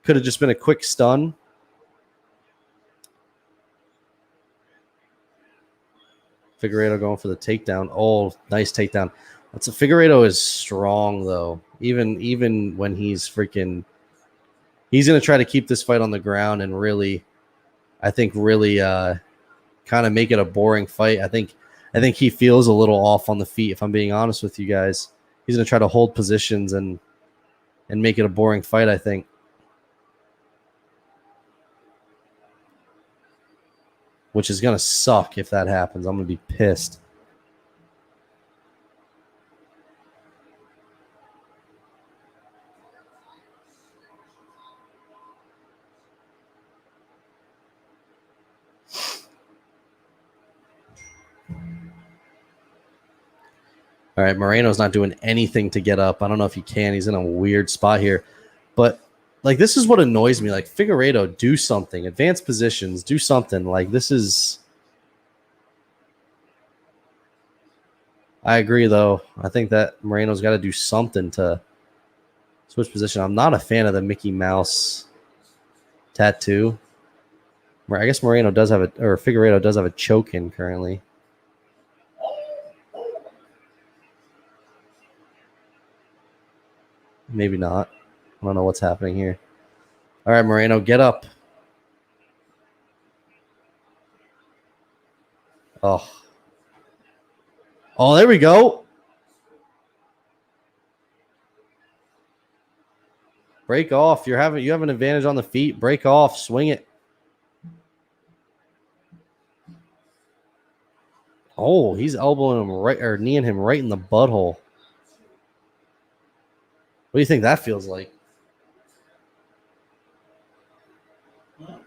could have just been a quick stun. Figueiredo going for the takedown. Oh, nice takedown. Figueiredo is strong though. Even when he's freaking, he's gonna try to keep this fight on the ground and really kind of make it a boring fight. I think he feels a little off on the feet, if I'm being honest with you guys. He's going to try to hold positions and make it a boring fight, I think. Which is going to suck if that happens. I'm going to be pissed. All right, Moreno's not doing anything to get up. I don't know if he can. He's in a weird spot here. But, like, this is what annoys me. Like, Figueiredo, do something. Advanced positions, do something. Like, this is... I agree, though. I think that Moreno's got to do something to switch position. I'm not a fan of the Mickey Mouse tattoo. I guess Moreno does have or Figueiredo does have a choke in currently. Maybe not. I don't know what's happening here. All right, Moreno, get up. Oh. Oh, there we go. Break off. You have an advantage on the feet. Break off. Swing it. Oh, he's elbowing him right or kneeing him right in the butthole. What do you think that feels like?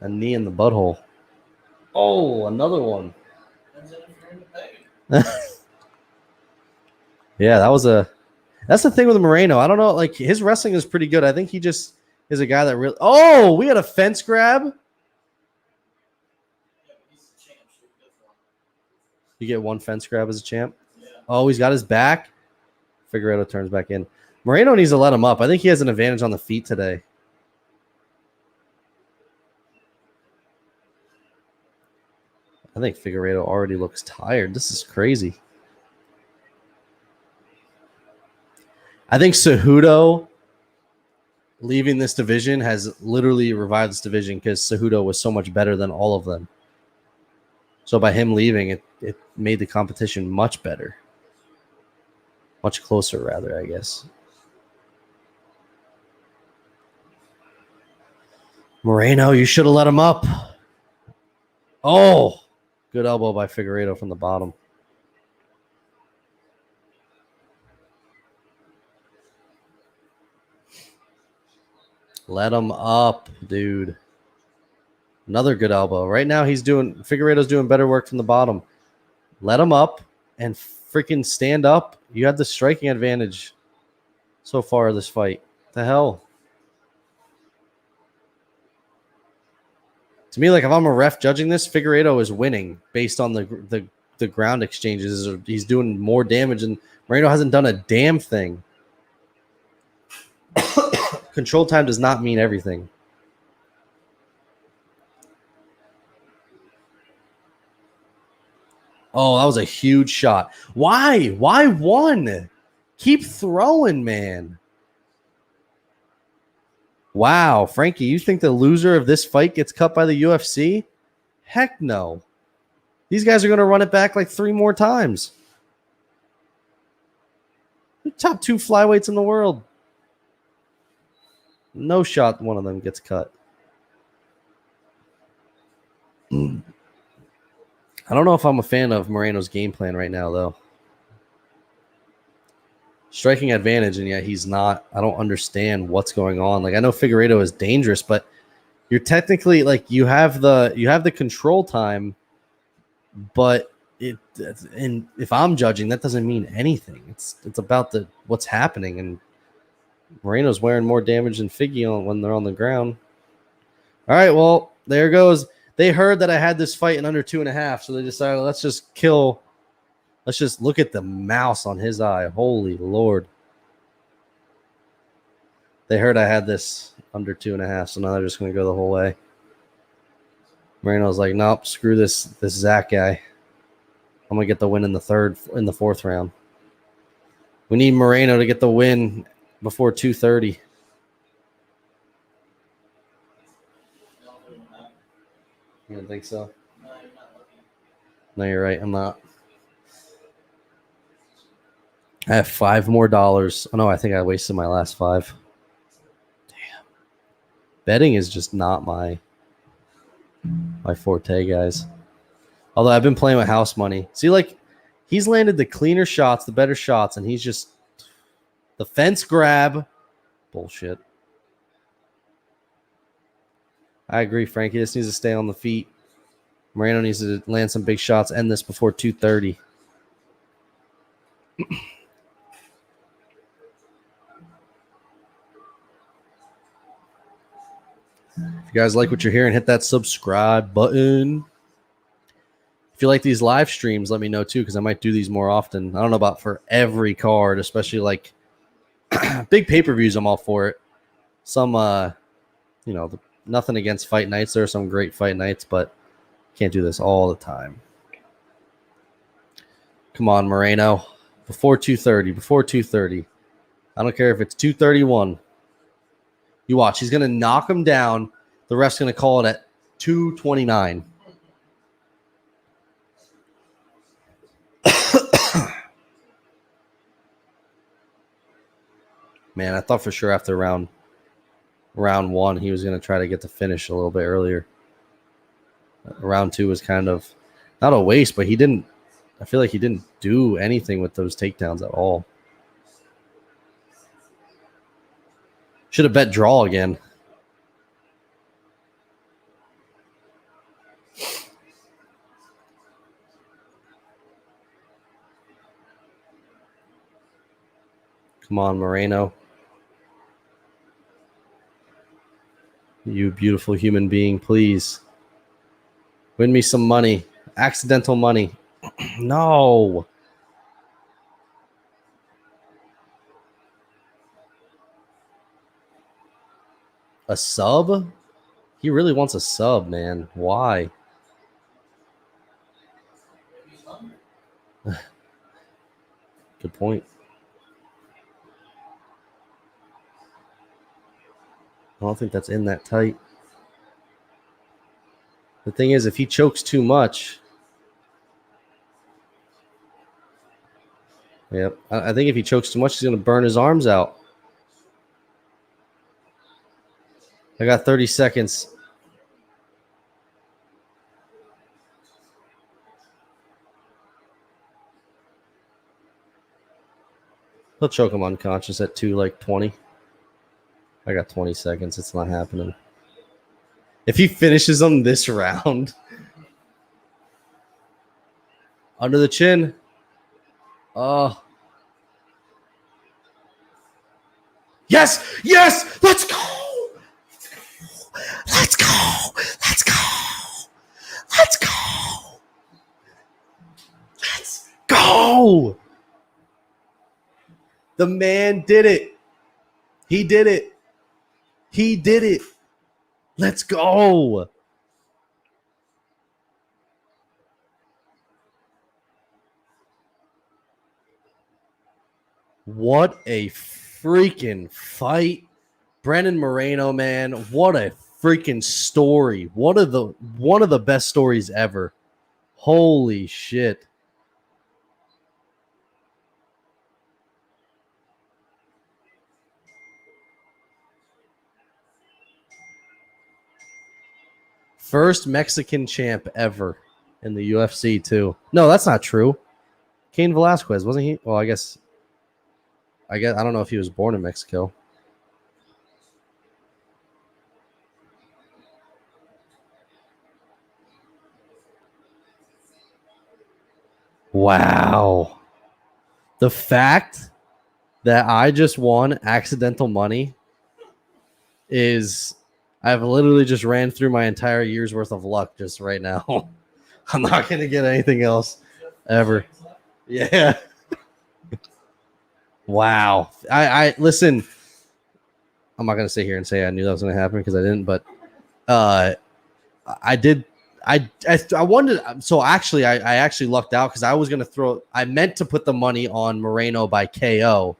A knee in the butthole. Oh, another one. Yeah, that's the thing with Moreno. I don't know. Like, his wrestling is pretty good. I think he just is a guy that really. Oh, we had a fence grab. You get one fence grab as a champ. Yeah. Oh, he's got his back. Figueiredo turns back in. Moreno needs to let him up. I think he has an advantage on the feet today. I think Figueiredo already looks tired. This is crazy. I think Cejudo leaving this division has literally revived this division because Cejudo was so much better than all of them. So by him leaving, it made the competition much better. Much closer, rather, I guess. Moreno, you should have let him up. Oh, good elbow by Figueiredo from the bottom. Let him up, dude. Another good elbow. Right now, Figueiredo's doing better work from the bottom. Let him up and freaking stand up. You had the striking advantage so far of this fight. The hell? To me, like, if I'm a ref judging this, Figueiredo is winning based on the ground exchanges. He's doing more damage, and Moreno hasn't done a damn thing. Control time does not mean everything. Oh, that was a huge shot. Why? Why one? Keep throwing, man. Wow, Frankie, you think the loser of this fight gets cut by the UFC? Heck no. These guys are going to run it back like 3 more times. The top 2 flyweights in the world. No shot one of them gets cut. I don't know if I'm a fan of Moreno's game plan right now, though. Striking advantage, and yet he's not. I don't understand what's going on. Like, I know Figueiredo is dangerous, but you're technically, like, you have the control time, but and if I'm judging, that doesn't mean anything. It's about what's happening, and Moreno's wearing more damage than Figgy when they're on the ground. All right, well, there goes. They heard that I had this fight in under 2.5, so they decided, let's just look at the mouse on his eye. Holy Lord. They heard I had this under 2.5, so now they're just going to go the whole way. Moreno's like, nope, screw this Zack guy. I'm going to get the win in the 4th round. We need Moreno to get the win before 2:30. You don't think so? No, you're not looking. No, you're right. I'm not. I have $5 more. Oh, no, I think I wasted my last 5. Damn. Betting is just not my forte, guys. Although I've been playing with house money. See, like, he's landed the cleaner shots, the better shots, and he's just the fence grab. Bullshit. I agree, Frank. He just needs to stay on the feet. Moreno needs to land some big shots, end this before 2:30. If you guys like what you're hearing, hit that subscribe button. If you like these live streams, let me know too, because I might do these more often. I don't know about for every card, especially like big pay-per-views. I'm all for it. Some, nothing against fight nights. There are some great fight nights, but can't do this all the time. Come on, Moreno. Before 2:30. Before 2:30. I don't care if it's 2:31. You watch. He's going to knock him down. The ref's going to call it at 2:29. Man, I thought for sure after round one he was going to try to get the finish a little bit earlier. Round two was kind of not a waste, but I feel like he didn't do anything with those takedowns at all. Should have bet draw again. Come on, Moreno. You beautiful human being, please. Win me some money. Accidental money. No. A sub? He really wants a sub, man. Why? Good point. I don't think that's in that tight. The thing is, if he chokes too much, yep. I think if he chokes too much, he's going to burn his arms out. I got 30 seconds. He'll choke him unconscious at 2:20. I got 20 seconds. It's not happening. If he finishes him this round, under the chin. Oh. Yes! Yes! Let's go! Let's go! Let's go! Let's go! Let's go! The man did it. He did it. He did it. Let's go. What a freaking fight. Brandon Moreno, man, what a freaking story. One of the best stories ever. Holy shit. First Mexican champ ever in the UFC too. No, that's not true. Cain Velasquez, wasn't he? Well, I guess I don't know if he was born in Mexico. Wow. The fact that I just won accidental money is I've literally just ran through my entire year's worth of luck just right now. I'm not going to get anything else ever. Yeah. Wow. I listen, I'm not going to sit here and say I knew that was going to happen because I didn't, but I did. I wanted, so actually, I actually lucked out because I was going to I meant to put the money on Moreno by KO,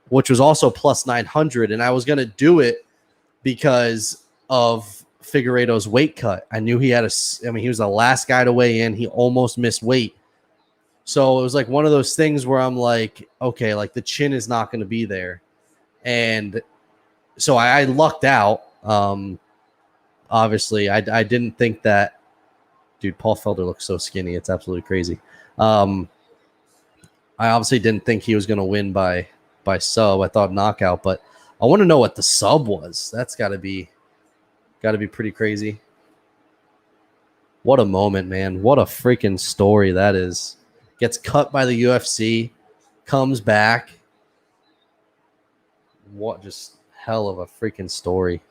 which was also plus 900. And I was going to do it because of Figueiredo's weight cut. I knew he had he was the last guy to weigh in. He almost missed weight. So it was like one of those things where I'm like, okay, like the chin is not going to be there. And so I lucked out. Obviously, I didn't think that. Dude, Paul Felder looks so skinny. It's absolutely crazy. I obviously didn't think he was going to win by sub. I thought knockout, but I want to know what the sub was. That's got to be pretty crazy. What a moment, man. What a freaking story that is. Gets cut by the UFC, comes back. What just hell of a freaking story.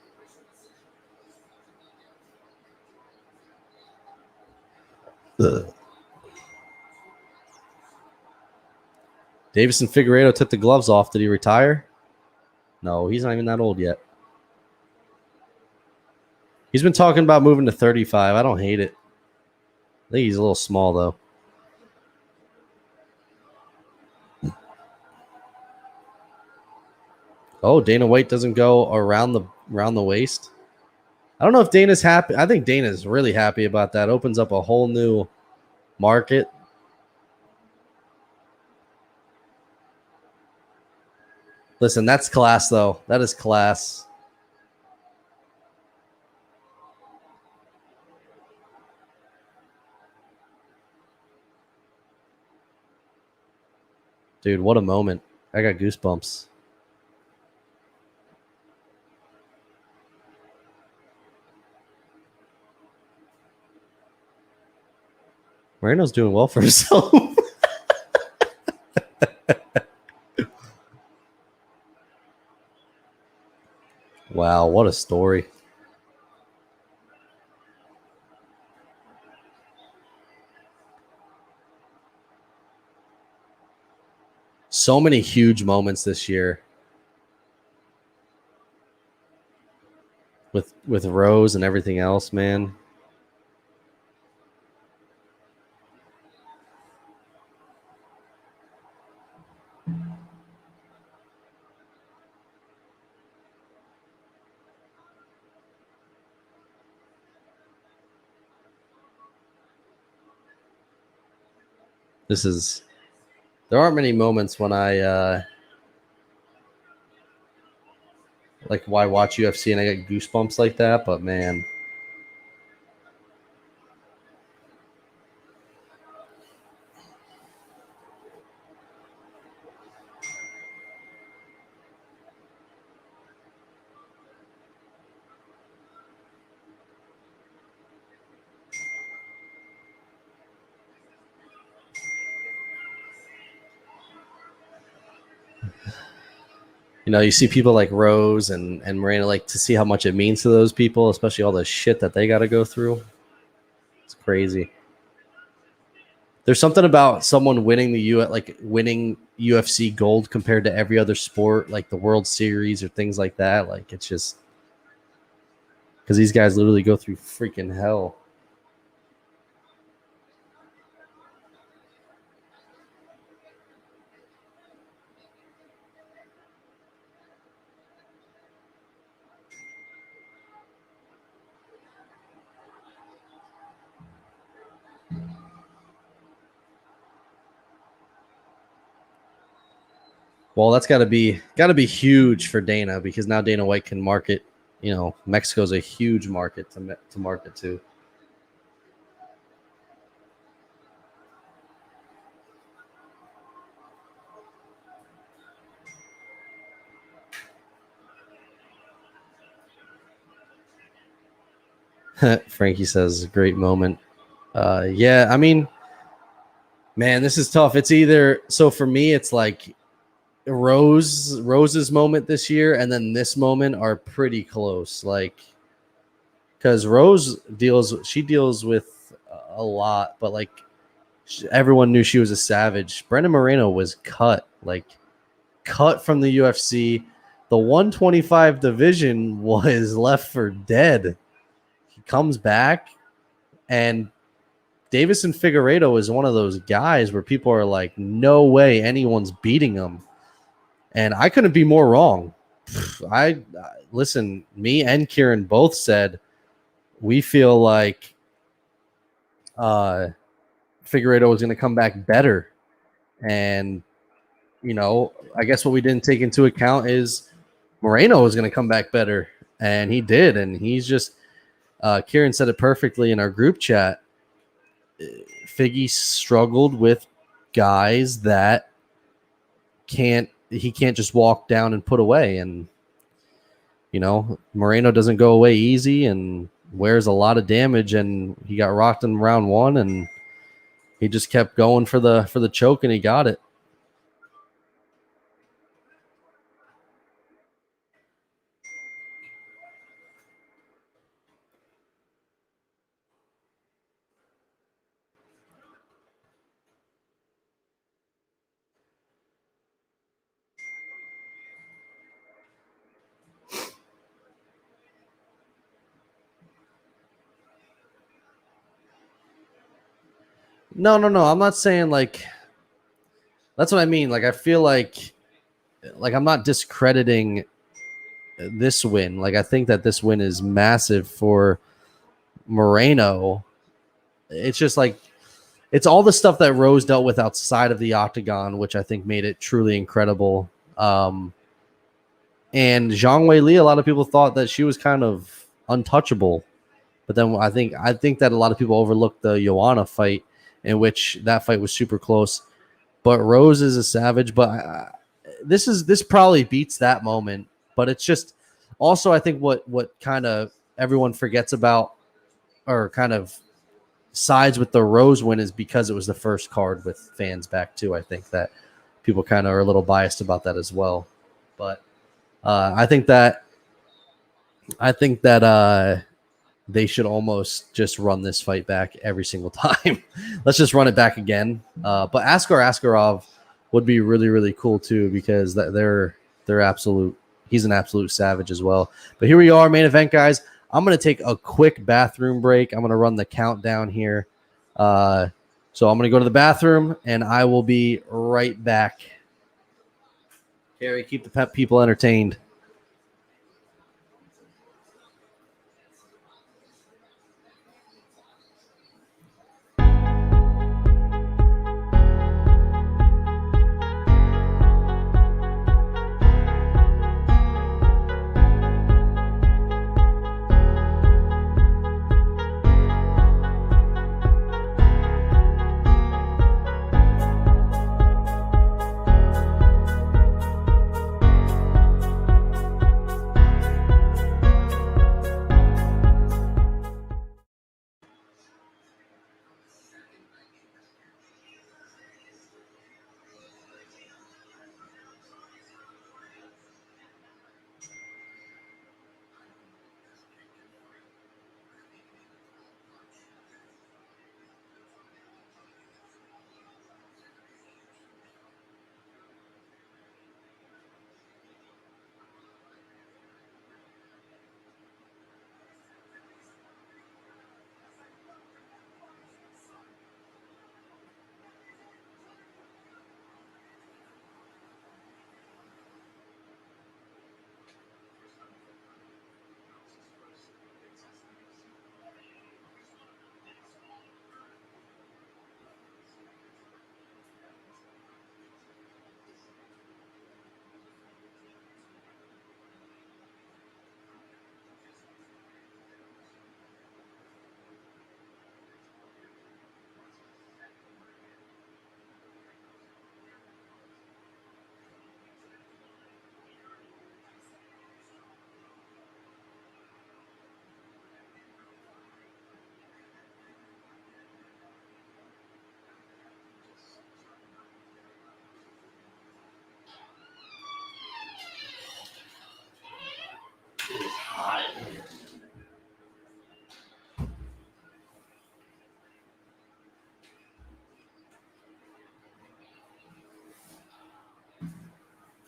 Davison Figueiredo took the gloves off. Did he retire? No, he's not even that old yet. He's been talking about moving to 35. I don't hate it. I think he's a little small, though. Oh, Dana White doesn't go around the waist. I don't know if Dana's happy. I think Dana's really happy about that. Opens up a whole new market. Listen, that's class, though. That is class. Dude, what a moment. I got goosebumps. Moreno's doing well for himself. Wow, what a story. So many huge moments this year. With Rose and everything else, man. There aren't many moments when I like why watch UFC and I get goosebumps like that, but man. You know, you see people like Rose and Moreno, like to see how much it means to those people, especially all the shit that they got to go through. It's crazy. There's something about someone winning winning UFC gold compared to every other sport, like the World Series or things like that. Like it's just because these guys literally go through freaking hell. Well, that's got to be huge for Dana because now Dana White can market. You know, Mexico's a huge market to market to. Frankie says, "Great moment." Yeah, I mean, man, this is tough. It's either so for me, it's like Rose's moment this year, and then this moment are pretty close. Like, because Rose deals with a lot, but like everyone knew she was a savage. Brendan Moreno was cut from the UFC. The 125 division was left for dead. He comes back, and Davison Figueiredo is one of those guys where people are like, no way anyone's beating him. And I couldn't be more wrong. Listen, me and Kieran both said we feel like Figueiredo was going to come back better. And, you know, I guess what we didn't take into account is Moreno was going to come back better. And he did. And he's just, Kieran said it perfectly in our group chat. Figgy struggled with guys that he can't just walk down and put away. And, you know, Moreno doesn't go away easy and wears a lot of damage, and he got rocked in round one, and he just kept going for the choke, and he got it. No. I'm not saying like that's what I mean. Like I feel like I'm not discrediting this win. Like I think that this win is massive for Moreno. It's just like it's all the stuff that Rose dealt with outside of the octagon, which I think made it truly incredible. And Zhang Wei Li, a lot of people thought that she was kind of untouchable, but then I think that a lot of people overlooked the Joanna fight, in which that fight was super close. But Rose is a savage. But this probably beats that moment. But it's just also I think what kind of everyone forgets about or kind of sides with the Rose win is because it was the first card with fans back too. I think that people kind of are a little biased about that as well. But I think that they should almost just run this fight back every single time. Let's just run it back again. But Askar Askarov would be really, really cool too because they're absolute. He's an absolute savage as well. But here we are, main event, guys. I'm going to take a quick bathroom break. I'm going to run the countdown here. So I'm going to go to the bathroom, and I will be right back. Carrie, keep the people entertained.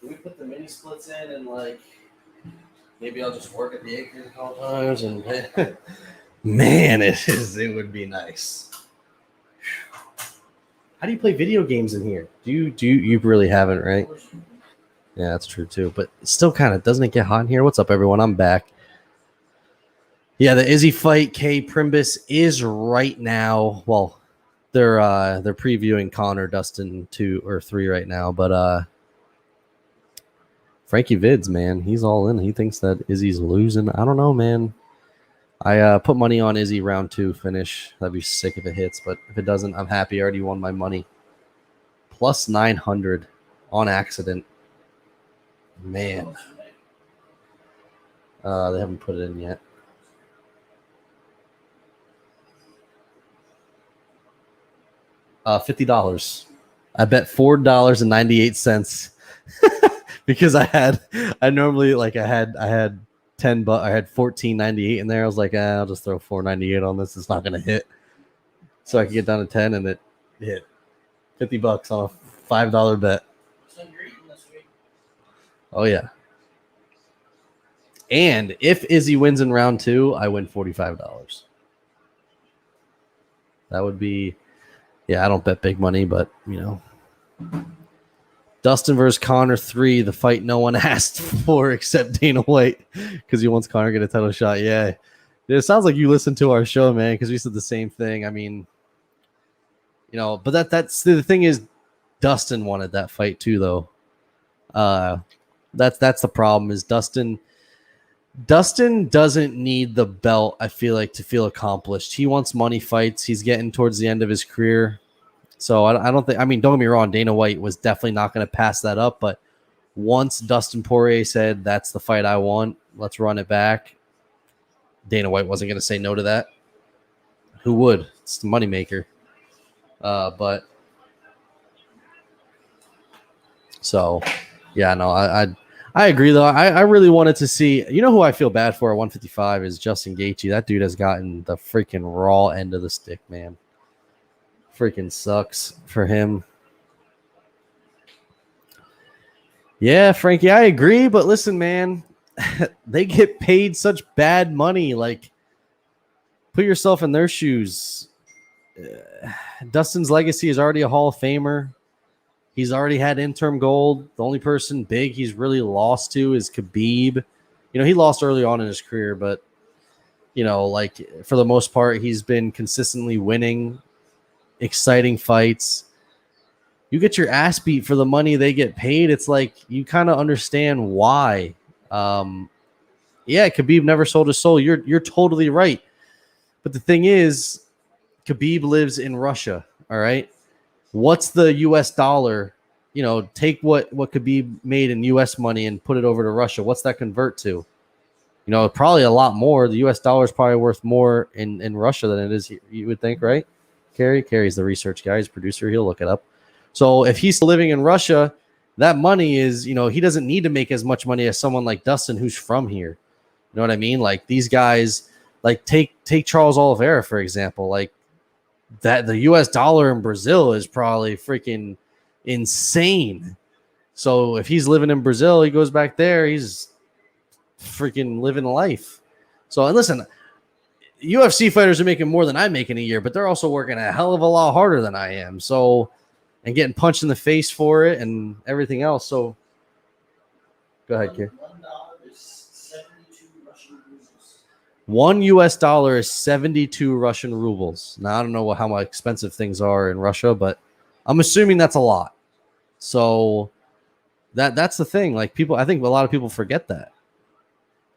Can we put the mini splits in and like maybe I'll just work at the acres a couple times and man, it would be nice. How do you play video games in here? You really haven't, right? Yeah, that's true too. But it still kind of doesn't it get hot in here? What's up, everyone? I'm back. Yeah, the Izzy fight, K Primbus is right now. Well, they're previewing Connor Dustin 2 or 3 right now, but Frankie Vids, man, he's all in. He thinks that Izzy's losing. I don't know, man. I put money on Izzy round 2 finish. That'd be sick if it hits, but if it doesn't, I'm happy. I already won my money. Plus 900 on accident. Man. They haven't put it in yet. $50. I bet $4.98 because I had 10, but I had $14.98 in there. I was like, I'll just throw $4.98 on this. It's not gonna hit. So I could get down to 10 and it hit. $50 on a $5 bet. Oh yeah. And if Izzy wins in round 2, I win $45. That would be Yeah, I don't bet big money, but Dustin versus Connor 3, the fight no one asked for except Dana White because he wants Connor to get a title shot. Yeah. It sounds like you listened to our show, man, because we said the same thing. I mean, but that's the thing is Dustin wanted that fight too, though. That's the problem is Dustin doesn't need the belt, I feel like, to feel accomplished. He wants money fights. He's getting towards the end of his career. So I don't think, I mean, don't get me wrong, Dana White was definitely not going to pass that up. But once Dustin Poirier said, that's the fight I want, let's run it back, Dana White wasn't going to say no to that. Who would? It's the moneymaker. But so, yeah, no, I agree, though. I really wanted to see, who I feel bad for at 155 is Justin Gaethje. That dude has gotten the freaking raw end of the stick, man. Freaking sucks for him. Yeah, Frankie, I agree. But listen, man, they get paid such bad money. Like, put yourself in their shoes. Dustin's legacy is already a Hall of Famer. He's already had interim gold. The only person big he's really lost to is Khabib. He lost early on in his career, but, like for the most part, he's been consistently winning exciting fights. You get your ass beat for the money they get paid. It's like you kind of understand why. Yeah, Khabib never sold his soul. You're totally right. But the thing is, Khabib lives in Russia. All right. What's the US dollar? Take what Khabib made in US money and put it over to Russia. What's that convert to? Probably a lot more. The US dollar is probably worth more in Russia than it is here, you would think, right? Carrie's the research guy, he's producer. He'll look it up. So if he's living in Russia, that money is, he doesn't need to make as much money as someone like Dustin who's from here. You know what I mean? Like these guys, like take Charles Oliveira, for example. Like that the US dollar in Brazil is probably freaking insane. So if he's living in Brazil, he goes back there, he's freaking living life. So, and listen, UFC fighters are making more than I make in a year, but they're also working a hell of a lot harder than I am. So, and getting punched in the face for it and everything else. So, go ahead, Kier. $1 is 72 Russian rubles. $1 US is 72 Russian rubles. Now, I don't know how expensive things are in Russia, but I'm assuming that's a lot. So, that's the thing. Like I think a lot of people forget that.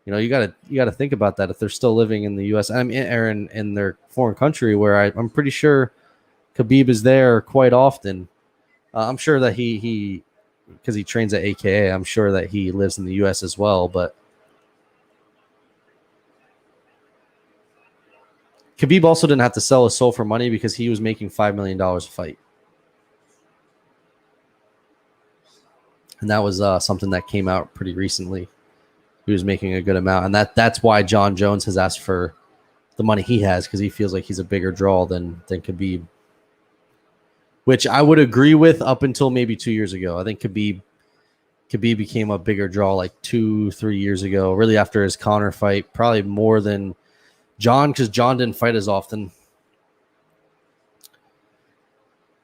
You gotta think about that if they're still living in the U.S. or in their foreign country, where I'm pretty sure Khabib is there quite often. I'm sure that he because he trains at AKA. I'm sure that he lives in the U.S. as well. But Khabib also didn't have to sell his soul for money because he was making $5 million a fight, and that was something that came out pretty recently. He was making a good amount, and that's why John Jones has asked for the money he has, because he feels like he's a bigger draw than Khabib, which I would agree with up until maybe 2 years ago. I think Khabib became a bigger draw like 2-3 years ago, really after his Conor fight, probably more than John, because John didn't fight as often.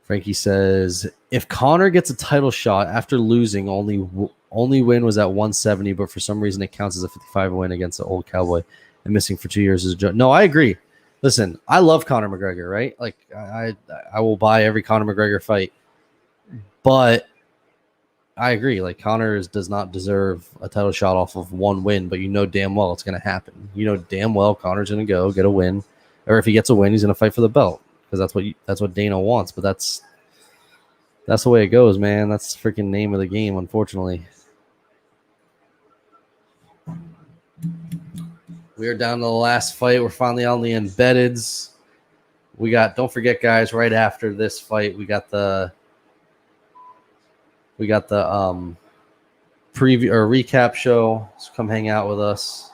Frankie says, if Conor gets a title shot after losing, only win was at 170, but for some reason it counts as a 55 win against the old cowboy, and missing for 2 years is a joke. No, I agree. Listen, I love Conor McGregor, right? Like I will buy every Conor McGregor fight, but I agree. Like Conor does not deserve a title shot off of one win, but damn well it's going to happen. Damn well Conor's going to go get a win, or if he gets a win, he's going to fight for the belt, because that's what Dana wants. But that's the way it goes, man. That's the freaking name of the game, unfortunately. We are down to the last fight. We're finally on the embeddeds. Don't forget, guys, right after this fight, we got the preview or recap show. So come hang out with us.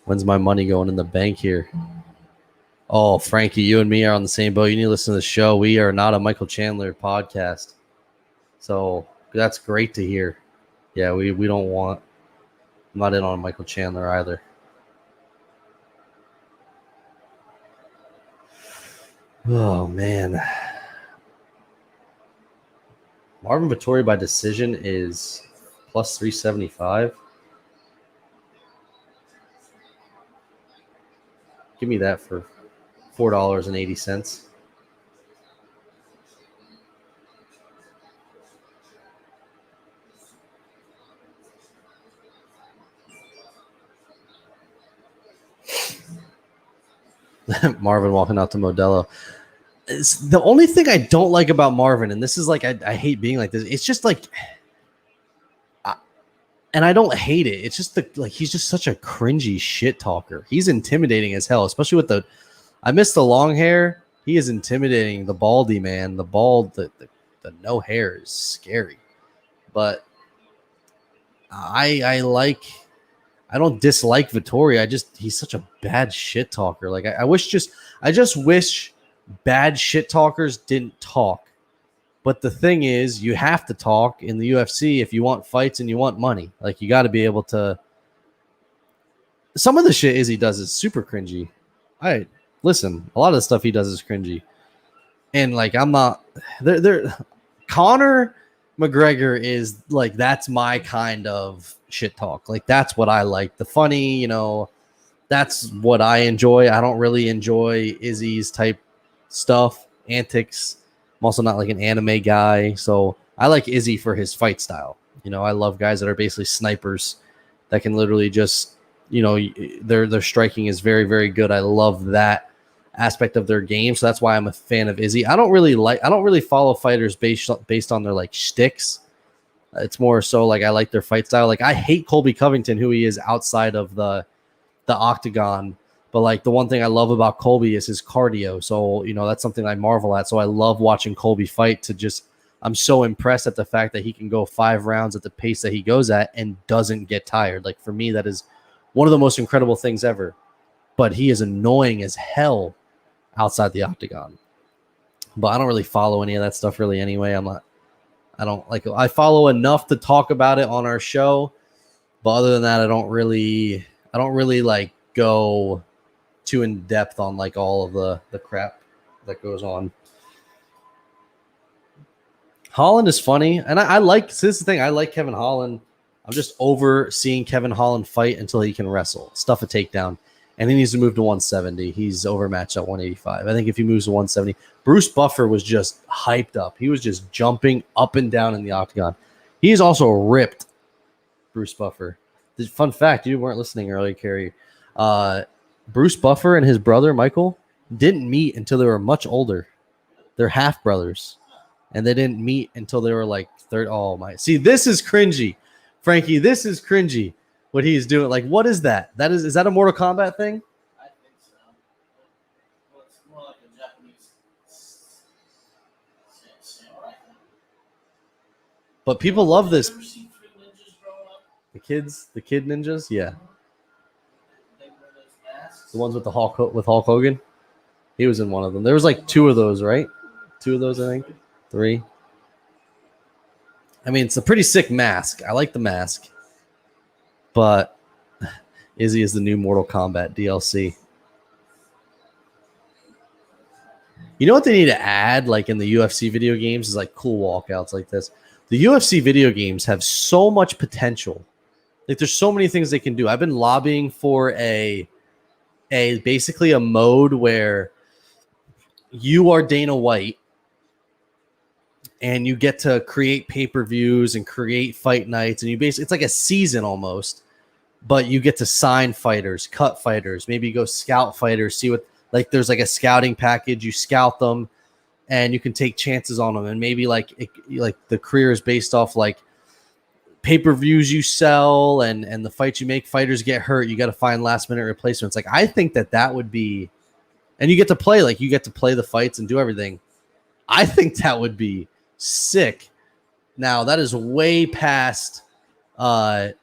When's my money going in the bank here? Oh, Frankie, you and me are on the same boat. You need to listen to the show. We are not a Michael Chandler podcast. So that's great to hear. Yeah, we don't want. I'm not in on Michael Chandler either. Oh, man. Marvin Vettori by decision is plus 375. Give me that for $4.80. Marvin walking out to Modelo. It's the only thing I don't like about Marvin, and this is like I hate being like this. It's just like, and I don't hate it. It's just he's just such a cringy shit talker. He's intimidating as hell, especially with the. I miss the long hair. He is intimidating. The baldy man, the bald, the no hair is scary. But I like. I don't dislike Vettori. He's such a bad shit talker. Like I just wish bad shit talkers didn't talk. But the thing is, you have to talk in the UFC if you want fights and you want money. Like, you got to be able to. Some of the shit Izzy does is super cringy. Listen, a lot of the stuff he does is cringy. And, like, I'm not. Conor McGregor is, like, that's my kind of shit talk. Like, that's what I like. The funny, that's what I enjoy. I don't really enjoy Izzy's type stuff, antics. I'm also not like an anime guy, so I like Izzy for his fight style. I love guys that are basically snipers that can literally just, their striking is very, very good. I love that aspect of their game, so that's why I'm a fan of Izzy. I don't really follow fighters based on their like shticks. It's more so like I like their fight style. Like, I hate Colby Covington, who he is outside of the octagon. But, like, the one thing I love about Colby is his cardio. So, that's something I marvel at. So I love watching Colby fight I'm so impressed at the fact that he can go 5 rounds at the pace that he goes at and doesn't get tired. Like, for me, that is one of the most incredible things ever. But he is annoying as hell outside the octagon. But I don't really follow any of that stuff really anyway. I follow enough to talk about it on our show. But other than that, I don't really like go too in depth on like all of the crap that goes on. Holland is funny, and I like. So this is the thing. I like Kevin Holland. I'm just over seeing Kevin Holland fight until he can wrestle, stuff a takedown, and he needs to move to 170. He's overmatched at 185. I think if he moves to 170, Bruce Buffer was just hyped up. He was just jumping up and down in the octagon. He is also ripped, Bruce Buffer. The fun fact, you weren't listening earlier, Kerry. Bruce Buffer and his brother, Michael, didn't meet until they were much older. They're half brothers. And they didn't meet until they were like third. Oh, my. See, this is cringy. Frankie, this is cringy what he's doing. Like, what is that? Is that a Mortal Kombat thing? I think so. Well, it's more like a Japanese samurai. But people love this. You ever seen Three Ninjas growing up? The kid ninjas? Yeah. They wear those masks. The ones with Hulk Hogan? He was in one of them. There was like 2 of those, right? 2 of those, I think. 3. I mean, it's a pretty sick mask. I like the mask. But Izzy is the new Mortal Kombat DLC. You know what they need to add, like in the UFC video games, is like cool walkouts like this. The UFC video games have so much potential. Like, there's so many things they can do. I've been lobbying for a basically a mode where you are Dana White and you get to create pay-per-views and create fight nights, and it's like a season almost, but you get to sign fighters, cut fighters, maybe go scout fighters, see what, like, there's like a scouting package, you scout them and you can take chances on them, and maybe like the career is based off like pay-per-views you sell and the fights you make. Fighters get hurt, you got to find last-minute replacements. Like, I think that would be, and you get to play the fights and do everything. I think that would be sick. Now, that is way past EA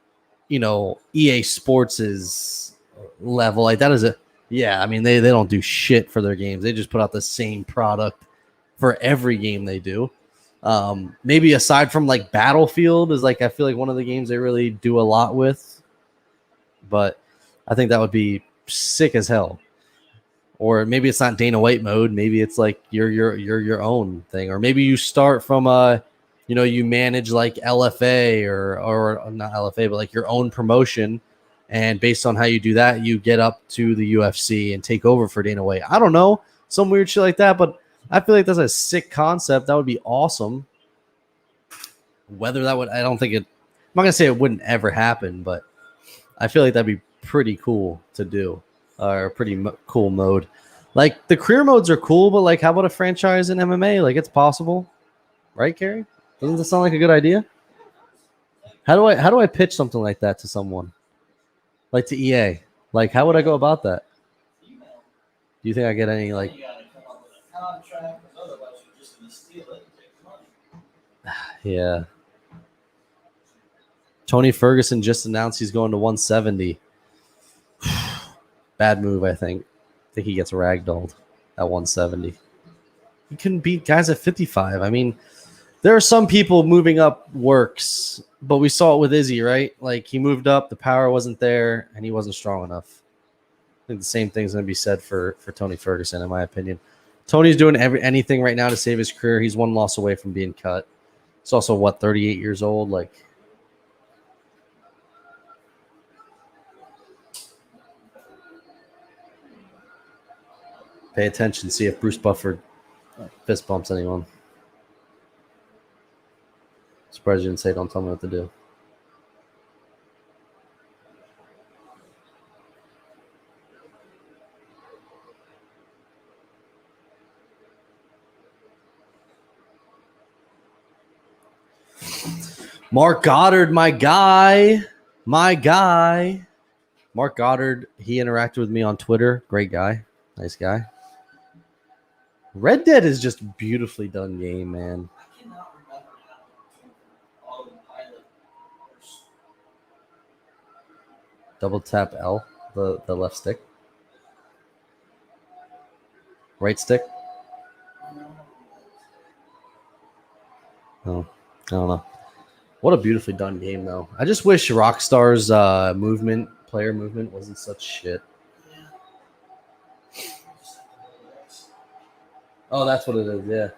Sports' level. Like that is a yeah. I mean they don't do shit for their games. They just put out the same product for every game they do. Maybe aside from like Battlefield is like I feel like one of the games they really do a lot with, but I think that would be sick as hell. Or maybe it's not Dana White mode. Maybe it's like your own thing. Or maybe you start from you manage like LFA or not LFA, but like your own promotion. And based on how you do that, you get up to the UFC and take over for Dana White. I don't know, some weird shit like that, but I feel like that's a sick concept. That would be awesome. Whether that would, I don't think it. I'm not gonna say it wouldn't ever happen, but I feel like that'd be pretty cool to do, or a pretty cool mode. Like the career modes are cool, but like, how about a franchise in MMA? Like it's possible, right, Kerry? Doesn't that sound like a good idea? How do I pitch something like that to someone, like to EA? Like, how would I go about that? Do you think I get any like? You gotta come up with a contract, because otherwise you're just gonna steal it and take the money. Yeah. Tony Ferguson just announced he's going to 170. Bad move, I think. I think he gets ragdolled at 170. He couldn't beat guys at 55. I mean, there are some people moving up works, but we saw it with Izzy, right? Like he moved up, the power wasn't there, and he wasn't strong enough. I think the same thing's going to be said for Tony Ferguson, in my opinion. Tony's doing anything right now to save his career. He's one loss away from being cut. He's also 38 years old. Like, pay attention, see if Bruce Buffer fist bumps anyone. Surprised you didn't say don't tell me what to do. Mark Goddard, my guy. Mark Goddard, he interacted with me on Twitter. Great guy. Nice guy. Red Dead is just a beautifully done game, man. I cannot remember how all the pilot works. Double tap L, the left stick. Right stick? Oh, I don't know. What a beautifully done game, though. I just wish Rockstar's player movement, wasn't such shit. Yeah. Oh, that's what it is, yeah.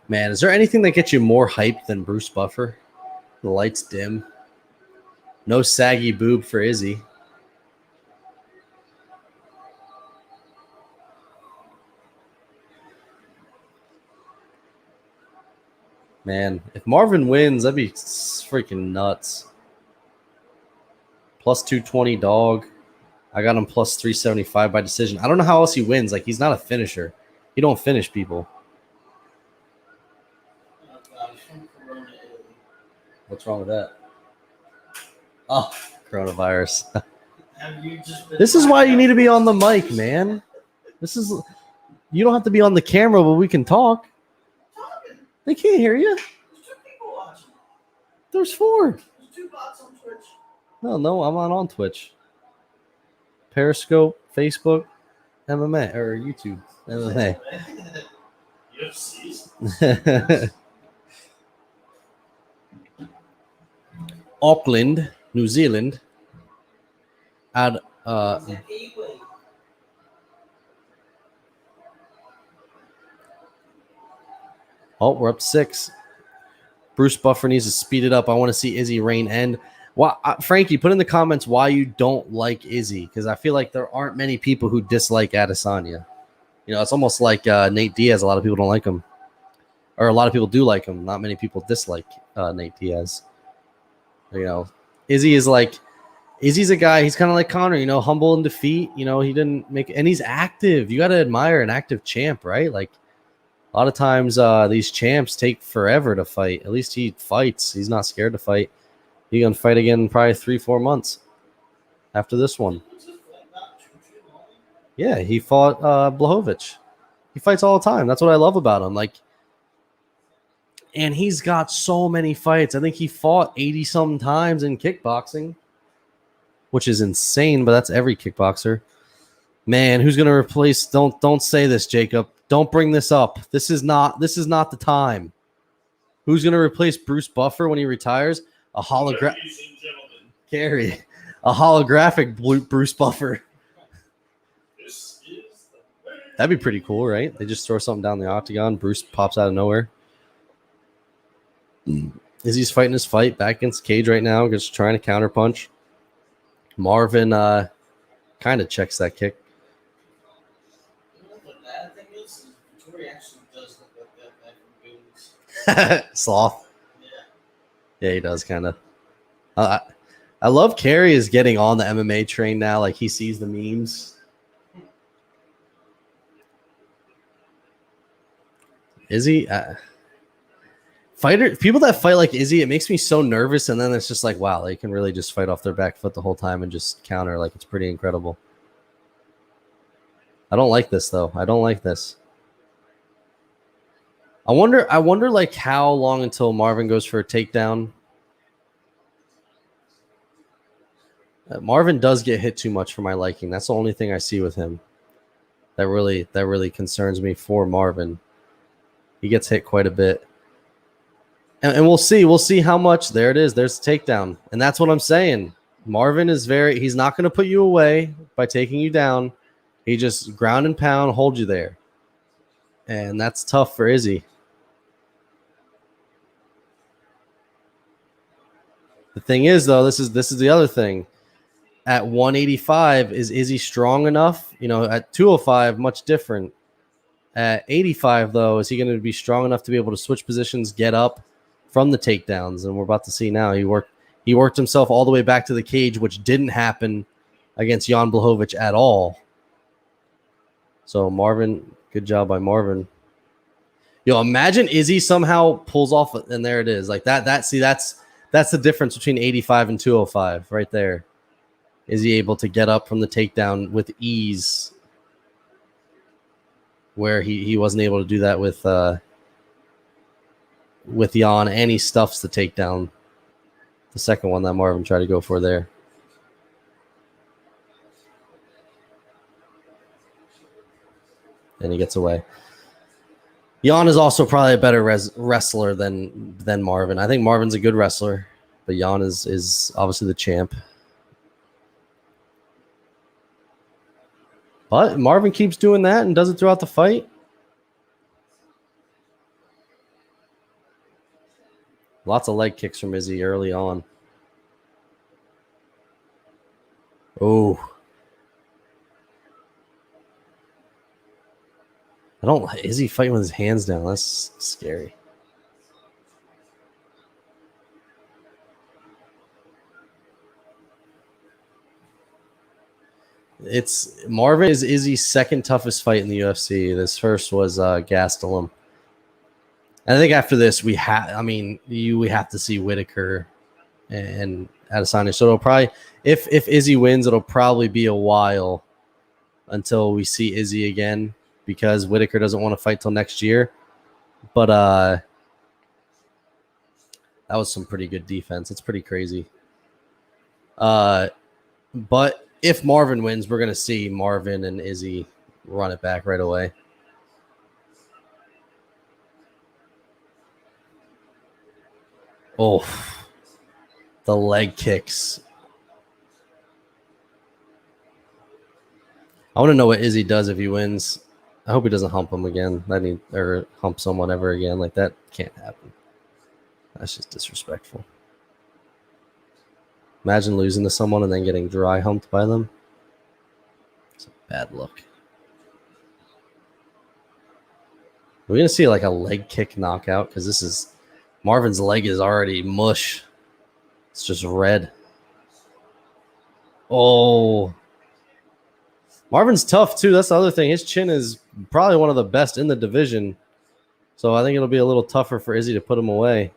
Man, is there anything that gets you more hyped than Bruce Buffer? The lights dim. No saggy boob for Izzy. Man, if Marvin wins, that'd be freaking nuts. Plus 220 dog. I got him plus 375 by decision. I don't know how else he wins. Like, he's not a finisher. He don't finish people. Oh, God, he's from Corona, Italy. What's wrong with that? Oh, coronavirus. Have you just been This is why you need to be on the mic, man. You don't have to be on the camera, but we can talk. talking? They can't hear you. There's 2 people watching. There's 4. There's 2 bots on Twitch. No, I'm not on Twitch. Periscope, Facebook, MMA, or YouTube, MMA. UFC's. Auckland, New Zealand. Add It's an 8-way. oh, we're up to 6. Bruce Buffer needs to speed it up. I want to see Izzy reign end. Well, Frankie, put in the comments why you don't like Izzy, because I feel like there aren't many people who dislike Adesanya. You know, it's almost like Nate Diaz. A lot of people don't like him, or a lot of people do like him. Not many people dislike Nate Diaz. You know, Izzy's a guy. He's kind of like Conor. You know, humble in defeat. You know, he didn't make, and he's active. You got to admire an active champ, right? Like a lot of times, these champs take forever to fight. At least he fights. He's not scared to fight. He gonna fight again in probably 3-4 months after this one. Yeah, he fought Blachowicz. He fights all the time. That's what I love about him. Like, And he's got so many fights. I think he fought 80-some times in kickboxing, which is insane, but that's every kickboxer. Man, who's going to replace? Don't say this, Jacob. Don't bring this up. This is not the time. Who's going to replace Bruce Buffer when he retires? A holographic Gary, a holographic Bruce Buffer. That'd be pretty cool, right? They just throw something down the octagon. Bruce pops out of nowhere. Izzy's fighting his fight back against Cage right now, just trying to counterpunch. Marvin kind of checks that kick. The bad thing is Vittori actually does look like that guy from Goonies. Sloth. Yeah. Yeah, he does kind of. I love Kerry is getting on the MMA train now. Like he sees the memes. Izzy, people that fight like Izzy, it makes me so nervous. And then it's just like, wow, they can really just fight off their back foot the whole time and just counter. Like it's pretty incredible. I don't like this though. I don't like this. I wonder like how long until Marvin goes for a takedown. Marvin does get hit too much for my liking. That's the only thing I see with him. That really concerns me for Marvin. He gets hit quite a bit. And we'll see. We'll see how much. There it is. There's the takedown. And that's what I'm saying. Marvin is he's not going to put you away by taking you down. He just ground and pound, hold you there. And that's tough for Izzy. The thing is, though, this is the other thing. At 185, is Izzy strong enough? You know, at 205, much different. At 85, though, is he going to be strong enough to be able to switch positions, get up from the takedowns? And we're about to see now. He worked himself all the way back to the cage, which didn't happen against Jan Blachowicz at all. So Marvin, good job by Marvin. Yo, imagine Izzy somehow pulls off, and there it is. Like that. See, that's the difference between 85 and 205 right there. Is he able to get up from the takedown with ease, where he wasn't able to do that with Jan, and he stuffs the takedown. The second one that Marvin tried to go for there. And he gets away. Jan is also probably a better wrestler than Marvin. I think Marvin's a good wrestler, but Jan is obviously the champ. But Marvin keeps doing that and does it throughout the fight. Lots of leg kicks from Izzy early on. Oh. Izzy fighting with his hands down. That's scary. Marvin is Izzy's second toughest fight in the UFC. This first was Gastelum. I think after this we have to see Whitaker and Adesanya. So it'll probably, if Izzy wins, it'll probably be a while until we see Izzy again, because Whitaker doesn't want to fight till next year. But that was some pretty good defense. It's pretty crazy. But if Marvin wins, we're going to see Marvin and Izzy run it back right away. Oh, the leg kicks. I want to know what Izzy does if he wins. I hope he doesn't hump him again. Or hump someone ever again. Like, that can't happen. That's just disrespectful. Imagine losing to someone and then getting dry humped by them. It's a bad look. We're going to see like a leg kick knockout, because Marvin's leg is already mush. It's just red. Oh. Marvin's tough too. That's the other thing. His chin is probably one of the best in the division. So I think it'll be a little tougher for Izzy to put him away.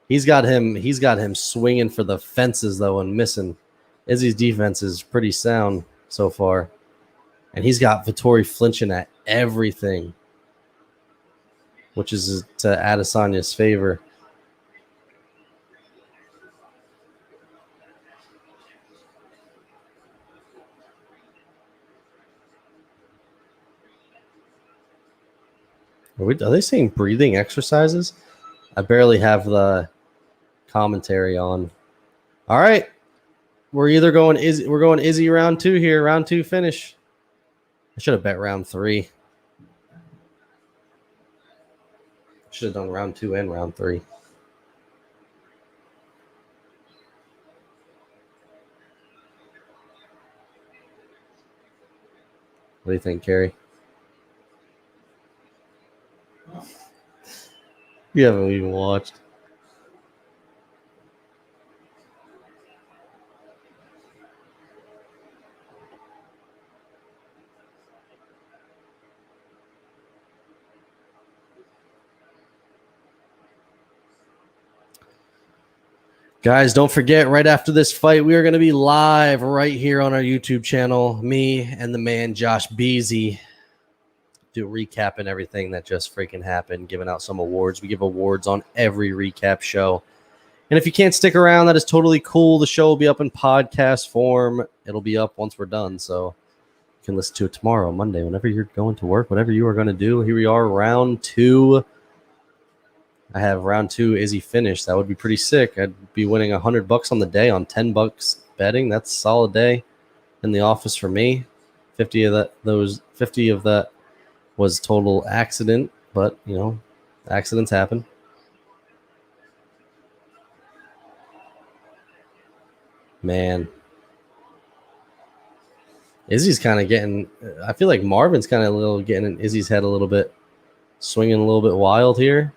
He's got him swinging for the fences, though, and missing. Izzy's defense is pretty sound so far. And he's got Vittori flinching at everything. which is to Adesanya's favor. Are they saying breathing exercises? I barely have the commentary on. All right. We're either going Izzy round 2 here, round 2 finish. I should have bet round 3. Should have done round 2 and round 3. What do you think, Carrie? You haven't even watched. Guys, don't forget, right after this fight, we are going to be live right here on our YouTube channel. Me and the man, Josh Beasy, do recapping everything that just freaking happened, giving out some awards. We give awards on every recap show. And if you can't stick around, that is totally cool. The show will be up in podcast form. It'll be up once we're done. So you can listen to it tomorrow, Monday, whenever you're going to work, whatever you are going to do. Here we are, round 2. I have round 2 Izzy finished. That would be pretty sick. I'd be winning $100 on the day on $10 betting. That's a solid day in the office for me. 50 of that was total accident, but accidents happen. Man, Izzy's kind of getting. I feel like Marvin's kind of getting in Izzy's head a little bit, swinging a little bit wild here.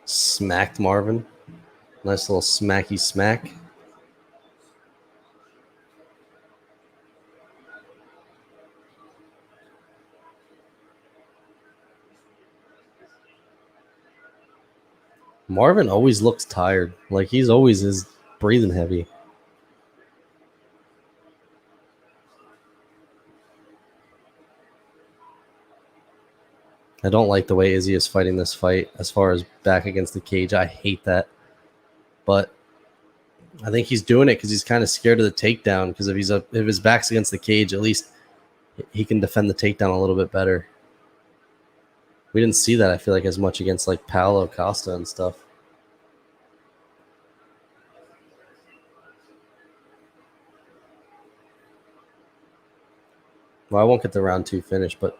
Smacked Marvin. Nice little smacky smack. Marvin always looks tired. Like he's always is breathing heavy. I don't like the way Izzy is fighting this fight as far as back against the cage. I hate that. But I think he's doing it because he's kind of scared of the takedown. Because if his back's against the cage, at least he can defend the takedown a little bit better. We didn't see that, I feel like, as much against like Paulo Costa and stuff. Well, I won't get the round 2 finish, but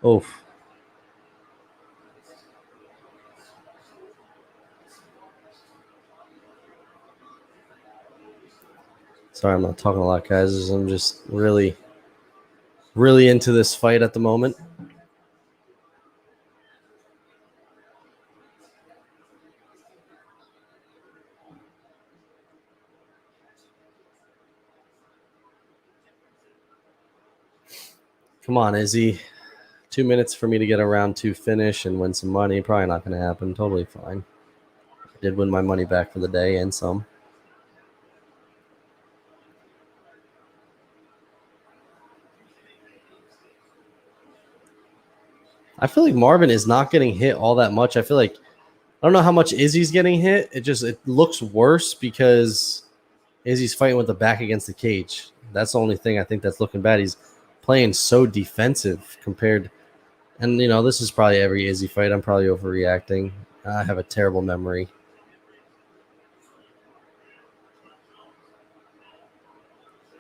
oof. Sorry, I'm not talking a lot, guys. I'm just really into this fight at the moment. Come on, Izzy. 2 minutes for me to get a round 2 finish and win some money. Probably not going to happen. Totally fine. I did win my money back for the day and some. I feel like Marvin is not getting hit all that much. I feel like I don't know how much Izzy's getting hit. It looks worse because Izzy's fighting with the back against the cage. That's the only thing I think that's looking bad. He's playing so defensive compared. And, this is probably every Izzy fight. I'm probably overreacting. I have a terrible memory.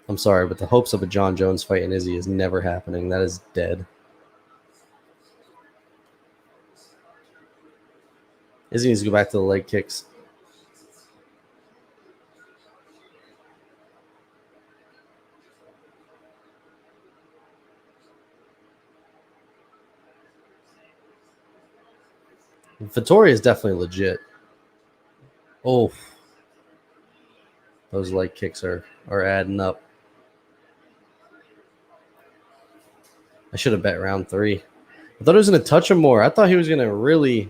I'm sorry, but the hopes of a John Jones fight in Izzy is never happening. That is dead. Izzy needs to go back to the leg kicks. Vittori is definitely legit. Oh, those leg kicks are adding up. I should have bet round 3. I thought he was going to touch him more. I thought he was going to really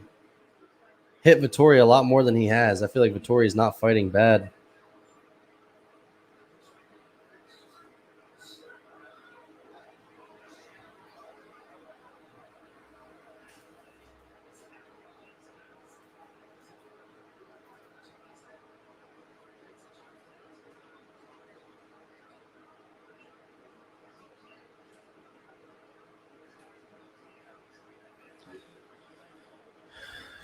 hit Vettori a lot more than he has. I feel like Vettori is not fighting bad.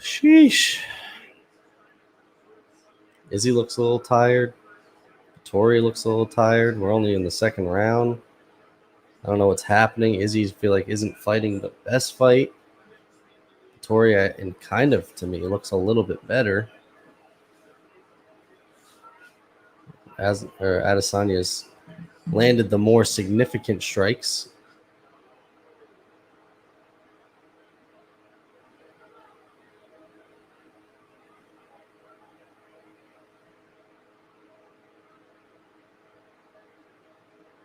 Sheesh. Izzy looks a little tired. Vettori looks a little tired. We're only in the second round. I don't know what's happening. Izzy, feel like, isn't fighting the best fight. Vettori, and kind of, to me, looks a little bit better. Adesanya's landed the more significant strikes.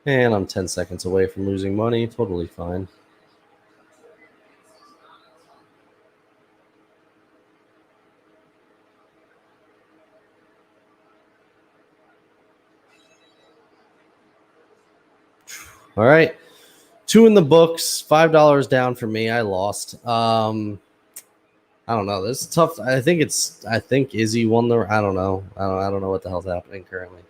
And I'm 10 seconds away from losing money. Totally fine. All right. 2 in the books. $5 down for me. I lost. I don't know. This is tough. I think Izzy won the. I don't know. I don't know what the hell's happening currently.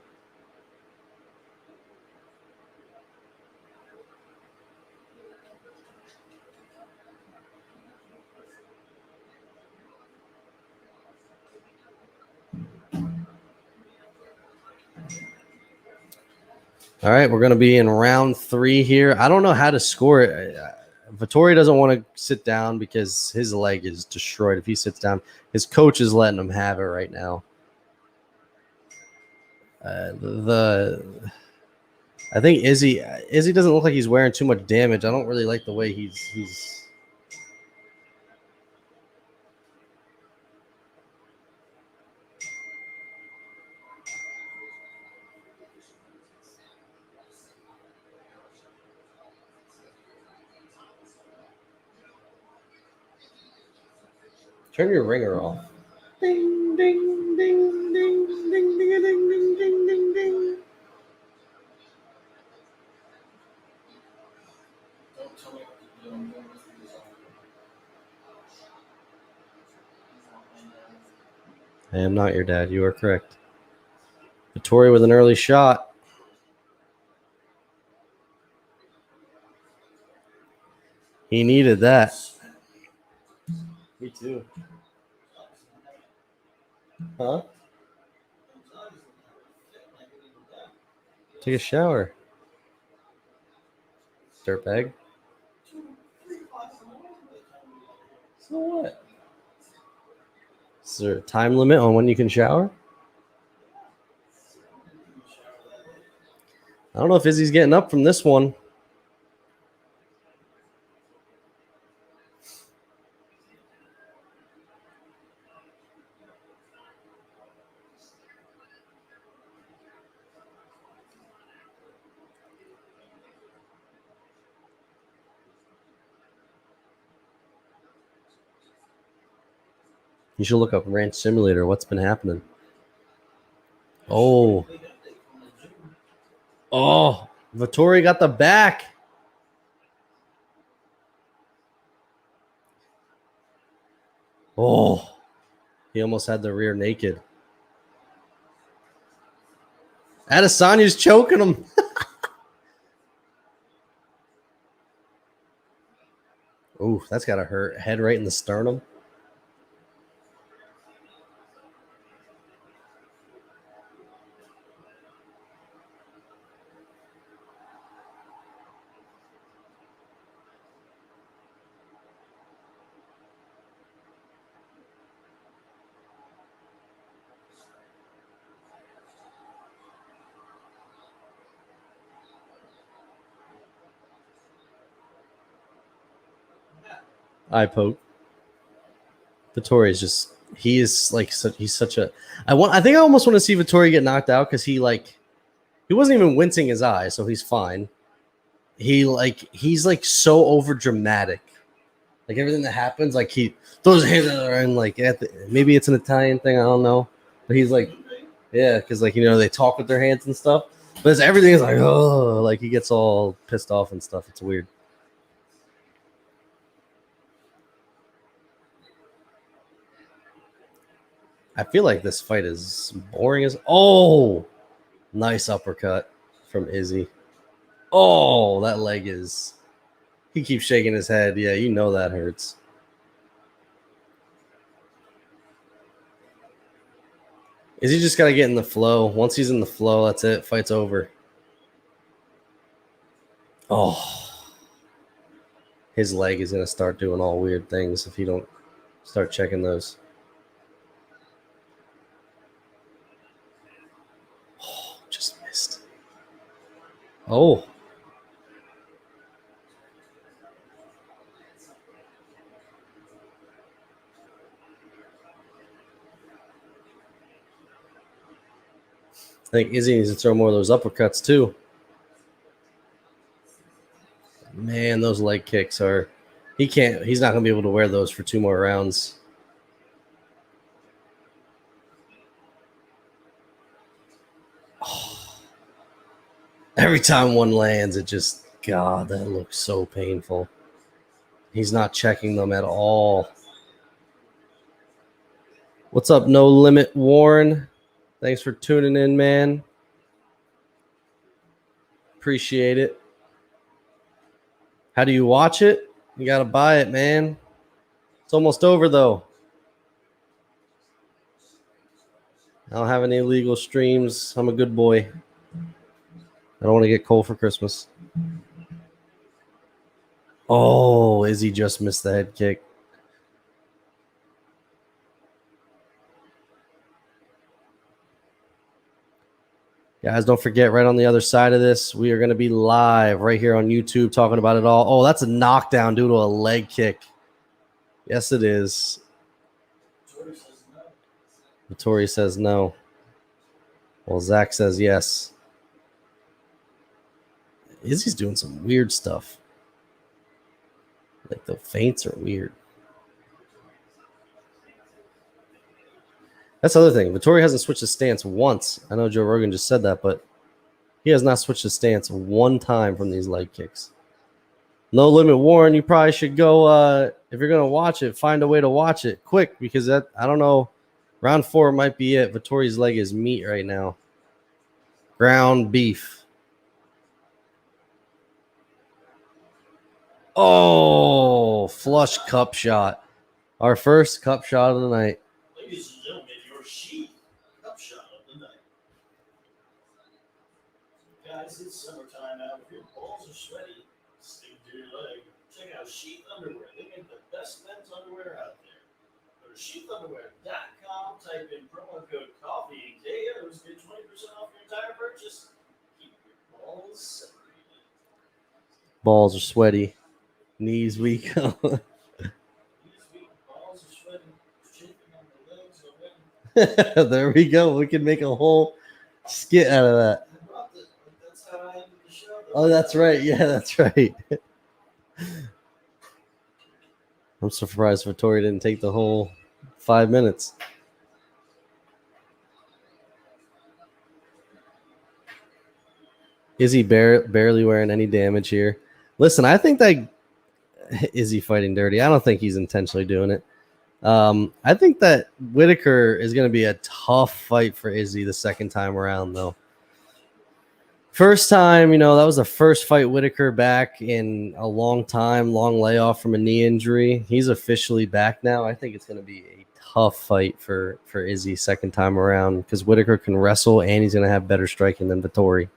All right, we're going to be in round 3 here. I don't know how to score it. Vettori doesn't want to sit down because his leg is destroyed. If he sits down, his coach is letting him have it right now. I think Izzy doesn't look like he's wearing too much damage. I don't really like the way he's. Turn your ringer off. Ding, ding, ding, ding, ding, ding, ding, ding, ding, ding, ding. Don't tell me what to do. I'm going through this all. I am not your dad. You are correct. Vettori with an early shot. He needed that. Me too. Huh? Take a shower. Dirtbag. So what? Is there a time limit on when you can shower? I don't know if Izzy's getting up from this one. You should look up Ranch Simulator. What's been happening? Oh, Vettori got the back. Oh, he almost had the rear naked. Adesanya's choking him. Ooh, that's got to hurt. Head right in the sternum. Eye poke. Vettori is just he's such a I think I almost want to see Vettori get knocked out because he wasn't even wincing his eye, so he's fine. he's like so over dramatic. Like everything that happens, like he throws his hands out and like maybe it's an Italian thing, I don't know. But he's like, yeah, because like they talk with their hands and stuff. But everything is like, oh, like he gets all pissed off and stuff. It's weird. I feel like this fight is boring as nice uppercut from Izzy. Oh, that leg is. He keeps shaking his head. Yeah, that hurts. Izzy just got to get in the flow. Once he's in the flow, that's it. Fight's over. Oh. His leg is going to start doing all weird things if he don't start checking those. Oh, just missed. Oh. I think Izzy needs to throw more of those uppercuts too. Man, those leg kicks are. He's not going to be able to wear those for 2 more rounds. Oh. Every time one lands, it just, God, that looks so painful. He's not checking them at all. What's up, No Limit Warren? Thanks for tuning in, man. Appreciate it. How do you watch it? You got to buy it, man. It's almost over, though. I don't have any illegal streams. I'm a good boy. I don't want to get cold for Christmas. Oh, Izzy just missed the head kick. Guys, don't forget, right on the other side of this, we are going to be live right here on YouTube talking about it all. Oh, that's a knockdown due to a leg kick. Yes, it is. Vittori says no. Well, Zack says yes. Izzy's doing some weird stuff. Like the feints are weird. That's the other thing. Vittori hasn't switched his stance once. I know Joe Rogan just said that, but he has not switched his stance one time from these leg kicks. No Limit Warren, you probably should go, if you're going to watch it, find a way to watch it quick because I don't know, round 4 might be it. Vittori's leg is meat right now. Ground beef. Oh, flush cup shot. Our first cup shot of the night. Ladies and gentlemen, your sheep cup shot of the night. Guys, it's summertime out. If your balls are sweaty, stick to your leg. Check out Sheath Underwear. They make the best men's underwear out there. Go to sheathunderwear.com, type in promo code coffee and KOs, get 20% off your entire purchase. Keep your balls separated. Balls are sweaty. Knees weak. There we go. We can make a whole skit out of that. That's how I ended the show. Oh, that's right. Yeah, that's right. I'm surprised Vittori didn't take the whole 5 minutes. Izzy barely wearing any damage here. Listen, I think that Izzy fighting dirty. I don't think he's intentionally doing it. I think that Whitaker is going to be a tough fight for Izzy the second time around, though. First time, that was the first fight Whitaker back in a long time, long layoff from a knee injury. He's officially back now. I think it's going to be a tough fight for Izzy second time around because Whitaker can wrestle and he's going to have better striking than Vittori.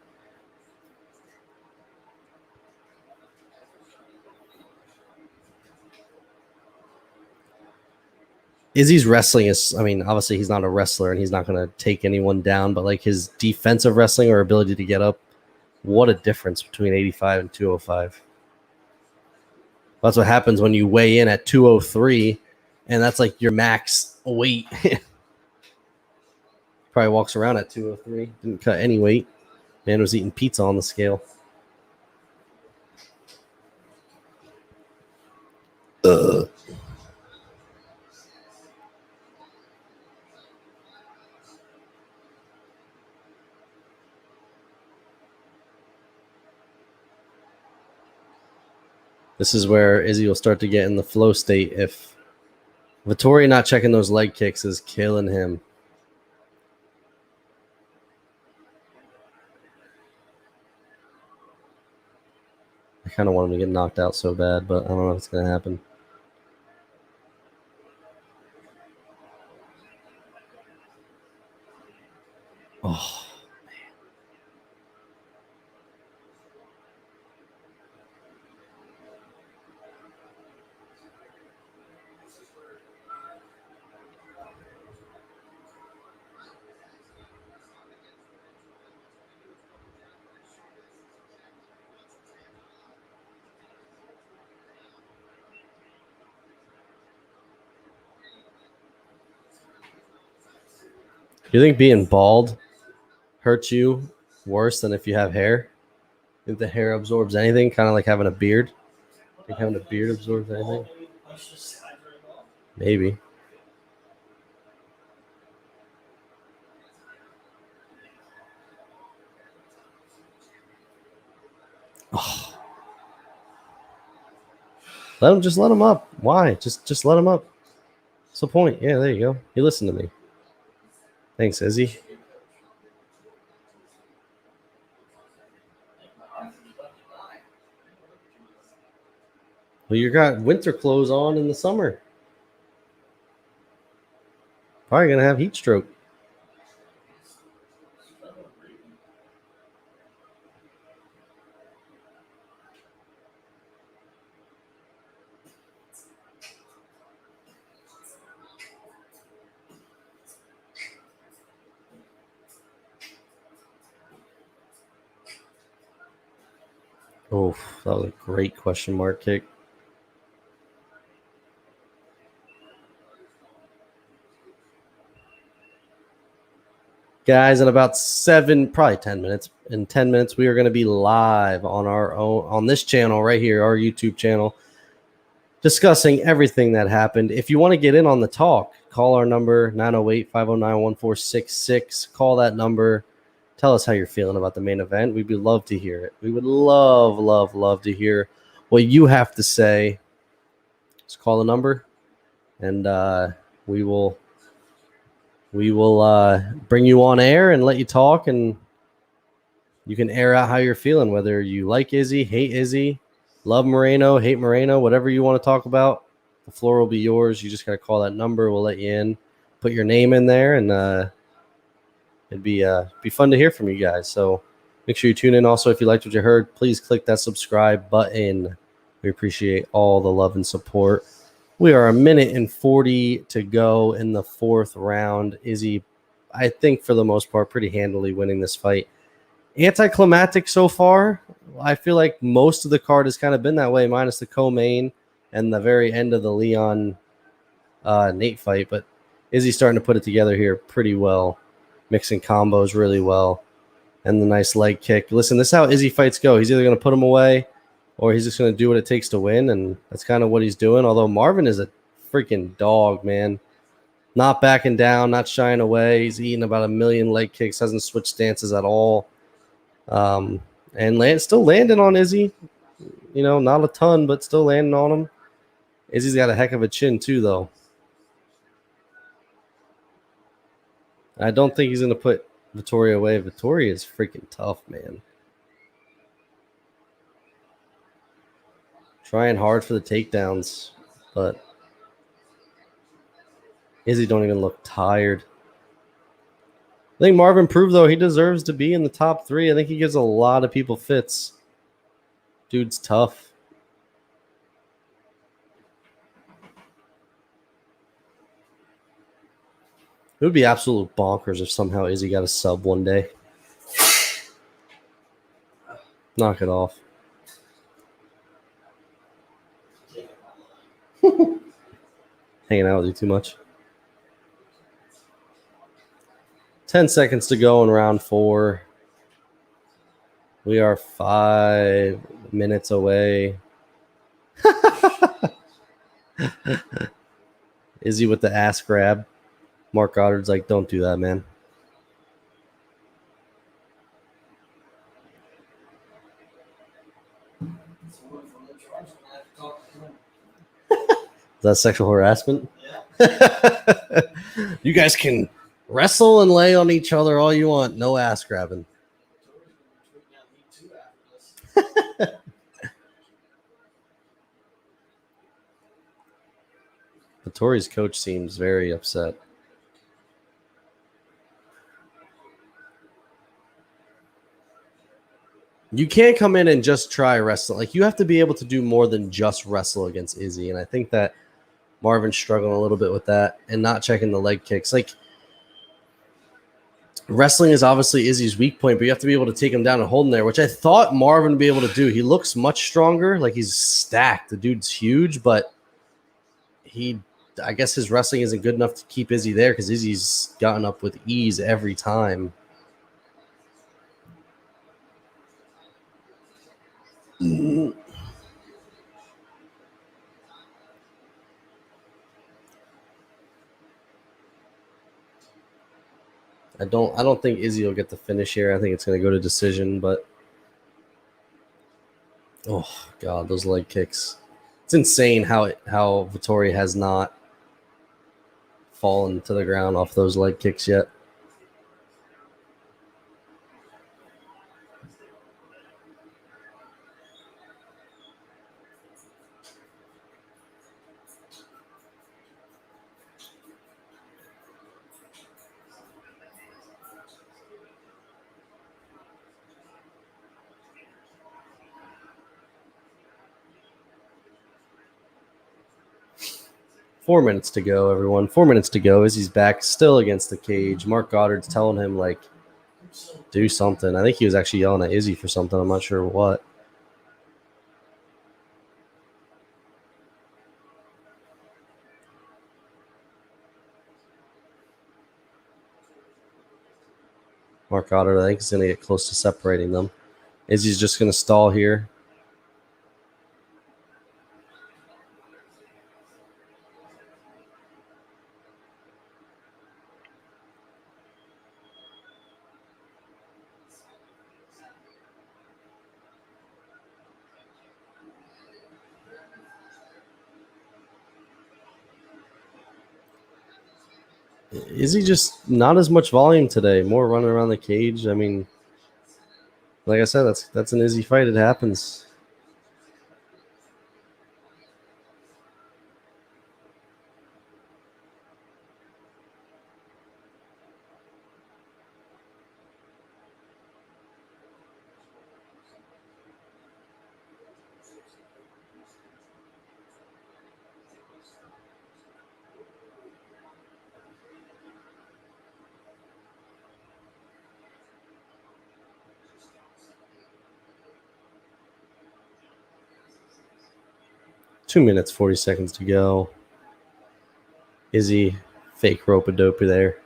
Izzy's wrestling is, obviously he's not a wrestler and he's not going to take anyone down, but like his defensive wrestling or ability to get up, what a difference between 85 and 205. That's what happens when you weigh in at 203 and that's like your max weight. Probably walks around at 203, didn't cut any weight. Man was eating pizza on the scale. This is where Izzy will start to get in the flow state. If Vettori not checking those leg kicks is killing him. I kind of want him to get knocked out so bad, but I don't know if it's going to happen. Oh. You think being bald hurts you worse than if you have hair? Think the hair absorbs anything? Kind of like having a beard? Think having a beard absorbs anything? Maybe. Oh. Let him up. Why? Just let him up. What's the point? Yeah, there you go. He listened to me. Thanks, Izzy. Well, you got winter clothes on in the summer. Probably gonna have heat stroke. Oh, that was a great question mark kick. Guys, in about 10 minutes. In 10 minutes, we are going to be live on this channel right here, our YouTube channel, discussing everything that happened. If you want to get in on the talk, call our number 908-509-1466. Call that number. Tell us how you're feeling about the main event. We'd love to hear it. We would love to hear what you have to say. Just call the number, and we will bring you on air and let you talk, and you can air out how you're feeling, whether you like Izzy, hate Izzy, love Moreno, hate Moreno, whatever you want to talk about. The floor will be yours. You just got to call that number. We'll let you in, put your name in there, and it'd be fun to hear from you guys. So make sure you tune in. Also, if you liked what you heard, please click that subscribe button. We appreciate all the love and support. We are 1 minute and 40 to go in the fourth round. Izzy, I think for the most part, pretty handily winning this fight. Anticlimactic so far. I feel like most of the card has kind of been that way, minus the co-main and the very end of the Leon Nate fight. But Izzy's starting to put it together here pretty well, mixing combos really well, and the nice leg kick. Listen, this is how Izzy fights go. He's either going to put him away or he's just going to do what it takes to win, and that's kind of what he's doing. Although Marvin is a freaking dog, man. Not backing down, not shying away. He's eating about 1 million leg kicks, hasn't switched stances at all. And still landing on Izzy. You know, not a ton, but still landing on him. Izzy's got a heck of a chin too, though. I don't think he's going to put Vettori away. Vettori is freaking tough, man. Trying hard for the takedowns, but Izzy don't even look tired. I think Marvin proved, though, he deserves to be in the top 3. I think he gives a lot of people fits. Dude's tough. It would be absolute bonkers if somehow Izzy got a sub one day. Knock it off. Hanging out with you too much. 10 seconds to go in round 4. We are 5 minutes away. Izzy with the ass grab. Mark Goddard's like, don't do that, man. Is that sexual harassment? Yeah. You guys can wrestle and lay on each other all you want. No ass grabbing. Vittori's coach seems very upset. You can't come in and just try wrestling. Like, you have to be able to do more than just wrestle against Izzy. And I think that Marvin's struggling a little bit with that and not checking the leg kicks. Like, wrestling is obviously Izzy's weak point, but you have to be able to take him down and hold him there, which I thought Marvin would be able to do. He looks much stronger. Like, he's stacked. The dude's huge, but I guess his wrestling isn't good enough to keep Izzy there because Izzy's gotten up with ease every time. I don't think Izzy will get the finish here. I think it's going to go to decision, but oh god, those leg kicks. It's insane how Vittori has not fallen to the ground off those leg kicks yet. Four minutes to go, everyone. 4 minutes to go. Izzy's back still against the cage. Mark Goddard's telling him, like, do something. I think he was actually yelling at Izzy for something. I'm not sure what. Mark Goddard, I think, is going to get close to separating them. Izzy's just going to stall here. Izzy just not as much volume today. More running around the cage. I mean, like I said, that's an Izzy fight. It happens. Two minutes, 40 seconds to go. Izzy, fake rope-a-dope there.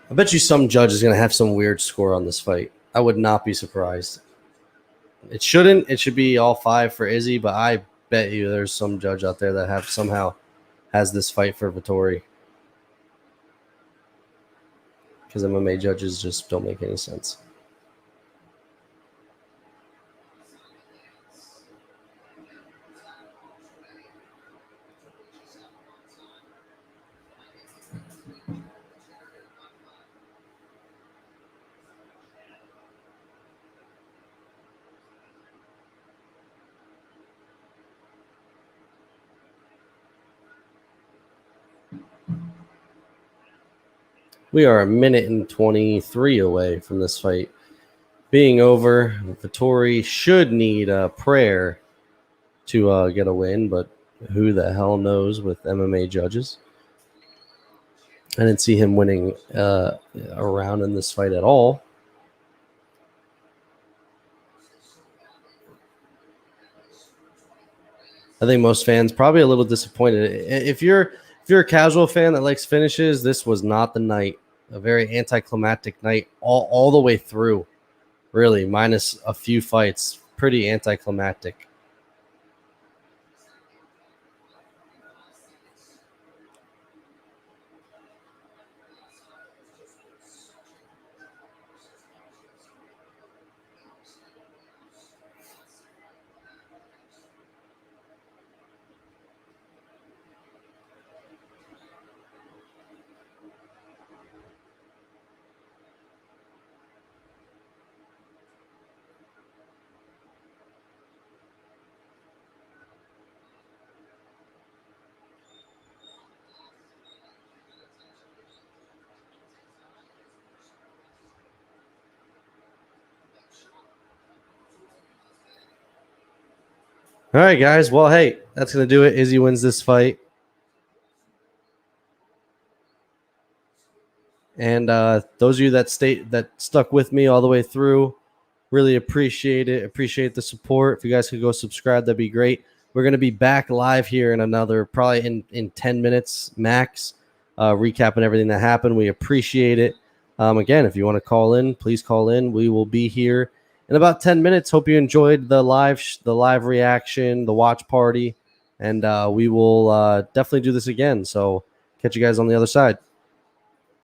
I bet you some judge is going to have some weird score on this fight. I would not be surprised. It shouldn't. It should be all 5 for Izzy, but I bet you there's some judge out there that somehow has this fight for Vittori. Because MMA judges just don't make any sense. We are a minute and 23 away from this fight being over. Vittori should need a prayer to get a win, but who the hell knows with MMA judges? I didn't see him winning a round in this fight at all. I think most fans probably a little disappointed. If you're a casual fan that likes finishes, this was not the night. A very anticlimactic night all the way through, really, minus a few fights. Pretty anticlimactic. All right, guys. Well, hey, that's going to do it. Izzy wins this fight. And those of you that stuck with me all the way through, really appreciate it. Appreciate the support. If you guys could go subscribe, that'd be great. We're going to be back live here in another, probably in 10 minutes max, recapping everything that happened. We appreciate it. Again, if you want to call in, please call in. We will be here in about 10 minutes. Hope you enjoyed the live reaction, the watch party, and we will definitely do this again. So catch you guys on the other side.